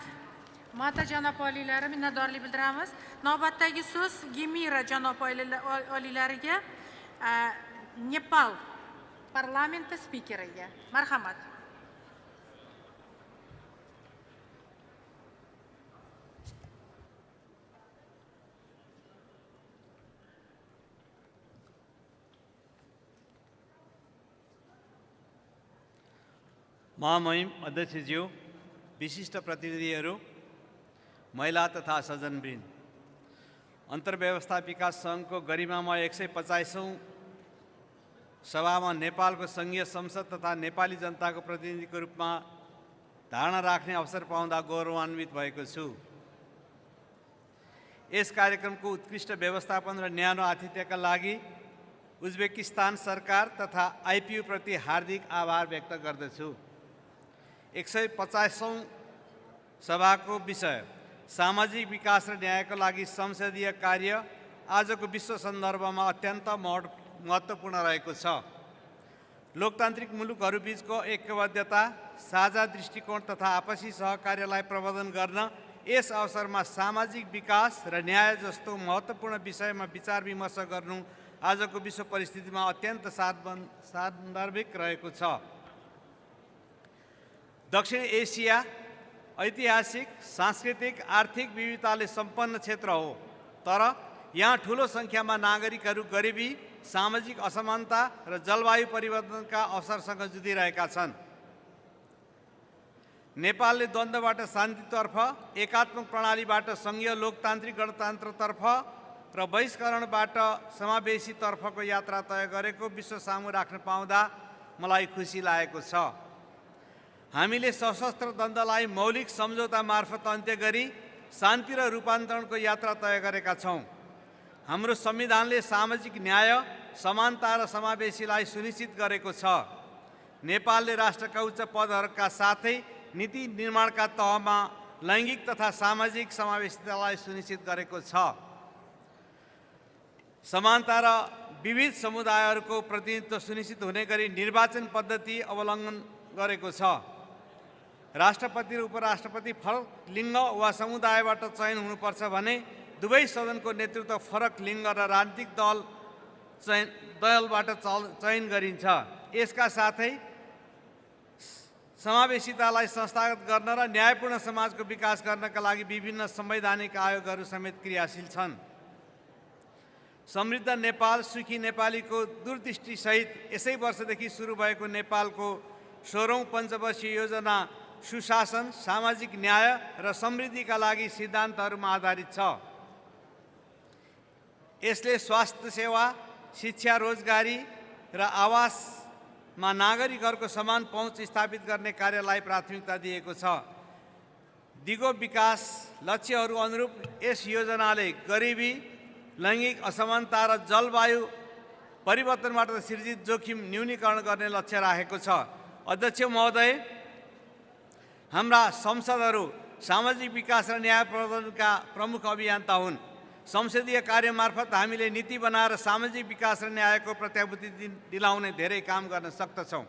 Mata janob oliylari minnatdorlik bildiramiz. Navbatdagi so'z Gemira janob oliylariga Nepal parlamenti spikeriga. Marhamat. महामहिम अध्यक्षज्यू विशिष्ट प्रतिनिधिहरू महिला तथा सज्जनवृन्द अन्तर्व्यवस्थापिका सङ्घको गरिमामय 150औं सभामा नेपालको सङ्घीय संसद तथा नेपाली जनताको प्रतिनिधिको रूपमा धारणा राख्ने अवसर पाउँदा गौरवान्वित भएको छु। यस कार्यक्रमको उत्कृष्ट व्यवस्थापन र न्यानो आतिथ्यका लागि उज्बेकिस्तान सरकार तथा IPU प्रति हार्दिक आभार व्यक्त गर्दछु। 150औं सभाको विषय सामाजिक विकास र न्यायको लागि संसदीय कार्य आजको विश्व सन्दर्भमा अत्यन्त महत्त्वपूर्ण रहेको छ। लोकतान्त्रिक मुलुकहरूबीचको ऐक्यबद्धता, साझा दृष्टिकोण तथा आपसी सहकार्यलाई प्रवर्धन गर्न यस अवसरमा सामाजिक विकास र न्याय जस्तो महत्त्वपूर्ण विषयमा विचार विमर्श गर्नु आजको विश्व परिस्थितिमा अत्यन्त सान्दर्भिक रहेको छ। दक्षिण एसिया ऐतिहासिक, सांस्कृतिक, आर्थिक विविधताले सम्पन्न क्षेत्र हो, तर यहाँ ठूलो सङ्ख्यामा नागरिकहरू गरिबी, सामाजिक असमानता र जलवायु परिवर्तनका अवसरसँग जुधिरहेका छन्। नेपालले द्वन्द्वबाट शान्तितर्फ, एकात्मक प्रणालीबाट सङ्घीय लोकतान्त्रिक गणतन्त्रतर्फ र बहिष्करणबाट समावेशीतर्फको यात्रा तय गरेको विश्व सामु राख्न पाउँदा मलाई खुसी लागेको छ। हामीले सशस्त्र द्वन्द्वलाई मौलिक सम्झौता मार्फत अन्त्य गरी शान्ति र रूपान्तरणको यात्रा तय गरेका छौँ। हाम्रो संविधानले सामाजिक न्याय, समानता र समावेशीलाई सुनिश्चित गरेको छ। नेपालले राष्ट्रका उच्च पदहरूका साथै नीति निर्माणका तहमा लैङ्गिक तथा सामाजिक समावेशितालाई सुनिश्चित गरेको छ। समानता र विविध समुदायहरूको प्रतिनिधित्व सुनिश्चित हुने गरी निर्वाचन पद्धति अवलम्बन गरेको छ। राष्ट्रपति र उपराष्ट्रपति फरक लिङ्ग वा समुदायबाट चयन हुनुपर्छ भने दुवै सदनको नेतृत्व फरक लिङ्ग र राजनीतिक दलबाट चयन गरिन्छ। यसका साथै समावेशितालाई संस्थागत गर्न र न्यायपूर्ण समाजको विकास गर्नका लागि विभिन्न संवैधानिक आयोगहरू समेत क्रियाशील छन्। समृद्ध नेपाल, सुखी नेपालीको दूरदृष्टिसहित यसै वर्षदेखि सुरु भएको नेपालको 16औं पञ्चवर्षीय योजना सुशासन, सामाजिक न्याय र समृद्धिका लागि सिद्धान्तहरूमा आधारित छ। यसले स्वास्थ्य सेवा, शिक्षा, रोजगारी र आवासमा नागरिकहरूको समान पहुँच स्थापित गर्ने कार्यलाई प्राथमिकता दिएको छ। दिगो विकास लक्ष्यहरू अनुरूप यस योजनाले गरिबी, लैङ्गिक असमानता र जलवायु परिवर्तनबाट सृजित जोखिम न्यूनीकरण गर्ने लक्ष्य राखेको छ। अध्यक्ष महोदय, हाम्रा संसदहरू सामाजिक विकास र न्याय प्रवर्धनका प्रमुख अभियन्ता हुन्। संसदीय कार्य मार्फत हामीले नीति बनाएर सामाजिक विकास र न्यायको प्रत्याभूति दिलाउने धेरै काम गर्न सक्दछौँ।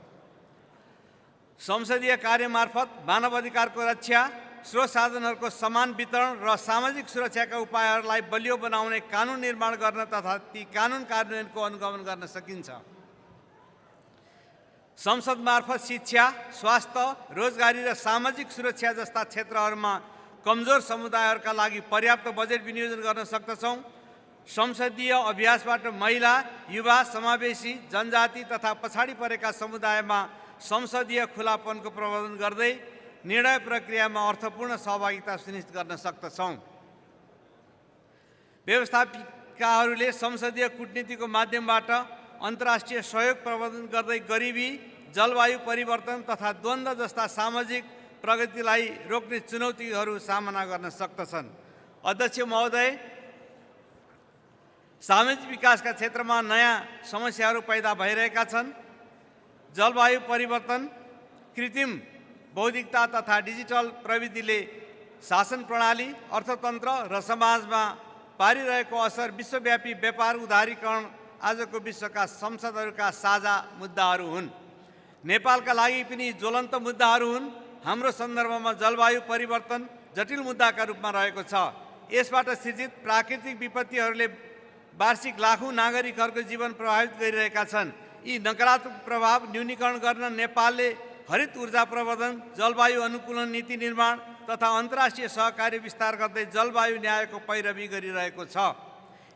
संसदीय कार्य मार्फत मानव अधिकारको रक्षा, स्रोत साधनहरूको समान वितरण र सामाजिक सुरक्षाका उपायहरूलाई बलियो बनाउने कानुन निर्माण गर्न तथा ती कानुन कार्यान्वयनको अनुगमन गर्न सकिन्छ। संसद मार्फत शिक्षा, स्वास्थ्य, रोजगारी र सामाजिक सुरक्षा जस्ता क्षेत्रहरूमा कमजोर समुदायहरूका लागि पर्याप्त बजेट विनियोजन गर्न सक्दछौँ। संसदीय अभ्यासबाट महिला, युवा, समावेशी, जनजाति तथा पछाडि परेका समुदायमा संसदीय खुलापनको प्रवर्धन गर्दै निर्णय प्रक्रियामा अर्थपूर्ण सहभागिता सुनिश्चित गर्न सक्दछौँ। व्यवस्थापिकाहरूले संसदीय कूटनीतिको माध्यमबाट अन्तर्राष्ट्रिय सहयोग प्रवर्धन गर्दै गरिबी, जलवायु परिवर्तन तथा द्वन्द्व जस्ता सामाजिक प्रगतिलाई रोक्ने चुनौतीहरू सामना गर्न सक्दछन्। अध्यक्ष महोदय, सामाजिक विकासका क्षेत्रमा नयाँ समस्याहरू पैदा भइरहेका छन्। जलवायु परिवर्तन, कृत्रिम बौद्धिकता तथा डिजिटल प्रविधिले शासन प्रणाली, अर्थतन्त्र र समाजमा पारिरहेको असर, विश्वव्यापी व्यापार उदारीकरण आजको विश्वका संसदहरूका साझा मुद्दाहरू हुन्। नेपालका लागि पनि ज्वलन्त मुद्दाहरू हुन्। हाम्रो सन्दर्भमा जलवायु परिवर्तन जटिल मुद्दाका रूपमा रहेको छ। यसबाट सृजित प्राकृतिक विपत्तिहरूले वार्षिक लाखौँ नागरिकहरूको जीवन प्रभावित गरिरहेका छन्। यी नकारात्मक प्रभाव न्यूनीकरण गर्न नेपालले हरित ऊर्जा प्रवर्धन, जलवायु अनुकूलन नीति निर्माण तथा अन्तर्राष्ट्रिय सहकार्य विस्तार गर्दै जलवायु न्यायको पैरवी गरिरहेको छ।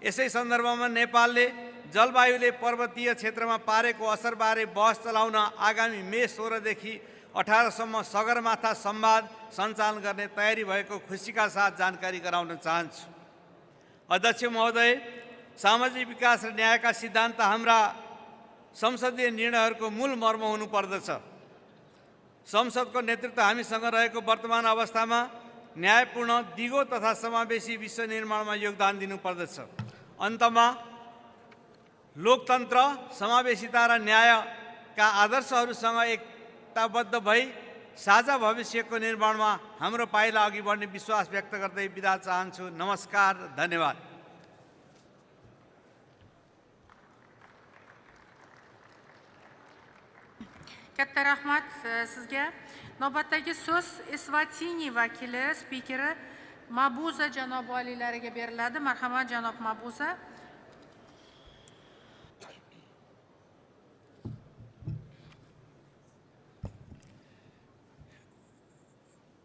यसै सन्दर्भमा नेपालले जलवायुले पर्वतीय क्षेत्रमा पारेको असरबारे बहस चलाउन आगामी मे 16 देखि 18 सम्म सगरमाथा संवाद सञ्चालन गर्ने तयारी भएको खुसीका साथ जानकारी गराउन चाहन्छु। अध्यक्ष महोदय, सामाजिक विकास र न्यायका सिद्धान्त हाम्रा संसदीय निर्णयहरूको मूल मर्म हुनुपर्दछ। संसदको नेतृत्व हामीसँग रहेको वर्तमान अवस्थामा न्यायपूर्ण, दिगो तथा समावेशी विश्व निर्माणमा योगदान दिनुपर्दछ। अन्तमा लोकतन्त्र, समावेशिता र न्यायका आदर्शहरूसँग एकताबद्ध भई साझा भविष्यको निर्माणमा हाम्रो पाइला अघि बढ्ने विश्वास व्यक्त गर्दै बिदा चाहन्छु। नमस्कार, धन्यवाद। Katta rahmat sizga. Navbatdagi so'z Eswatini vakili, spikeri Mabuza janob oliylariga beriladi. Marhamat, janob Mabuza.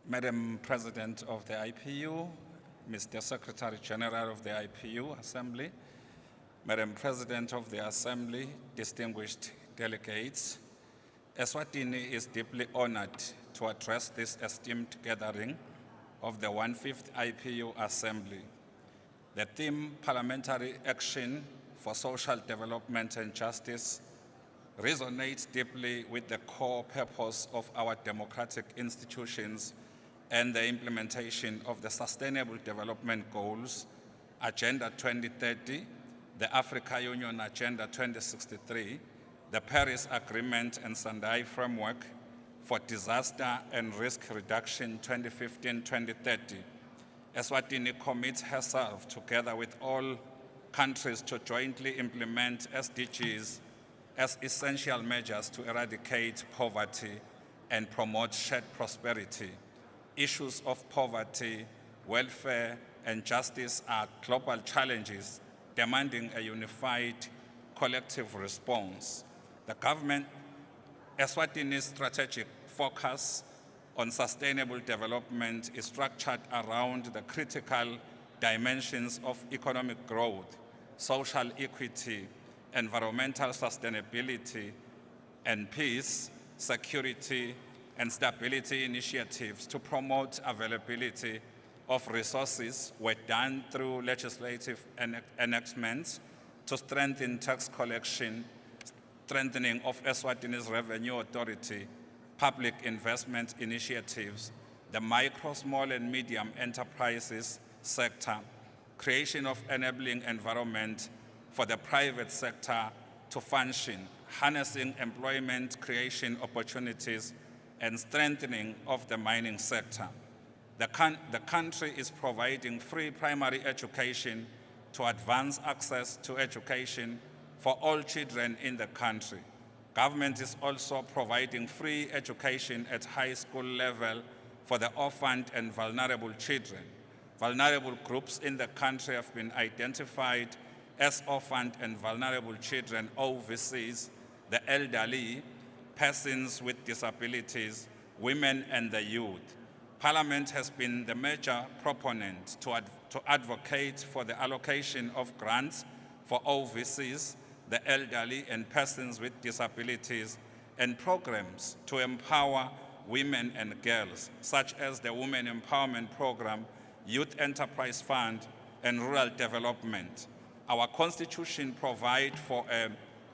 Madam President of the IPU, Mr. Secretary General of the IPU Assembly, Madam President of the Assembly, distinguished delegates, Eswatini is deeply honored to address this esteemed gathering of the 1/5th IPU Assembly. The theme, Parliamentary Action for Social Development and Justice, resonates deeply with the core purpose of our democratic institutions and the implementation of the Sustainable Development Goals, Agenda 2030, the Africa Union Agenda 2063, the Paris Agreement and Sendai Framework for Disaster and Risk Reduction 2015-2030. Eswatini commits herself together with all countries to jointly implement SDGs as essential measures to eradicate poverty and promote shared prosperity. Issues of poverty, welfare, and justice are global challenges demanding a unified collective response. The government, Eswatini's strategic focus on sustainable development is structured around the critical dimensions of economic growth, social equity, environmental sustainability, and peace, security, and stability initiatives to promote availability of resources were done through legislative enactments to strengthen tax collection, strengthening of Eswatini's revenue authority, public investment initiatives, the micro, small, and medium enterprises sector, creation of enabling environment for the private sector to function, harnessing employment creation opportunities, and strengthening of the mining sector. The country is providing free primary education to advance access to education for all children in the country. Government is also providing free education at high school level for the orphaned and vulnerable children. Vulnerable groups in the country have been identified as orphaned and vulnerable children overseas, the elderly, persons with disabilities, women, and the youth. Parliament has been the major proponent to advocate for the allocation of grants for overseas, the elderly, and persons with disabilities, and programs to empower women and girls, such as the Women Empowerment Program, Youth Enterprise Fund, and Rural Development. Our Constitution provides for a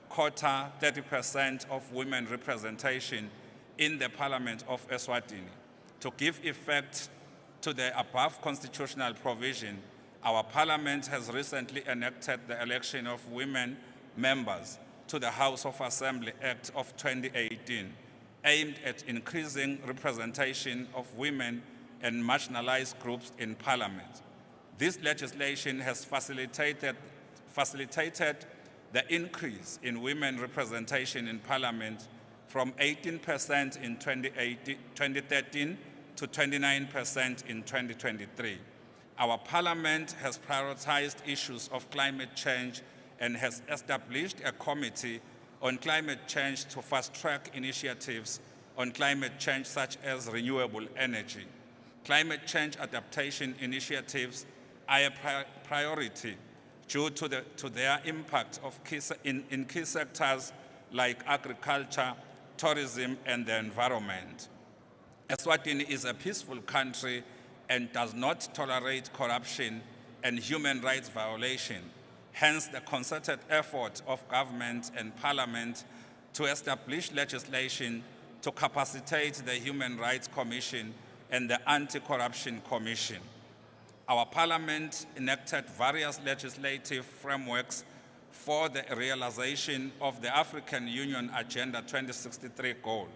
quota, 30% of women representation in the Parliament of Eswatini. To give effect to the above constitutional provision, our Parliament has recently enacted the election of women members to the House of Assembly Act of 2018, aimed at increasing representation of women and marginalized groups in Parliament. This legislation has facilitated the increase in women representation in Parliament from 18% in 2013 to 29% in 2023. Our Parliament has prioritized issues of climate change and has established a committee on climate change to fast-track initiatives on climate change such as renewable energy. Climate change adaptation initiatives are a priority due to their impact in key sectors like agriculture, tourism, and the environment. Eswatini is a peaceful country and does not tolerate corruption and human rights violation. Hence, the concerted effort of government and parliament to establish legislation to capacitate the Human Rights Commission and the Anti-Corruption Commission. Our Parliament enacted various legislative frameworks for the realization of the African Union Agenda 2063 goal.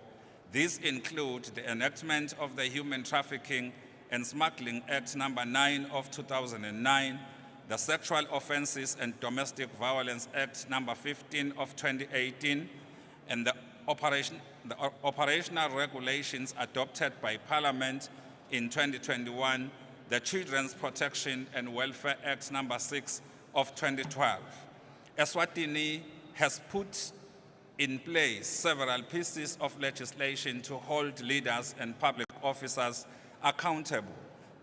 These include the enactment of the Human Trafficking and Smuggling Act number 9 of 2009, the Sexual Offences and Domestic Violence Act number 15 of 2018, and the operational regulations adopted by Parliament in 2021, the Children's Protection and Welfare Act number 6 of 2012. Eswatini has put in place several pieces of legislation to hold leaders and public officers accountable.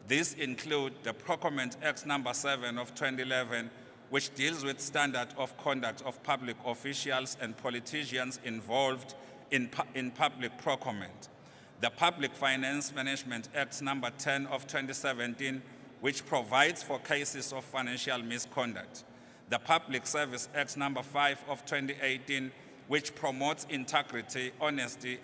These include the Procurement Act number 7 of 2011, which deals with standard of conduct of public officials and politicians involved in public procurement. The Public Finance Management Act number 10 of 2017, which provides for cases of financial misconduct. The Public Service Act number 5 of 2018, which promotes integrity, honesty,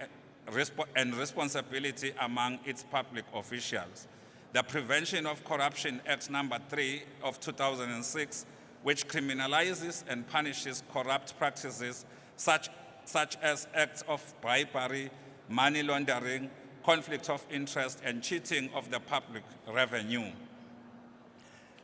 and responsibility among its public officials. The Prevention of Corruption Act number 3 of 2006, which criminalizes and punishes corrupt practices such as acts of bribery, money laundering, conflict of interest, and cheating of the public revenue.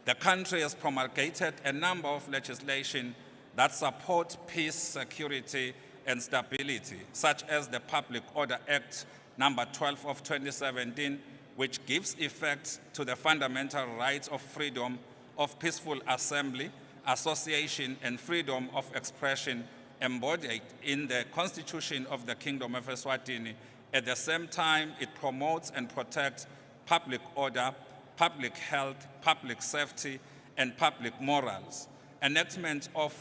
The country has promulgated a number of legislation that support peace, security, and stability, such as the Public Order Act number 12 of 2017, which gives effect to the fundamental rights of freedom of peaceful assembly, association, and freedom of expression embodied in the Constitution of the Kingdom of Eswatini. At the same time, it promotes and protects public order, public health, public safety, and public morals. Enactment of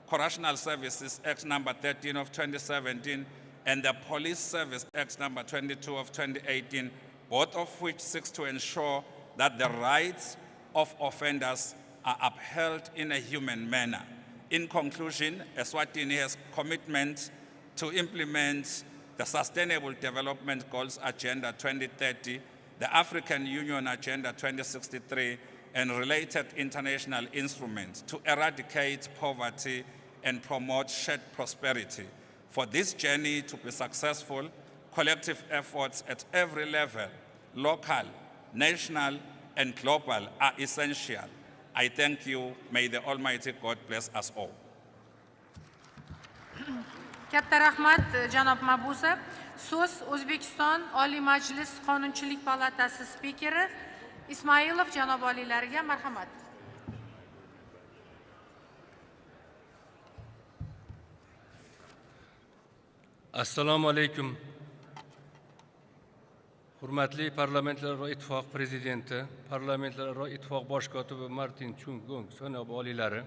Correctional Services Act number 13 of 2017 and the Police Service Act number 22 of 2018, both of which seeks to ensure that the rights of offenders are upheld in a human manner. In conclusion, Eswatini has commitment to implement the Sustainable Development Goals Agenda 2030, the African Union Agenda 2063, and related international instruments to eradicate poverty and promote shared prosperity. For this journey to be successful, collective efforts at every level, local, national, and global, are essential. I thank you. May the Almighty God bless us all. Katta rahmat janob Mabuse. So'z O'zbekiston Oliy Majlis Qonunchilik palatasi spikeri Ismailov janob oliylariga marhamat. Assalomu alaykum. Hurmatli Parlamentlararo Ittifoq Prezidenti, Parlamentlararo Ittifoq Bosh kotibi Martin Chung-Gong janob oliylari,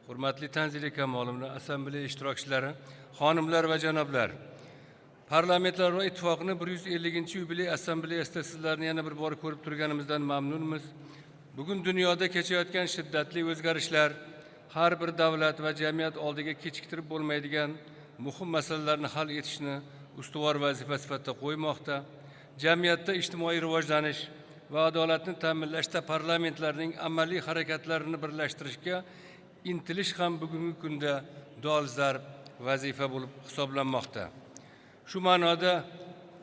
hurmatli Tanzila Kamolovna, assambleya ishtirokchilari, xonimlar va janoblar. Parlamentlararo Ittifoqni 150-yubiley assambleyasida sizlarni yana bir bor ko'rib turganimizdan mamnunmiz. Bugun dunyoda kechayotgan shiddatli o'zgarishlar har bir davlat va jamiyat oldiga kechiktirib bo'lmaydigan muhim masalalarni hal etishni ustuvor vazifa sifatida qo'ymoqda. Jamiyatda ijtimoiy rivojlanish va adolatni ta'minlashda parlamentlarning amaliy harakatlarini birlashtirishga intilish ham bugungi kunda dolzarb vazifa bo'lib hisoblanmoqda. Shu ma'noda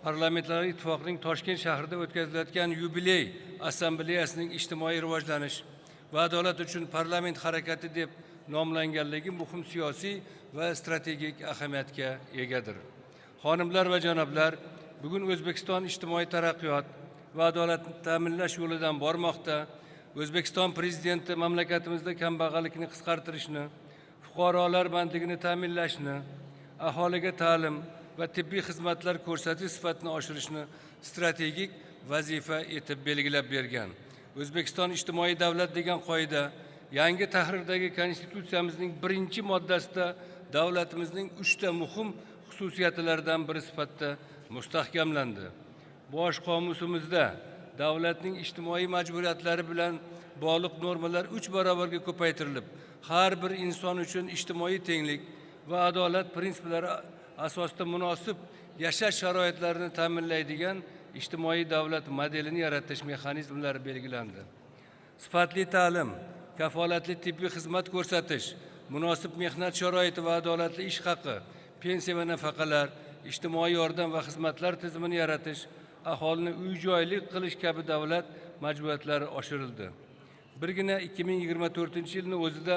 Parlamentlar Ittifoqining Toshkent shahrida o'tkazilayotgan yubiley assambleyasining ijtimoiy rivojlanish va adolat uchun parlament harakati deb nomlanganligi muhim siyosiy va strategik ahamiyatga egadir. Xonimlar va janoblar, bugun O'zbekiston ijtimoiy taraqqiyot va adolatni ta'minlash yo'lidan bormoqda. O'zbekiston prezidenti mamlakatimizda kambag'allikni qisqartirishni, fuqarolar bandligini ta'minlashni, aholiga ta'lim va tibbiy xizmatlar ko'rsatish sifatini oshirishni strategik vazifa etib belgilab bergan. O'zbekiston ijtimoiy davlat degan qoida yangi tahrirdagi konstitutsiyamizning 1-moddasida davlatimizning 3 ta muhim xususiyatlaridan biri sifatida mustahkamlandi. Bosh qomusimizda davlatning ijtimoiy majburiyatlari bilan bog'liq normalar 3 barobarga ko'paytirilib, har bir inson uchun ijtimoiy tenglik va adolat prinsiplari asosida munosib yashash sharoitlarini ta'minlaydigan ijtimoiy davlat modelini yaratish mexanizmlari belgilandi. Sifatli ta'lim, kafolatli tibbiy xizmat ko'rsatish, munosib mehnat sharoiti va adolatli ish haqi, pensiya va nafaqalar, ijtimoiy yordam va xizmatlar tizimini yaratish, aholini uy-joylik qilish kabi davlat majburiyatlari oshirildi. Birgina 2024-yilning o'zida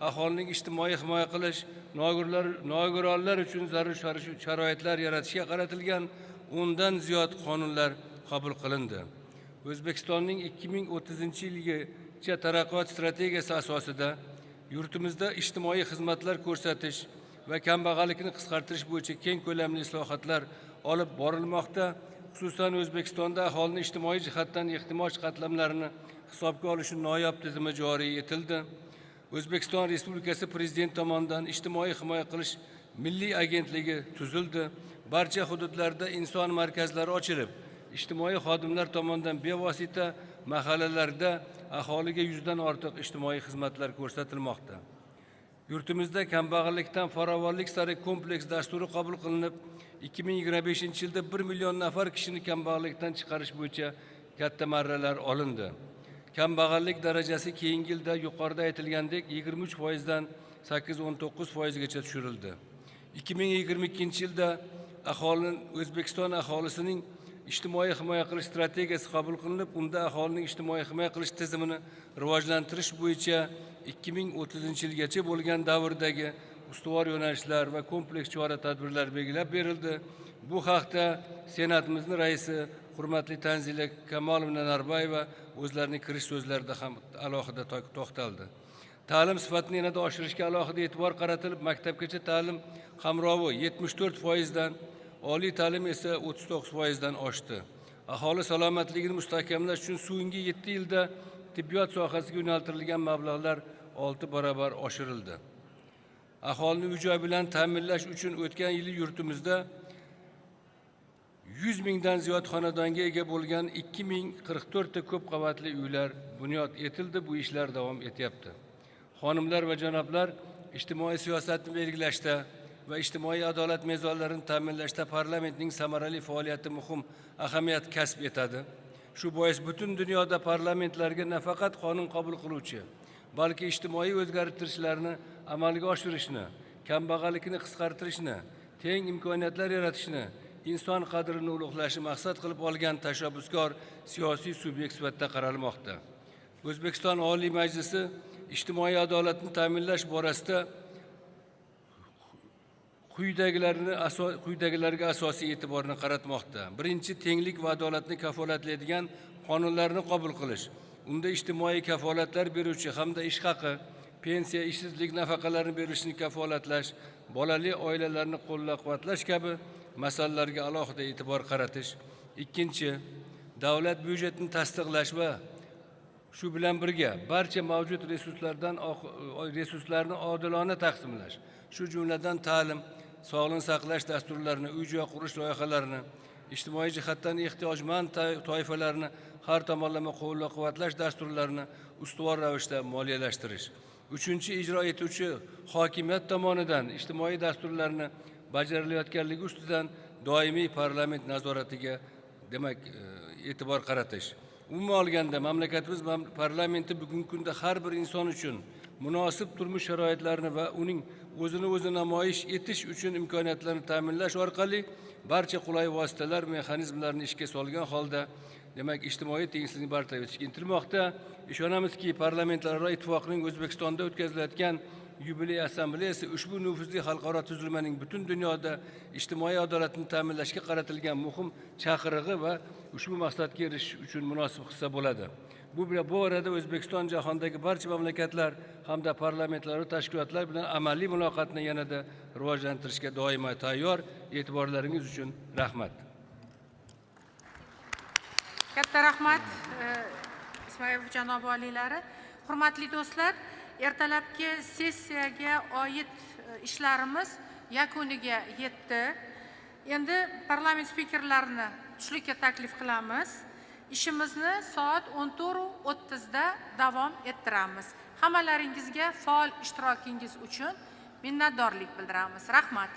aholining ijtimoiy himoya qilish, nogironlar uchun zarur sharoitlar yaratishga qaratilgan 10 dan ziyod qonunlar qabul qilindi. O'zbekistonning 2030-yilgacha taraqqiyot strategiyasi asosida yurtimizda ijtimoiy xizmatlar ko'rsatish va kambag'allikni qisqartirish bo'yicha keng ko'lamli islohotlar olib borilmoqda. Xususan O'zbekistonda aholining ijtimoiy jihatdan ehtiyoj qatlamlarini hisobga olishning noyob tizimi joriy etildi. O'zbekiston Respublikasi Prezident tomonidan ijtimoiy himoya qilish milliy agentligi tuzildi. Barcha hududlarda inson markazlari ochilib, ijtimoiy xodimlar tomonidan bevosita mahallalarda aholiga 100 dan ortiq ijtimoiy xizmatlar ko'rsatilmoqda. Yurtimizda kambag'allikdan farovonlik sari kompleks dasturi qabul qilinib, 2025-yilda 1 million nafar kishini kambag'allikdan chiqarish bo'yicha katta marralar olindi. Kambag'allik darajasi keyingi yilda yuqorida aytilgandek 23% dan 8-19% gacha tushirildi. 2022-yilda O'zbekiston aholisining ijtimoiy himoya qilish strategiyasi qabul qilinib, unda aholining ijtimoiy himoya qilish tizimini rivojlantirish bo'yicha 2030-yilgacha bo'lgan davrdagi ustuvor yo'nalishlar va kompleks chora-tadbirlar belgilab berildi. Bu haqda Senatimizning raisi hurmatli Tanzila Kamolovna Narbayeva o'zlarining kirish so'zlarida ham alohida to'xtaldi. Ta'lim sifatini yanada oshirishga alohida e'tibor qaratilib, maktabgacha ta'lim qamrovi 74% dan, oliy ta'lim esa 39% dan oshdi. Aholi salomatligini mustahkamlash uchun so'nggi 7 yilda tibbiyot sohasiga yo'naltirilgan mablag'lar 6 barobar oshirildi. Aholini uy-joy bilan ta'minlash uchun o'tgan yili yurtimizda 100 mingdan ziyod xonadonga ega bo'lgan 2044 ta ko'p qavatli uylar bunyod etildi. Bu ishlar davom etyapti. Xonimlar va janoblar, ijtimoiy siyosatni belgilashda va ijtimoiy adolat mezonlarini ta'minlashda parlamentning samarali faoliyati muhim ahamiyat kasb etadi. Shu bois butun dunyoda parlamentlarga nafaqat qonun qabul qiluvchi, balki ijtimoiy o'zgartirishlarni amalga oshirishni, kambag'allikni qisqartirishni, teng imkoniyatlar yaratishni, inson qadrini ulug'lashni maqsad qilib olgan tashabbuskor siyosiy subyekt sifatida qaralmoqda. O'zbekiston Oliy Majlisi ijtimoiy adolatni ta'minlash borasida quyidagilarga asosiy e'tiborni qaratmoqda. Birinchi, tenglik va adolatni kafolatlaydigan qonunlarni qabul qilish. Unda ijtimoiy kafolatlar beruvchi hamda ish haqi, pensiya, ishsizlik nafaqalarini berishni kafolatlash, bolali oilalarni qo'llab-quvvatlash kabi masalalarga alohida e'tibor qaratish. Ikkinchi, davlat byudjetini tasdiqlash va shu bilan birga barcha mavjud resurslarni odilona taqsimlash, shu jumladan ta'lim, sog'liqni saqlash dasturlarini, uy-joy qurish loyihalarini, ijtimoiy jihatdan ehtiyojmand toifalarni har tomonlama qo'llab-quvvatlash dasturlarini ustuvor ravishda moliyalashtirish. Uchinchi, ijro etuvchi hokimiyat tomonidan ijtimoiy dasturlarni bajarilayotganligi ustidan doimiy parlament nazoratiga e'tibor qaratish. Umuman olganda mamlakatimiz parlamenti bugungi kunda har bir inson uchun munosib turmush sharoitlarini va uning o'zini o'zi namoyish etish uchun imkoniyatlarni ta'minlash orqali barcha qulay vositalar, mexanizmlarni ishga solgan holda ijtimoiy tengsizlikni bartaraf etishga intilmoqda. Ishonamizki, Parlamentlararo ittifoqning O'zbekistonda o'tkazilayotgan yubiley assambleyasi ushbu nufuzli xalqaro tuzilmaning butun dunyoda ijtimoiy adolatni ta'minlashga qaratilgan muhim chaqirig'i va ushbu maqsadga erishish uchun munosib hissa bo'ladi. Bu borada O'zbekiston jahondagi barcha mamlakatlar hamda parlamentlararo tashkilotlar bilan amaliy muloqotni yanada rivojlantirishga doimo tayyor. E'tiborlaringiz uchun rahmat. Katta rahmat Ismoilov janob oliylari. Hurmatli do'stlar, ertalabki sessiyaga oid ishlarimiz yakuniga yetdi. Endi parlament spikerlarini tushlikka taklif qilamiz. İşimizni soat 14:30 da davom ettiramiz. Hammalaringizga faol ishtirokingiz uchun minnatdorlik bildiramiz. Rahmat.